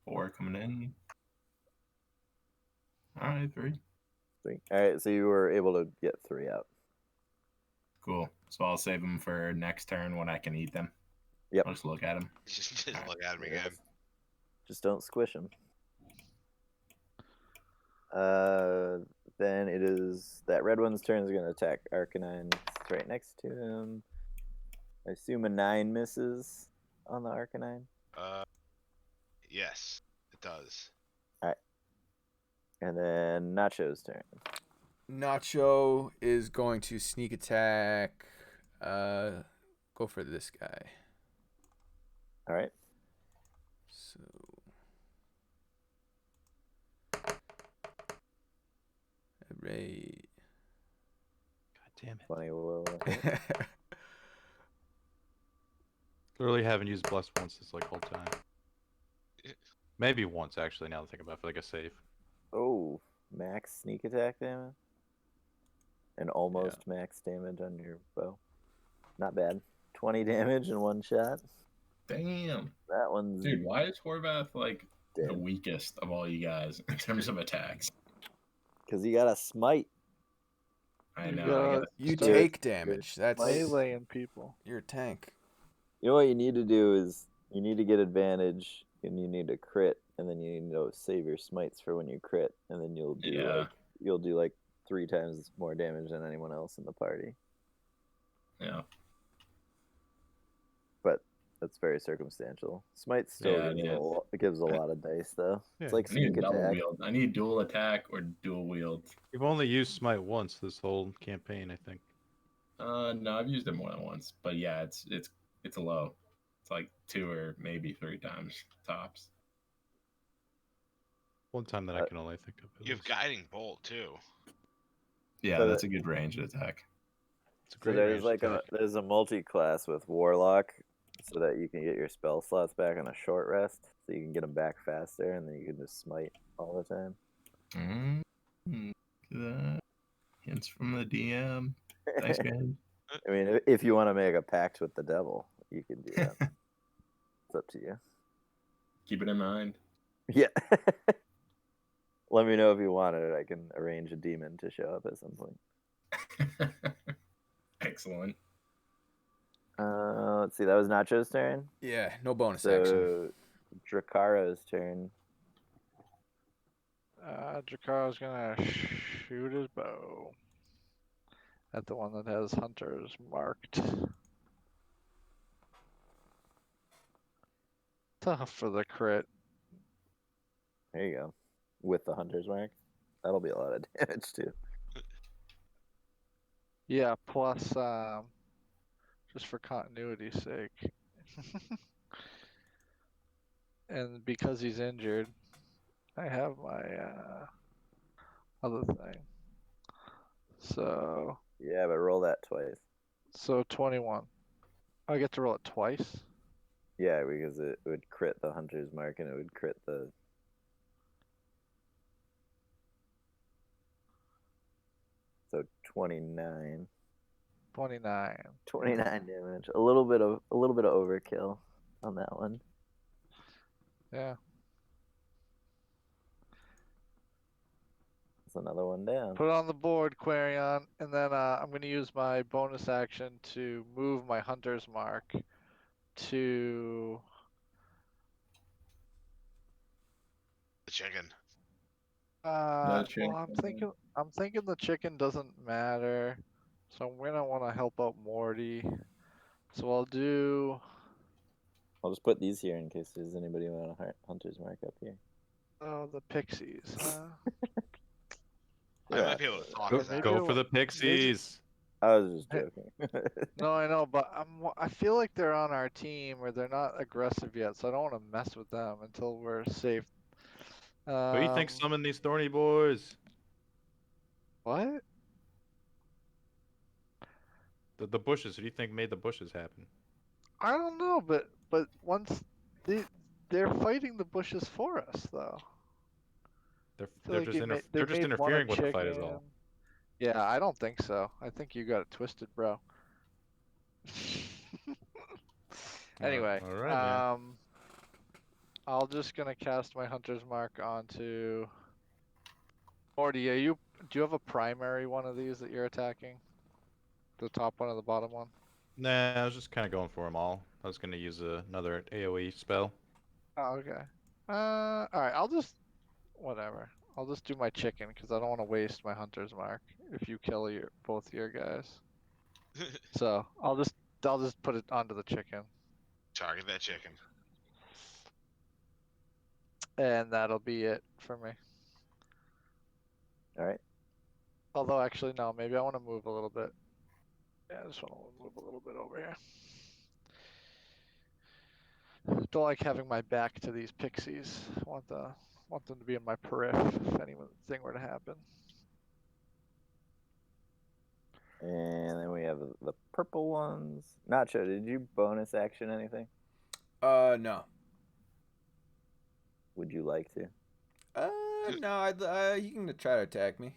4 coming in. All right, 3. Sweet. All right, so you were able to get 3 out. Cool. So I'll save them for next turn when I can eat them. Yep. I'll just look at them. Just look at him again. Just don't squish him. Then it is that red one's turn is going to attack Arcanine. It's right next to him. I assume a 9 misses on the Arcanine. Yes, it does. And then Nacho's turn. Nacho is going to sneak attack. Go for this guy. All right. So. Right. God damn it. Funny will. Literally haven't used bless once this like whole time. Maybe once actually. Now that I think about it, for like a save. Oh, max sneak attack damage. And almost max damage on your bow. Not bad. 20 damage in one shot. Damn. That one's Dude, why is Horvath like the dead. weakest of all you guys in terms of attacks? Because you got a smite. I know. Yeah, I guess. You Dude, take damage. That's Meleeing people. your tank. You know what you need to do is you need to get advantage and you need to crit, and then you need to save your smites for when you crit, and then you'll do like 3 times more damage than anyone else in the party. Yeah. But that's very circumstantial. Smite still Yeah, it gives a lot of dice though. Yeah, It's like I need sneak double attack. wield. I need dual attack or dual wield. You've only used smite once this whole campaign, I think. No, I've used it more than once, but yeah, it's low. It's like 2 or maybe 3 times tops. One time that I can only think of. at You have least. guiding bolt too. Yeah, So that's a good range attack. It's a So great there's range like attack. there's a multi-class with Warlock, so that you can get your spell slots back on a short rest, so you can get them back faster, and then you can just smite all the time. Mm, that. Hints from the DM. Thanks, guys. I mean, if you want to make a pact with the devil, you can do that. It's up to you. Keep it in mind. Yeah. Let me know if you want it. I can arrange a demon to show up at some point. Excellent. Let's see. That was Nacho's turn. Yeah, no bonus action. So Dracaro's turn. Dracaro's gonna shoot his bow at the one that has hunters marked. Tough for the crit. There you go. With the hunter's mark. That'll be a lot of damage too. Yeah, plus just for continuity's sake. And because he's injured, I have my other thing. So Yeah, but roll that twice. 21. I get to roll it twice. Yeah, because it would crit the hunter's mark and it would crit the. So 29. 29. 29 damage. A little bit of overkill on that one. Yeah. That's another one down. Put it on the board, Quarion, and then I'm going to use my bonus action to move my hunter's mark to The chicken. well, chicken. I'm thinking the chicken doesn't matter. So I'm gonna want to help out Morty. So I'll do I'll just put these here in case there's anybody want a hunter's mark up here. the pixies, huh? I Yeah, might be able to talk Go, to that. maybe go for the pixies. I was just Hey. joking. No, I know, but I feel like they're on our team or they're not aggressive yet, so I don't want to mess with them until we're safe. Who do you think summoned these thorny boys? What? The bushes. Who do you think made the bushes happen? I don't know, but once they're fighting the bushes for us though. They're I feel they're like just they they're just made one a interfering with the fight is all. chicken. Yeah, I don't think so. I think you got it twisted, bro. Anyway, all right, man. I'll just gonna cast my hunter's mark onto Morty. Do you have a primary one of these that you're attacking? The top one or the bottom one? Nah, I was just kind of going for them all. I was gonna use another AOE spell. Oh, okay. All right. I'll just whatever. I'll just do my chicken because I don't want to waste my hunter's mark if you kill both your guys. So I'll just put it onto the chicken, Target that chicken. and that'll be it for me. All right. Although actually no, maybe I want to move a little bit. Yeah, I just want to move a little bit over here. Don't like having my back to these pixies. Want them to be in my periph if anything were to happen. And then we have the purple ones. Nacho, did you bonus action anything? No. Would you like to? No. You can try to attack me.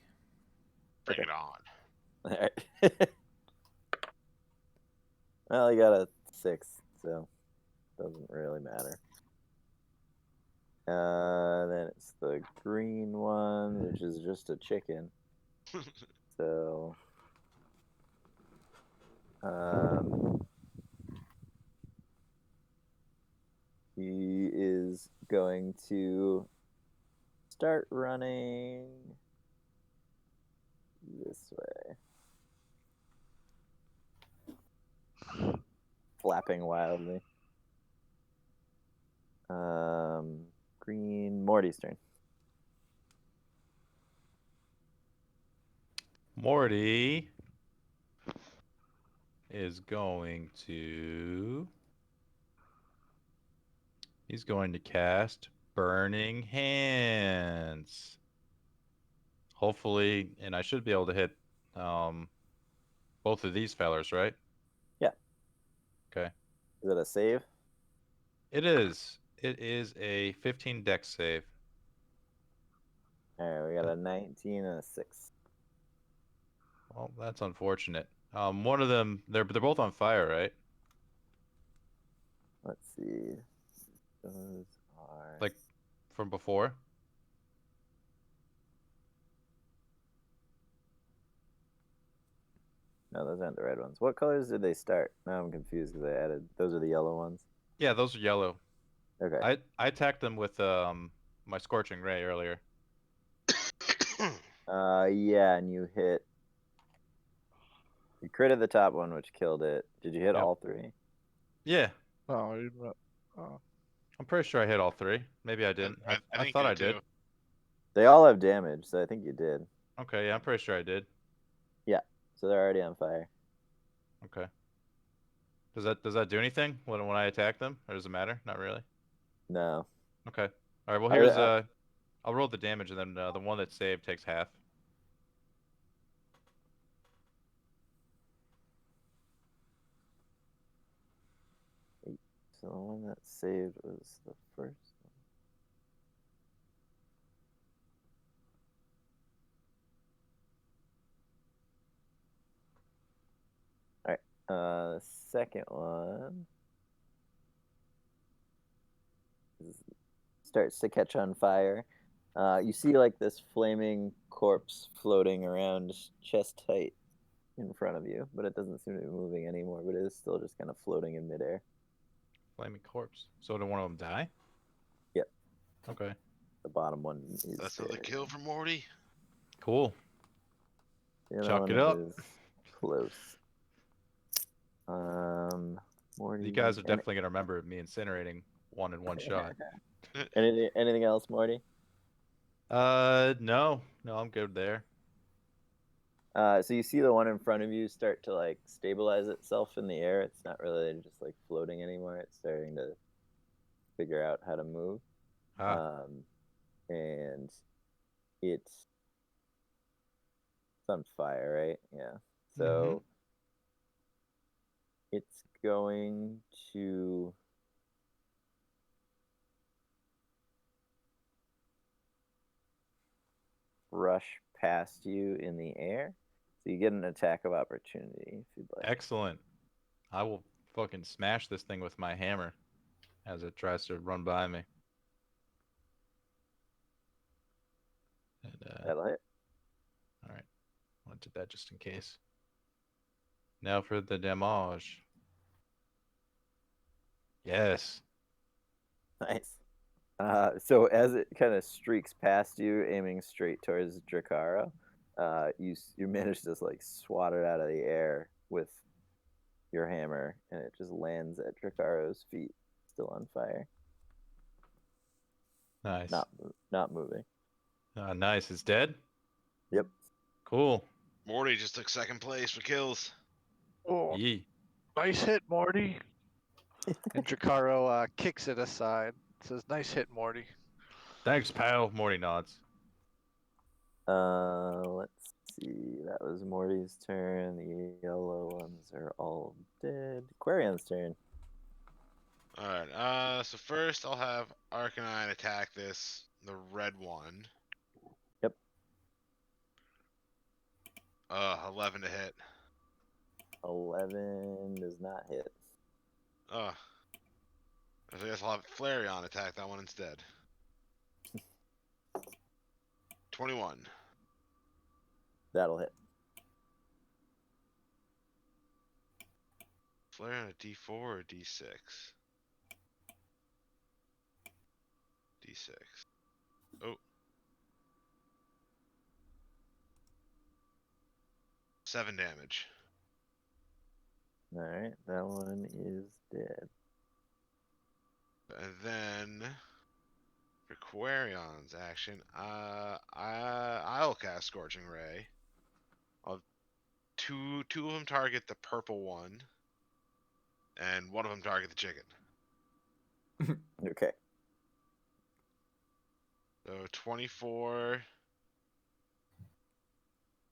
Bring Okay. it on. All right. Well, I got a 6, so doesn't really matter. Then it's the green one, which is just a chicken. So, he is going to start running this way. Flapping wildly. Green Morty's turn. Morty is going to. He's going to cast Burning Hands. Hopefully, and I should be able to hit both of these fellers, right? Yeah. Okay. Is it a save? It is. It is a 15 dex save. All right, we got a 19 and a 6. Well, that's unfortunate. One of them, they're both on fire, right? Let's see. Those are. Like from before. No, those aren't the red ones. What colors did they start? Now I'm confused because I added. Those are the yellow ones. Yeah, those are yellow. Okay. I attacked them with my scorching ray earlier. Yeah, and you hit. You critted the top one, which killed it. Did you hit Yep. all 3? Yeah, Oh, I didn't. Oh. I'm pretty sure I hit all 3. Maybe I didn't. I I think thought you I did. too. They all have damage, so I think you did. Okay, yeah, I'm pretty sure I did. So they're already on fire. Okay. Does that do anything when I attack them, or does it matter? Not really. No. Okay. All right. Well, I- here's I- I'll roll the damage, and then the one that saved takes half. So the one that saved was the first one. All right. The second one starts to catch on fire. You see like this flaming corpse floating around chest height in front of you, but it doesn't seem to be moving anymore, but it is still just kind of floating in midair. Flaming corpse. So did one of them die? Yep. Okay. The bottom one is That's another dead. kill for Morty. Cool. The other Chalk one it up. is close. Morty. You guys are definitely gonna remember me incinerating one in one shot. Anything else, Morty? No, I'm good there. So you see the one in front of you start to like stabilize itself in the air. It's not really just like floating anymore. It's starting to figure out how to move. And it's on fire, right? Yeah. So it's going to rush past you in the air. So you get an attack of opportunity if you'd like. Excellent. I will fucking smash this thing with my hammer as it tries to run by me. And, That'll hit. all right. I did that just in case. Now for the damage. Yes. Nice. So as it kind of streaks past you, aiming straight towards Drakaro, you manage to just like swat it out of the air with your hammer, and it just lands at Drakaro's feet, still on fire, Nice. not moving. Nice. It's dead? Yep. Cool. Morty just took second place for kills. Oh, Yee. nice hit, Morty. And Drakaro kicks it aside. Says, "Nice hit, Morty." Thanks, pal. Morty nods. Let's see. That was Morty's turn. The yellow ones are all dead. Querion's turn. Alright, so first I'll have Arcanine attack the red one. Yep. 11 to hit. 11 does not hit. So I guess I'll have Flareon attack that one instead. 21. That'll hit. Flareon a D4 or D6? D6. Oh. 7 damage. All right, that one is dead. And then for Querion's action, I'll cast Scorching Ray. I'll two of them target the purple one, and one of them target the chicken. Okay. So 24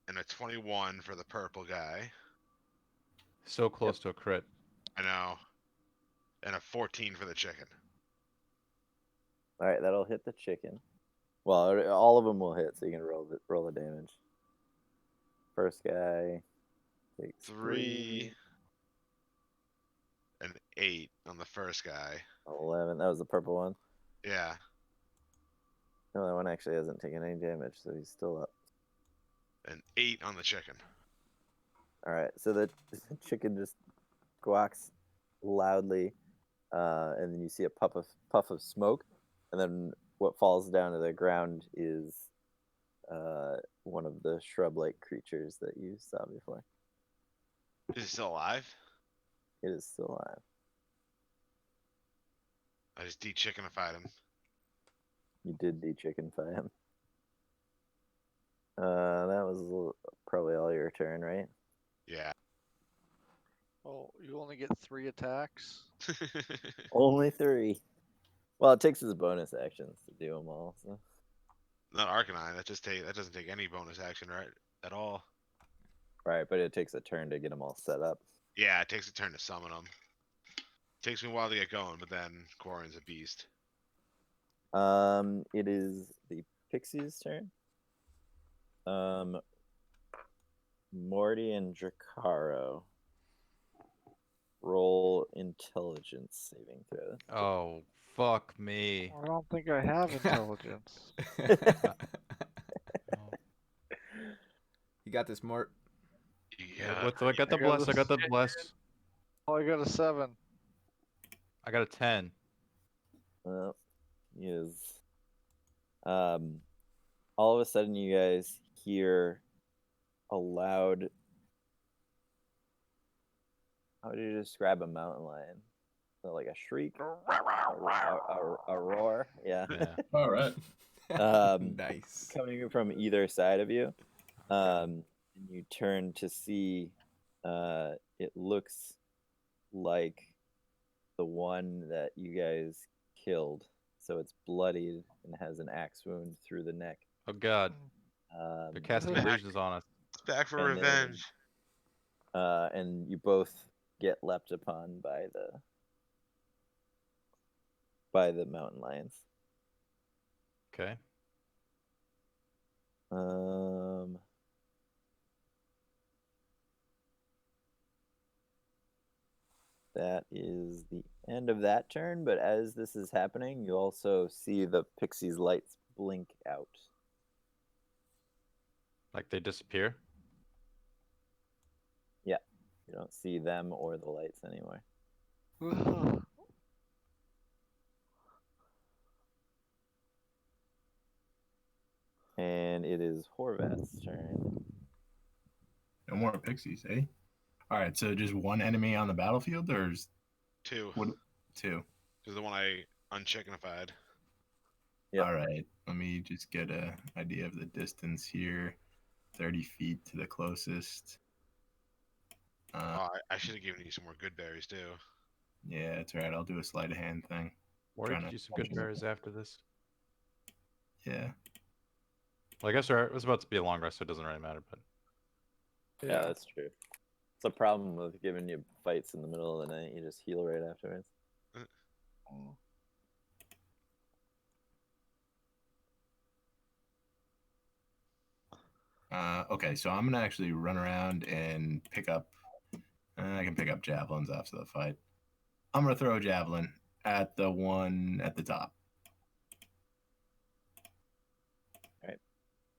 and a 21 for the purple guy. So close to a crit. I know. And a 14 for the chicken. All right, that'll hit the chicken. Well, all of them will hit, so you can roll the damage. First guy takes 3 and 8 on the first guy. 11. That was the purple one. Yeah. No, that one actually hasn't taken any damage, so he's still up. And 8 on the chicken. All right, so the chicken just squawks loudly, and then you see a puff of smoke, and then what falls down to the ground is one of the shrub-like creatures that you saw before. Is he still alive? It is still alive. I just de-chickenified him. You did de-chickenify him. That was probably all your turn, right? Yeah. Oh, you only get 3 attacks. Only 3. Well, it takes his bonus actions to do them all. So. Not Arcanine. That doesn't take any bonus action, right? At all. Right, but it takes a turn to get them all set up. Yeah, it takes a turn to summon them. Takes me a while to get going, but then Quarian's a beast. It is the Pixie's turn. Morty and Dracaro. Roll intelligence saving throws. Oh, fuck me. I don't think I have intelligence. You got this, Mort. Yeah. I got the I got bless. I got the bless. Oh, I got a 7. I got a 10. Well, is all of a sudden you guys hear a loud. How would you describe a mountain lion? So like a shriek, a roar, yeah. Yeah. All right. Nice. Coming from either side of you. And you turn to see it looks like the one that you guys killed. So it's bloodied and has an axe wound through the neck. Oh god. Um, They're casting Back. illusions on us. It's back for And then- revenge. and you both get leapt upon by the mountain lions. Okay. That is the end of that turn, but as this is happening, you also see the pixie's lights blink out. Like they disappear. You don't see them or the lights anymore. And it is Horvath's turn. No more pixies, eh? All right, so just one enemy on the battlefield, or is 2. what? 2. This is the one I unchickenified. Yep. All right, let me just get an idea of the distance here. 30 feet to the closest. Oh, I should have given you some more good berries too. Yeah, that's right. I'll do a sleight of hand thing. Or Trying did to you some good berries after this? Yeah. Well, I guess it was about to be a long rest, so it doesn't really matter. But Yeah, that's true. It's a problem with giving you fights in the middle of the night. You just heal right afterwards. Okay, so I'm gonna actually run around and pick up. I can pick up javelins after the fight. I'm gonna throw a javelin at the one at the top.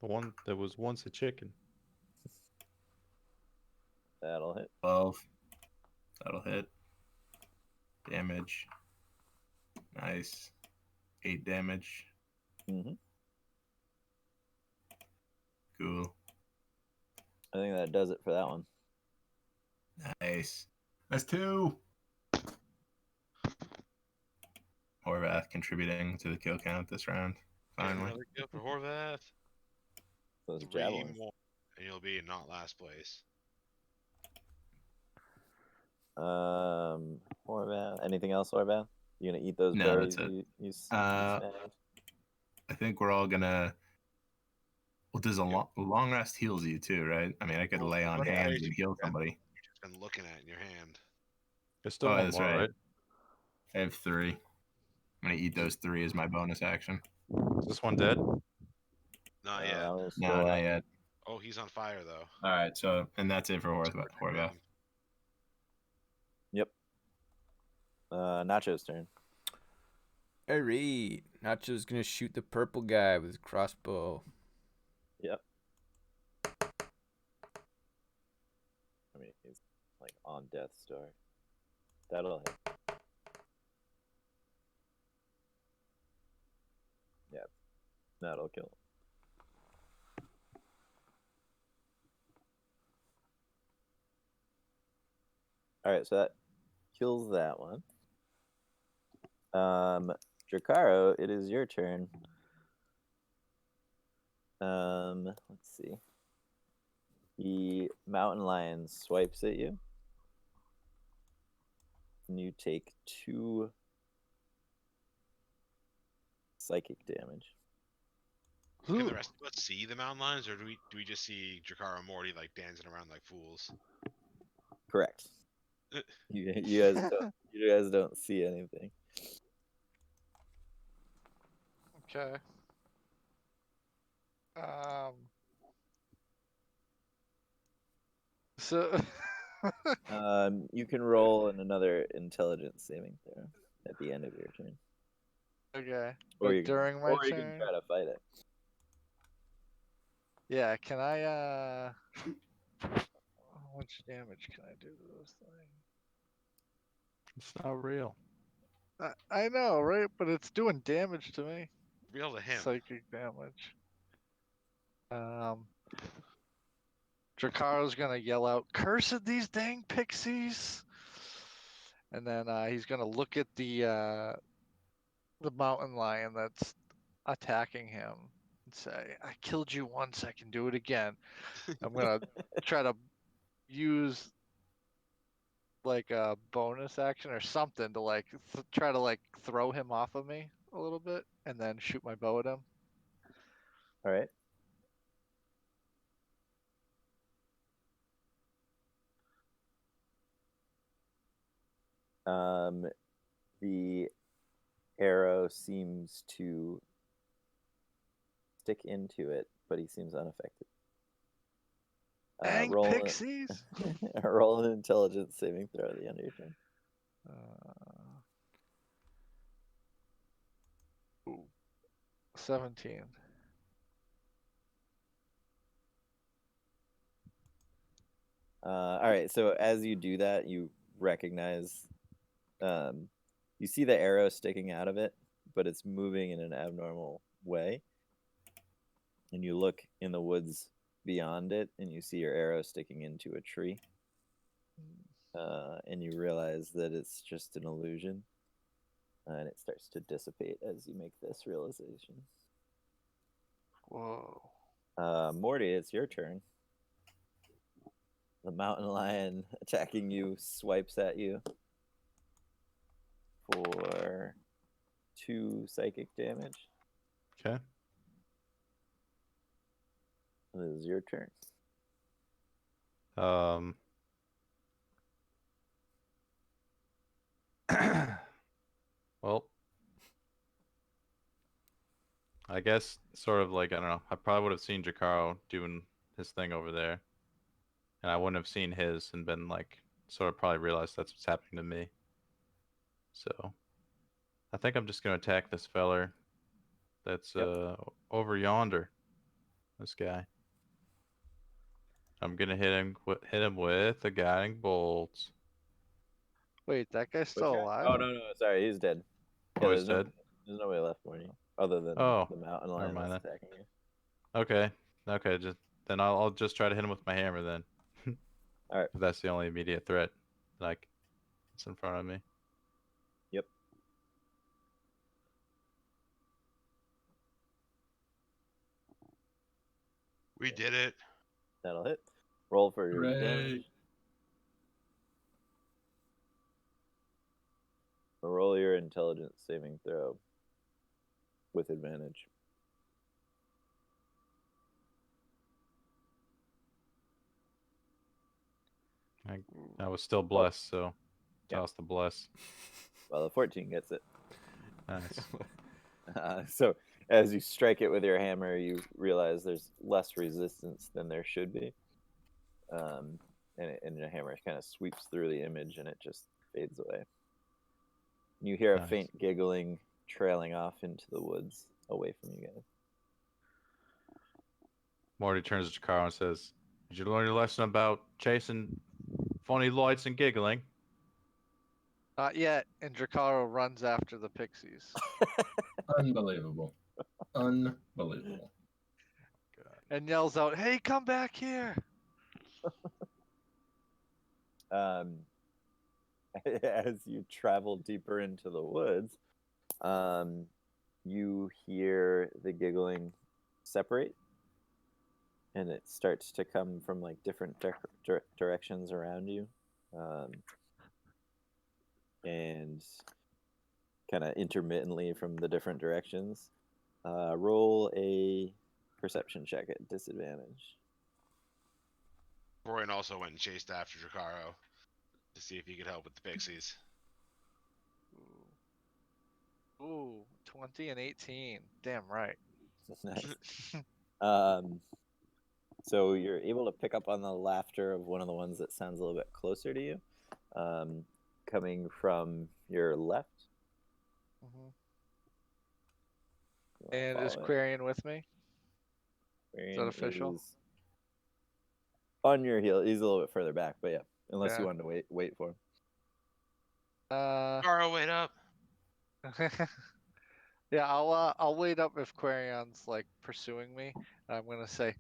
the one that was once a chicken. That'll hit. 12. That'll hit. Damage. Nice. 8 damage. Mm-hmm. Cool. I think that does it for that one. Nice. That's 2. Horvath contributing to the kill count this round. Finally. Another kill for Horvath. Those 3 javelins. more, and you'll be in not last place. Horvath. Anything else, Horvath? You gonna eat those No, berries that's it. you I think we're all gonna Well, does a long rest heals you too, right? I mean, I could Well, lay on what hands HP and heal then? somebody. You've just been looking at in your hand. There's still Oh, one that's more, right. right? I have 3. I'm gonna eat those 3 as my bonus action. Is this one dead? Not That yet. one's No, still not up. yet. Oh, he's on fire though. All right, so and that's it for Horvath. Yep. Nacho's turn. Alright. Nacho's gonna shoot the purple guy with his crossbow. Yep. I mean, he's like on death's door. That'll hit. Yeah, that'll kill him. All right, so that kills that one. Drakaro, it is your turn. Let's see. The mountain lion swipes at you. And you take 2 psychic damage. Can the rest of us see the mountain lions, or do we just see Drakara and Morty like dancing around like fools? Correct. You guys don't see anything. Okay. So You can roll in another intelligence saving throw at the end of your turn. okay. Or But you can, during my or you turn, can try to fight it. yeah, can I how much damage can I do to this thing? It's not real. I know, right? But it's doing damage to me. Real to him. Psychic damage. Drakaro's gonna yell out, "Cursed these dang pixies!" And then he's gonna look at the mountain lion that's attacking him and say, "I killed you once, I can do it again." I'm gonna try to use like a bonus action or something to like try to like throw him off of me a little bit and then shoot my bow at him. All right. The arrow seems to stick into it, but he seems unaffected. Dang roll pixies! roll an intelligence saving throw at the end of your turn. 17. All right, so as you do that, you recognize, you see the arrow sticking out of it, but it's moving in an abnormal way. And you look in the woods beyond it, and you see your arrow sticking into a tree. And you realize that it's just an illusion. And it starts to dissipate as you make this realization. Whoa. Morty, it's your turn. The mountain lion attacking you swipes at you for 2 psychic damage. Okay. It is your turn. Well, I guess sort of like, I don't know. I probably would have seen Jakaro doing his thing over there. And I wouldn't have seen his and been like, sort of probably realized that's what's happening to me. So I think I'm just going to attack this feller that's over yonder. This guy. I'm going to hit him with a guiding bolt. Wait, that guy's still alive? Oh, no, sorry, he's dead. Oh, he's dead? There's nobody left for you other than Oh, the mountain never lion mind that's then. attacking you. Okay, then I'll just try to hit him with my hammer then. All right. That's the only immediate threat like it's in front of me. Yep. We did it. That'll hit. Roll for your Hooray. damage. Roll your intelligence saving throw with advantage. I was still blessed, so Yeah. toss the bless. Well, the 14 gets it. Nice. So as you strike it with your hammer, you realize there's less resistance than there should be. And your hammer kind of sweeps through the image and it just fades away. You hear a Nice. faint giggling trailing off into the woods away from you guys. Morty turns to Carl and says, "Did you learn your lesson about chasing funny lights and giggling?" Not yet. And Dracarys runs after the pixies Unbelievable. Unbelievable. and yells out, "Hey, come back here!" As you travel deeper into the woods, you hear the giggling separate, and it starts to come from like different directions around you, and kind of intermittently from the different directions. Roll a perception check at disadvantage. Brian also went and chased after Dracarys to see if he could help with the pixies. Ooh, 20 and 18. Damn right. Nice. So you're able to pick up on the laughter of one of the ones that sounds a little bit closer to you, coming from your left. Mhm. You wanna And is follow it? Quarian with me? Quarian official? is on your heel. He's a little bit further back, but yeah, unless Yeah. you wanted to wait for him. Dracarys, wait up! Yeah, I'll wait up if Quarian's like pursuing me. And I'm gonna say,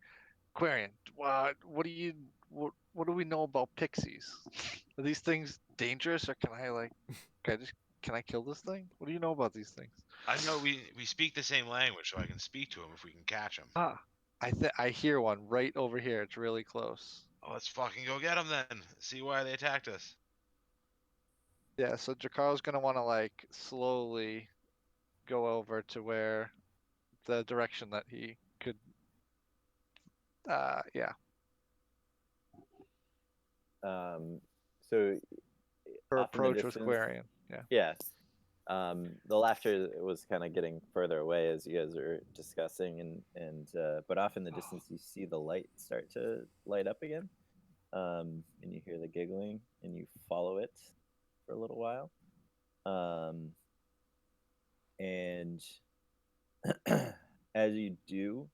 Quarian, what do we know about pixies? Are these things dangerous, or can I kill this thing? What do you know about these things? I know we speak the same language, so I can speak to him if we can catch him. Ah, I hear one right over here. It's really close. Oh, let's fucking go get him then. See why they attacked us. Yeah, so Dracarys gonna want to like slowly go over to where the direction that he could. Yeah. So Her off in the approach was distance- Quarian. Yeah. Yeah. The laughter was kind of getting further away as you guys are discussing, but off in the distance you see the light start to light up again, and you hear the giggling, and you follow it for a little while, and as you do,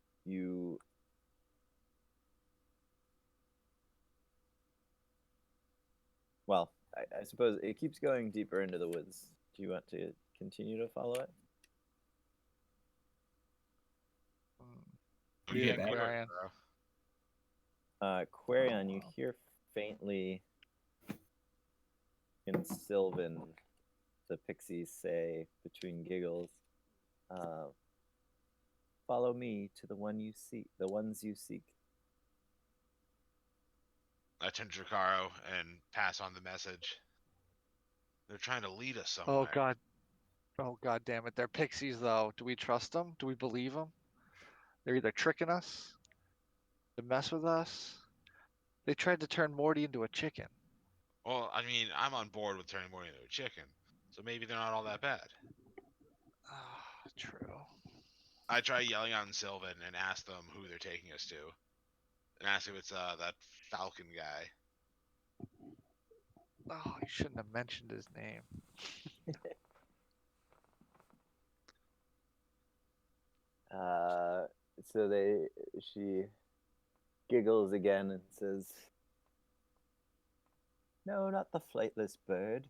well, I suppose it keeps going deeper into the woods. Do you want to continue to follow it? What do you Yeah, think, that- Quarian? Quarian, you hear faintly in Sylvan the pixies say between giggles, "Follow me to the ones you seek." I turn to Dracarys and pass on the message. They're trying to lead us somewhere. Oh god damn it. They're pixies though. Do we trust them? Do we believe them? They're either tricking us to mess with us. They tried to turn Morty into a chicken. Well, I mean, I'm on board with turning Morty into a chicken, so maybe they're not all that bad. Ah, true. I try yelling out in Sylvan and ask them who they're taking us to, and ask if it's that Falcon guy. Oh, you shouldn't have mentioned his name. So she giggles again and says, "No, not the flightless bird.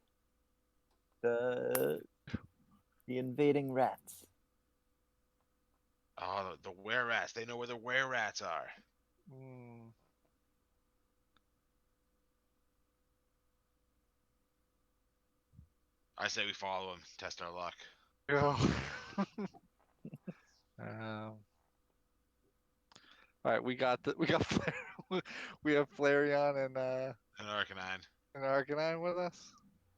The invading rats." Oh, the were-rats. They know where the were-rats are. Hmm. I say we follow them, test our luck. All right, we got we have Flareon and An Arcanine. Arcanine with us.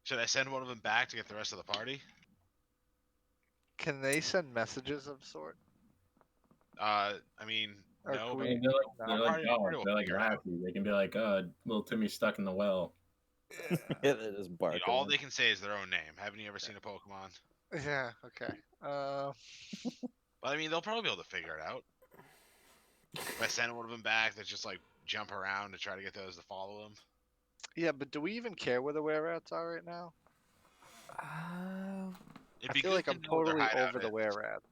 Should I send one of them back to get the rest of the party? Can they send messages of sort? I mean, Or no. can but we- They're like Our dogs. party They're like will figure it out. Lassie. They can be like, little Timmy's stuck in the well. They're just Dude, barking. all they can say is their own name. Haven't you ever seen a Pokemon? Yeah. Okay. But I mean, they'll probably be able to figure it out. If I send one of them back, that just like jump around to try to get those to follow them. Yeah, but do we even care where the were-rats are right now? It'd I be feel good like to I'm know where their totally hideout over the is. were-rats.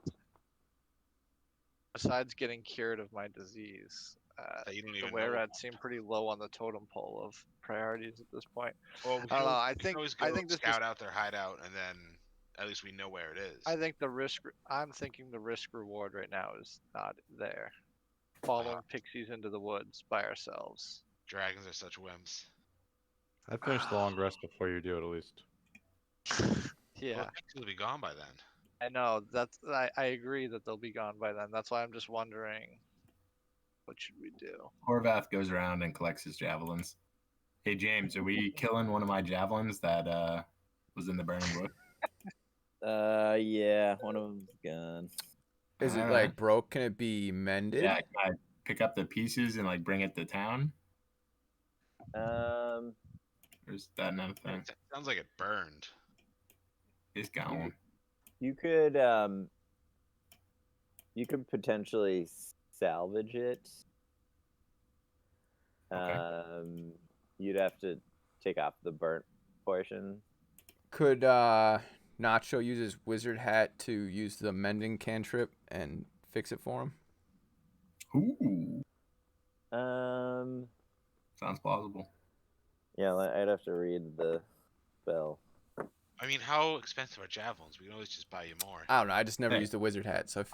Besides getting cured of my disease, That you don't the even know. were-rats seem pretty low on the totem pole of priorities at this point. Well, we I don't know. we can always go think this scout just. out their hideout, and then at least we know where it is. I think the risk. I'm thinking the risk reward right now is not there. Following pixies into the woods by ourselves. Dragons are such wimps. I'd finish the long rest before you do it, at least. Yeah, Well, the pixies will be gone by then. I know. I agree that they'll be gone by then. That's why I'm just wondering, what should we do? Horvath goes around and collects his javelins. Hey James, are we killing one of my javelins that was in the burning bush? Yeah, one of them's gone. Is it Alright. like broke? Can it be mended? Yeah, can I pick up the pieces and like bring it to town? Um, Or is that another thing? It sounds like it burned. He's gone. you could potentially salvage it. Okay. You'd have to take off the burnt portion. Could Nacho use his wizard hat to use the mending cantrip and fix it for him? Ooh, Um, sounds plausible. yeah, I'd have to read the spell. I mean, how expensive are javelins? We can always just buy you more. I don't know. I just never Hey. used the wizard hat, so.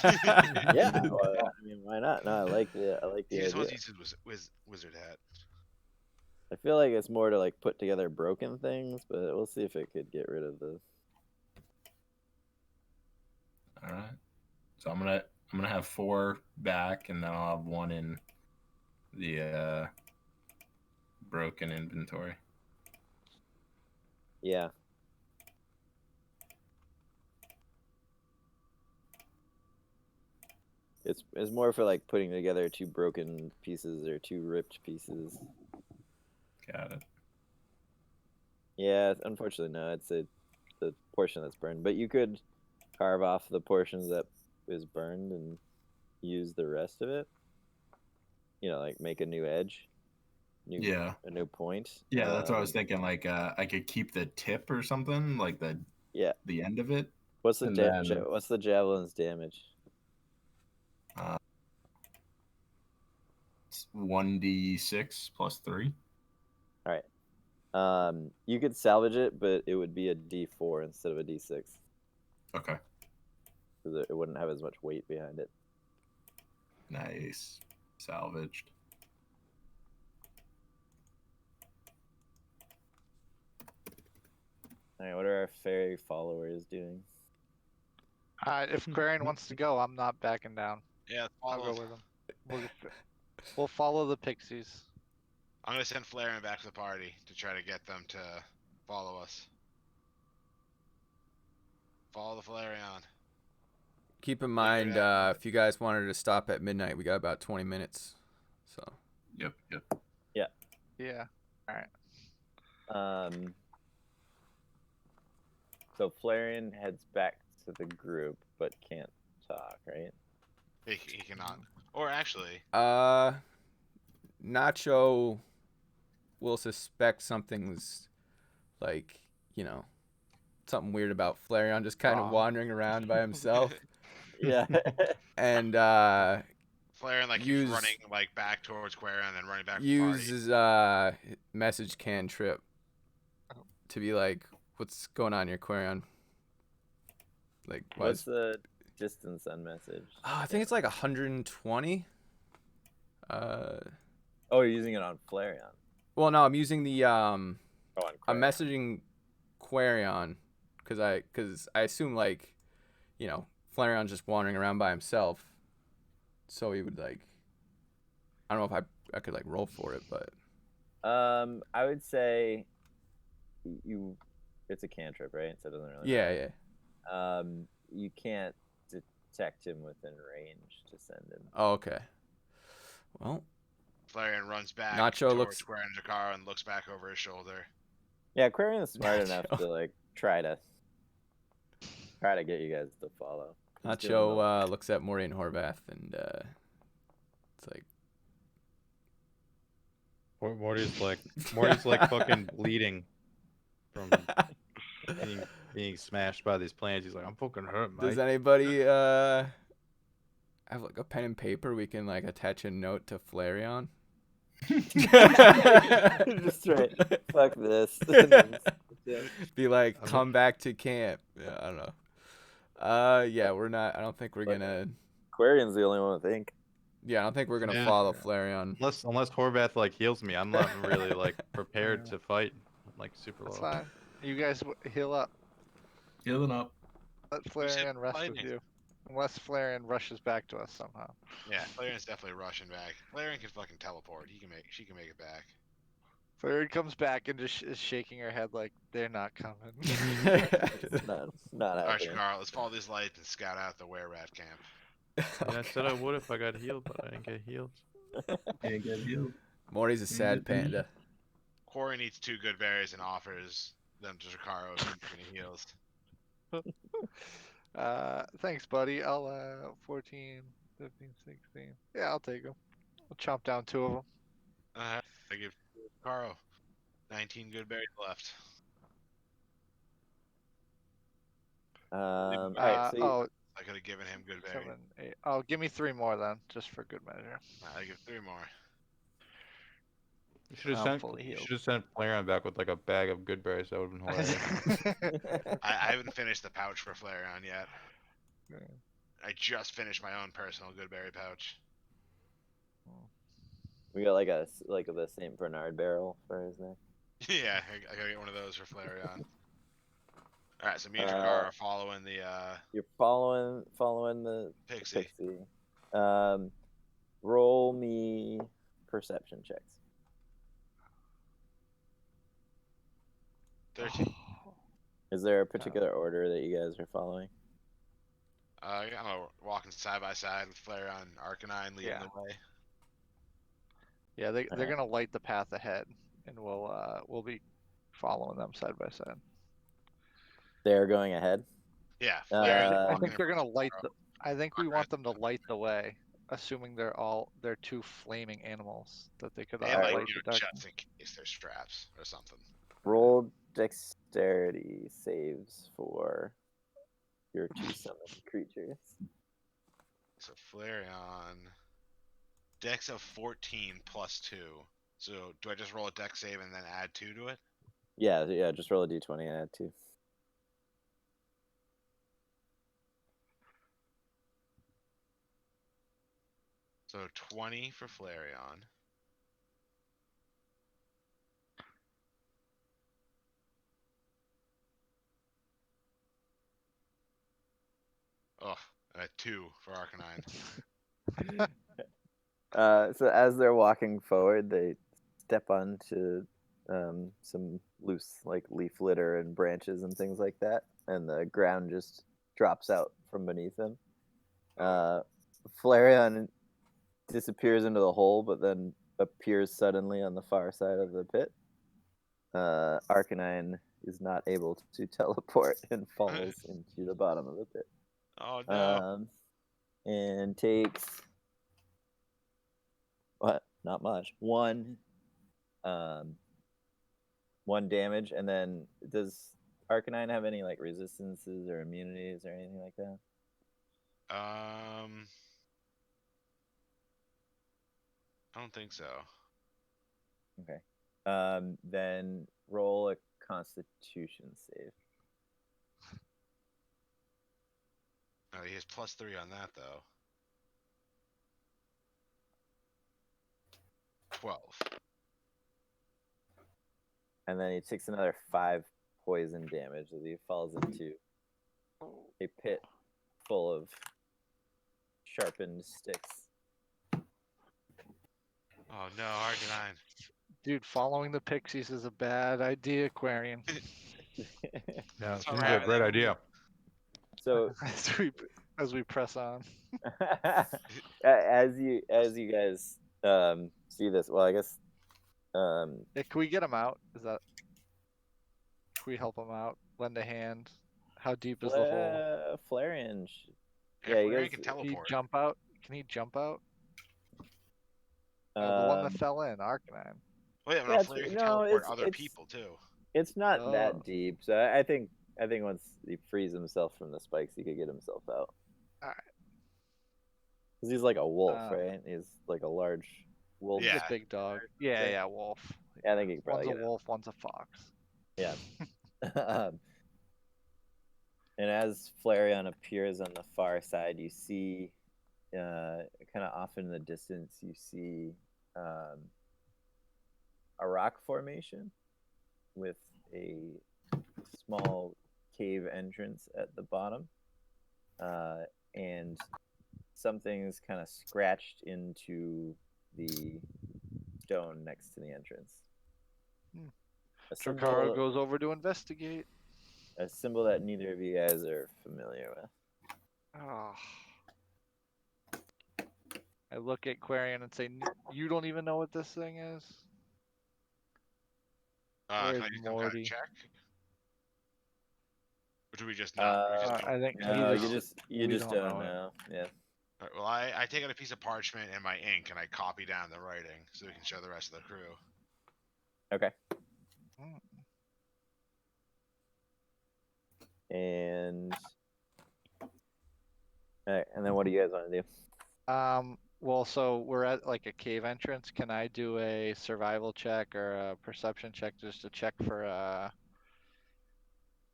Yeah, well, I mean, why not? No, I like the He just wants idea. to use his wizard hat. I feel like it's more to like put together broken things, but we'll see if it could get rid of the. All right. So I'm gonna have 4 back, and then I'll have 1 in the broken inventory. Yeah. It's more for like putting together 2 broken pieces or 2 ripped pieces. Got it. Yeah, unfortunately, no. It's the portion that's burned, but you could carve off the portions that is burned and use the rest of it. You know, like make a new edge. Yeah. A new point. Yeah, that's what I was thinking. Like, I could keep the tip or something, like the end of it. What's the and what's the javelin's damage? It's 1d6 plus 3. All right. You could salvage it, but it would be a D4 instead of a D6 Okay. because it wouldn't have as much weight behind it. Nice. Salvaged. All right. What are our fairy followers doing? If Quarian wants to go, I'm not backing down. Yeah, I'll follow. go with him. We'll follow the pixies. I'm gonna send Flareon back to the party to try to get them to follow us. Follow the Flareon. Keep in mind, if you guys wanted to stop at midnight, we got about 20 minutes. So. Yep. Yeah. So Flareon heads back to the group, but can't talk, right? He cannot. Or actually, Nacho will suspect something's like, something weird about Flareon just kind of wandering around by himself. Yeah. And Flareon like keeps running like back towards Quarion and then running back to the party. uses message cantrip to be like, what's going on here, Quarion? Like, What's the distance on message? I think it's like 120. Oh, you're using it on Flareon. Well, no, I'm using the on I'm Quarion. messaging Quarion because I assume like, Flareon's just wandering around by himself, so he would like. I don't know if I could like roll for it, but. I would say it's a cantrip, right? So it doesn't really matter. Yeah. You can't detect him within range to send him. Oh, okay. Well, Flareon runs back Nacho towards looks- Square and Jakaro and looks back over his shoulder. Yeah, Aquarian's smart enough Nacho. to like try to get you guys to follow. He's doing Nacho looks at Mori and Horvath, and it's like, Morty's like fucking bleeding from being smashed by these planes. He's like, I'm fucking hurt, mate. does anybody have like a pen and paper we can like attach a note to Flareon? just right. Fuck this. Be like, come back to camp. Yeah, I don't know. Yeah, we're not. I don't think we're gonna. Aquarian's the only one with ink. Yeah, I don't think we're gonna Yeah. follow Flareon. Unless Horvath like heals me, I'm not really like prepared to fight. I'm like super That's low. fine. You guys heal up. Healing up. Let Who's hit Flareon rest with fighting? you. Unless Flareon rushes back to us somehow. Yeah, Flareon's definitely rushing back. Flareon can fucking teleport. She can make it back. Flareon comes back and just is shaking her head like they're not coming. It's not Alright, happening. Shakara, let's follow these lights and scout out the were-rat camp. Yeah, I said I would if I got healed, but I didn't get healed. Can't get healed. Mori's a sad panda. Quarry needs 2 good berries and offers them to Shakaro if he heals. Thanks, buddy. I'll 14, 15, 16. Yeah, I'll take them. I'll chop down 2 of them. I give Shakaro 19 good berries left. Alright, so you, Oh, I could have given him good berries. 7, 8. Oh, give me 3 more then, just for good measure. I give 3 more. You should have I'm sent. fully You healed. should have sent Flareon back with like a bag of good berries. That would have been hilarious. I haven't finished the pouch for Flareon yet. I just finished my own personal good berry pouch. we got like the Saint Bernard barrel for his neck. Yeah, I gotta get one of those for Flareon. Alright, so me and Jakar are following the You're following the Pixie. Pixie. Roll me perception checks. 13. Is there a particular order that you guys are following? I'm walking side by side with Flareon and Arcanine leading Yeah. the way. Yeah, they're Alright. gonna light the path ahead, and we'll be following them side by side. They're going ahead. Yeah, Uh, Flareon's I walking think they're in gonna light front the. I think we want them to light the way, assuming they're 2 flaming animals that they could and Alright. like, light you the know, darkness. just in case there's traps or something. Roll dexterity saves for your 2 summoned creatures. So Flareon, Dex of 14 plus 2. So do I just roll a Dex save and then add 2 to it? Yeah, just roll a d20 and add 2. So 20 for Flareon. Oh, 2 for Arcanine. So as they're walking forward, they step onto some loose like leaf litter and branches and things like that, and the ground just drops out from beneath them. Flareon disappears into the hole, but then appears suddenly on the far side of the pit. Arcanine is not able to teleport and falls into the bottom of the pit. Oh no. And takes what? Not much. One damage, and then does Arcanine have any like resistances or immunities or anything like that? I don't think so. Okay. Then roll a Constitution save. Oh, he has +3 on that though. 12. And then he takes another 5 poison damage as he falls into a pit full of sharpened sticks. Oh no, Arcanine. Dude, following the pixies is a bad idea, Aquarian. Yeah, It's seems like alright. a great idea. So as we press on. as you guys see this. Well, I guess. Yeah, can we get him out? Can we help him out? Lend a hand. How deep is the hole? Flareon. Yeah, you Flareon guys. can Can he teleport. jump out? Can he jump out? The one that Um, fell in, Arcanine. Well, yeah, yeah, no, it's- Flareon can no, teleport it's- other it's- people too. it's not Oh. that deep. So I think once he frees himself from the spikes, he could get himself out. Alright. Because he's like a wolf, Um, right? He's like a large wolf. He's Yeah. a big dog. Yeah, Okay. yeah, wolf. Yeah, I think he could One's probably a get wolf, one's a fox. Yeah. And as Flareon appears on the far side, you see, kind of off in the distance, you see a rock formation with a small cave entrance at the bottom, and something's kind of scratched into the stone next to the entrance. Hmm. A Dracarys symbol, goes over to investigate. a symbol that neither of you guys are familiar with. Oh. I look at Quarian and say, "You don't even know what this thing is." Can I Where's use some kind Morty? of check? Or do we just not? We just don't? I think No, he you just, you we just don't don't know it. know. Yeah. Alright, well, I take out a piece of parchment and my ink and I copy down the writing so we can show the rest of the crew. Okay. Mm. And alright, and then what do you guys want to do? Well, so we're at like a cave entrance. Can I do a survival check or a perception check just to check for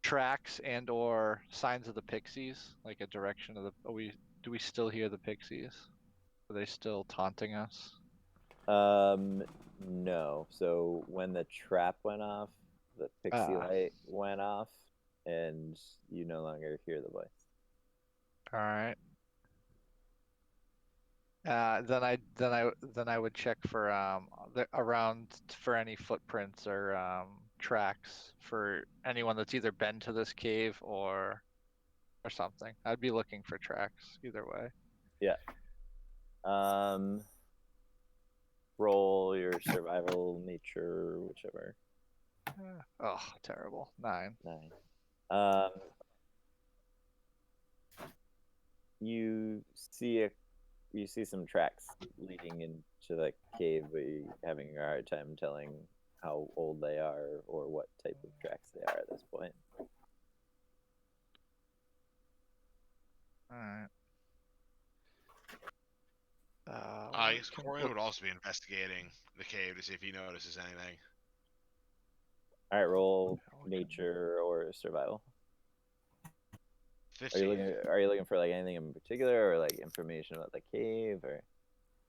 tracks and or signs of the pixies, like a direction of the? Do we still hear the pixies? Are they still taunting us? No. So when the trap went off, the pixie Ah. light went off, and you no longer hear the voice. All right. Then I would check for around for any footprints or tracks for anyone that's either been to this cave or something. I'd be looking for tracks either way. Yeah. Roll your survival, nature, whichever. Oh, terrible. 9. 9. You see some tracks leading into the cave, but you're having a hard time telling how old they are or what type of tracks they are at this point. All right. I guess Corian would also be investigating the cave to see if he notices anything. All right, roll nature or survival. 15. Are you looking for like anything in particular, or like information about the cave, or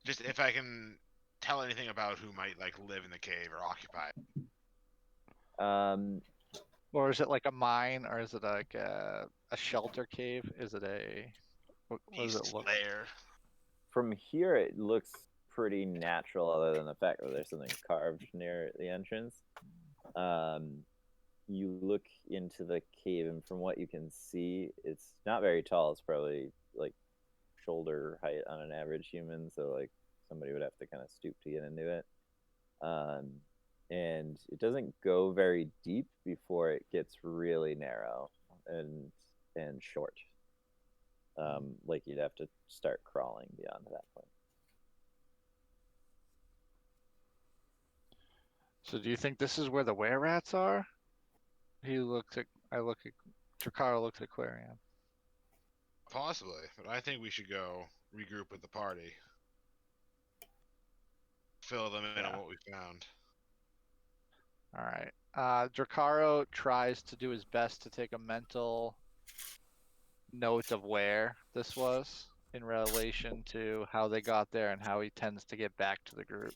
Just if I can tell anything about who might like live in the cave or occupy it. Or is it like a mine, or is it like a shelter cave? Is it a what does it Beast's look? lair. From here it looks pretty natural, other than the fact that there's something carved near the entrance. You look into the cave, and from what you can see, it's not very tall. It's probably like shoulder height on an average human, so like somebody would have to kind of stoop to get into it. And it doesn't go very deep before it gets really narrow and short. Like you'd have to start crawling beyond that point. So do you think this is where the were-rats are? I look at Dracarys looks at Quarian. Possibly, but I think we should go regroup with the party. Fill them in on what we found. All right. Dracarys tries to do his best to take a mental note of where this was in relation to how they got there and how he tends to get back to the group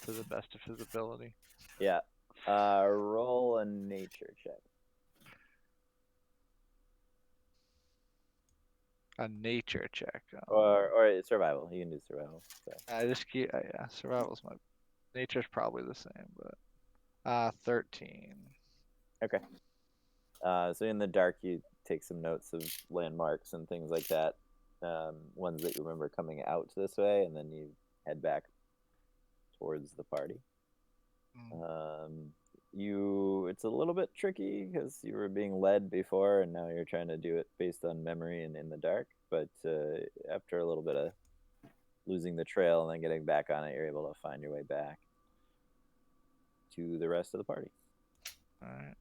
to the best of his ability. Yeah. Roll a nature check. A nature check. Or survival. You can do survival. So. I just keep yeah. Survival's my nature's probably the same, but 13. Okay. So in the dark, you take some notes of landmarks and things like that, ones that you remember coming out this way, and then you head back towards the party. Mm. It's a little bit tricky because you were being led before, and now you're trying to do it based on memory and in the dark. But after a little bit of losing the trail and then getting back on it, you're able to find your way back to the rest of the party. All right.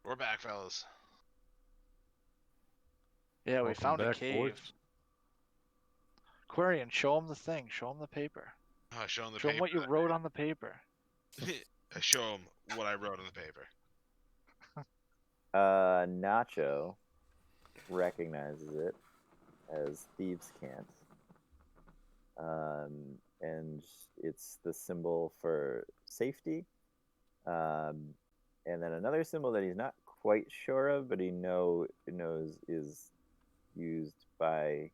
We're back, fellas. Yeah, we Welcome found a back, cave. boys. Quarian, show him the thing. Show him the paper. Show him the Show him paper. what you wrote on the paper. Show him what I wrote on the paper. Nacho recognizes it as Thieves' Cant. And it's the symbol for safety. And then another symbol that he's not quite sure of, but he knows is used by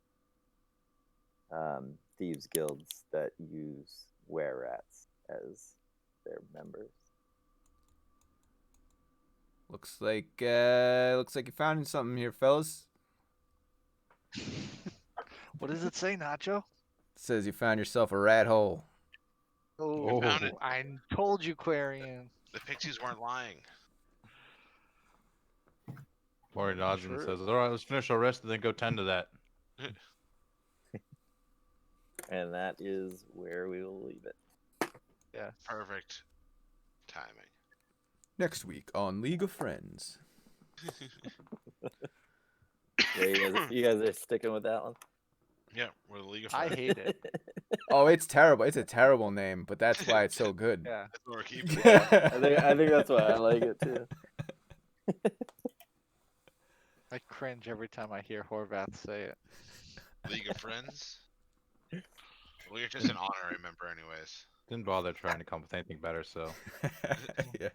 thieves guilds that use were-rats as their members. Looks like you found something here, fellas. What does it say, Nacho? It says you found yourself a rat hole. Oh, found it. I told you, Quarian. The pixies weren't lying. Maury nods and True. says, "All right, let's finish our rest and then go tend to that." And that is where we will leave it. Yeah. Perfect timing. Next week on League of Friends. Yeah, you guys are sticking with that one? Yeah, we're the League of I Friends. hate it. Oh, it's terrible. It's a terrible name, but that's why it's so good. Yeah. That's what we're keeping. it. I think that's why I like it too. I cringe every time I hear Horvath say it. League of Friends. Well, you're just an honorary member, anyways. Didn't bother trying to come up with anything better, so Yeah.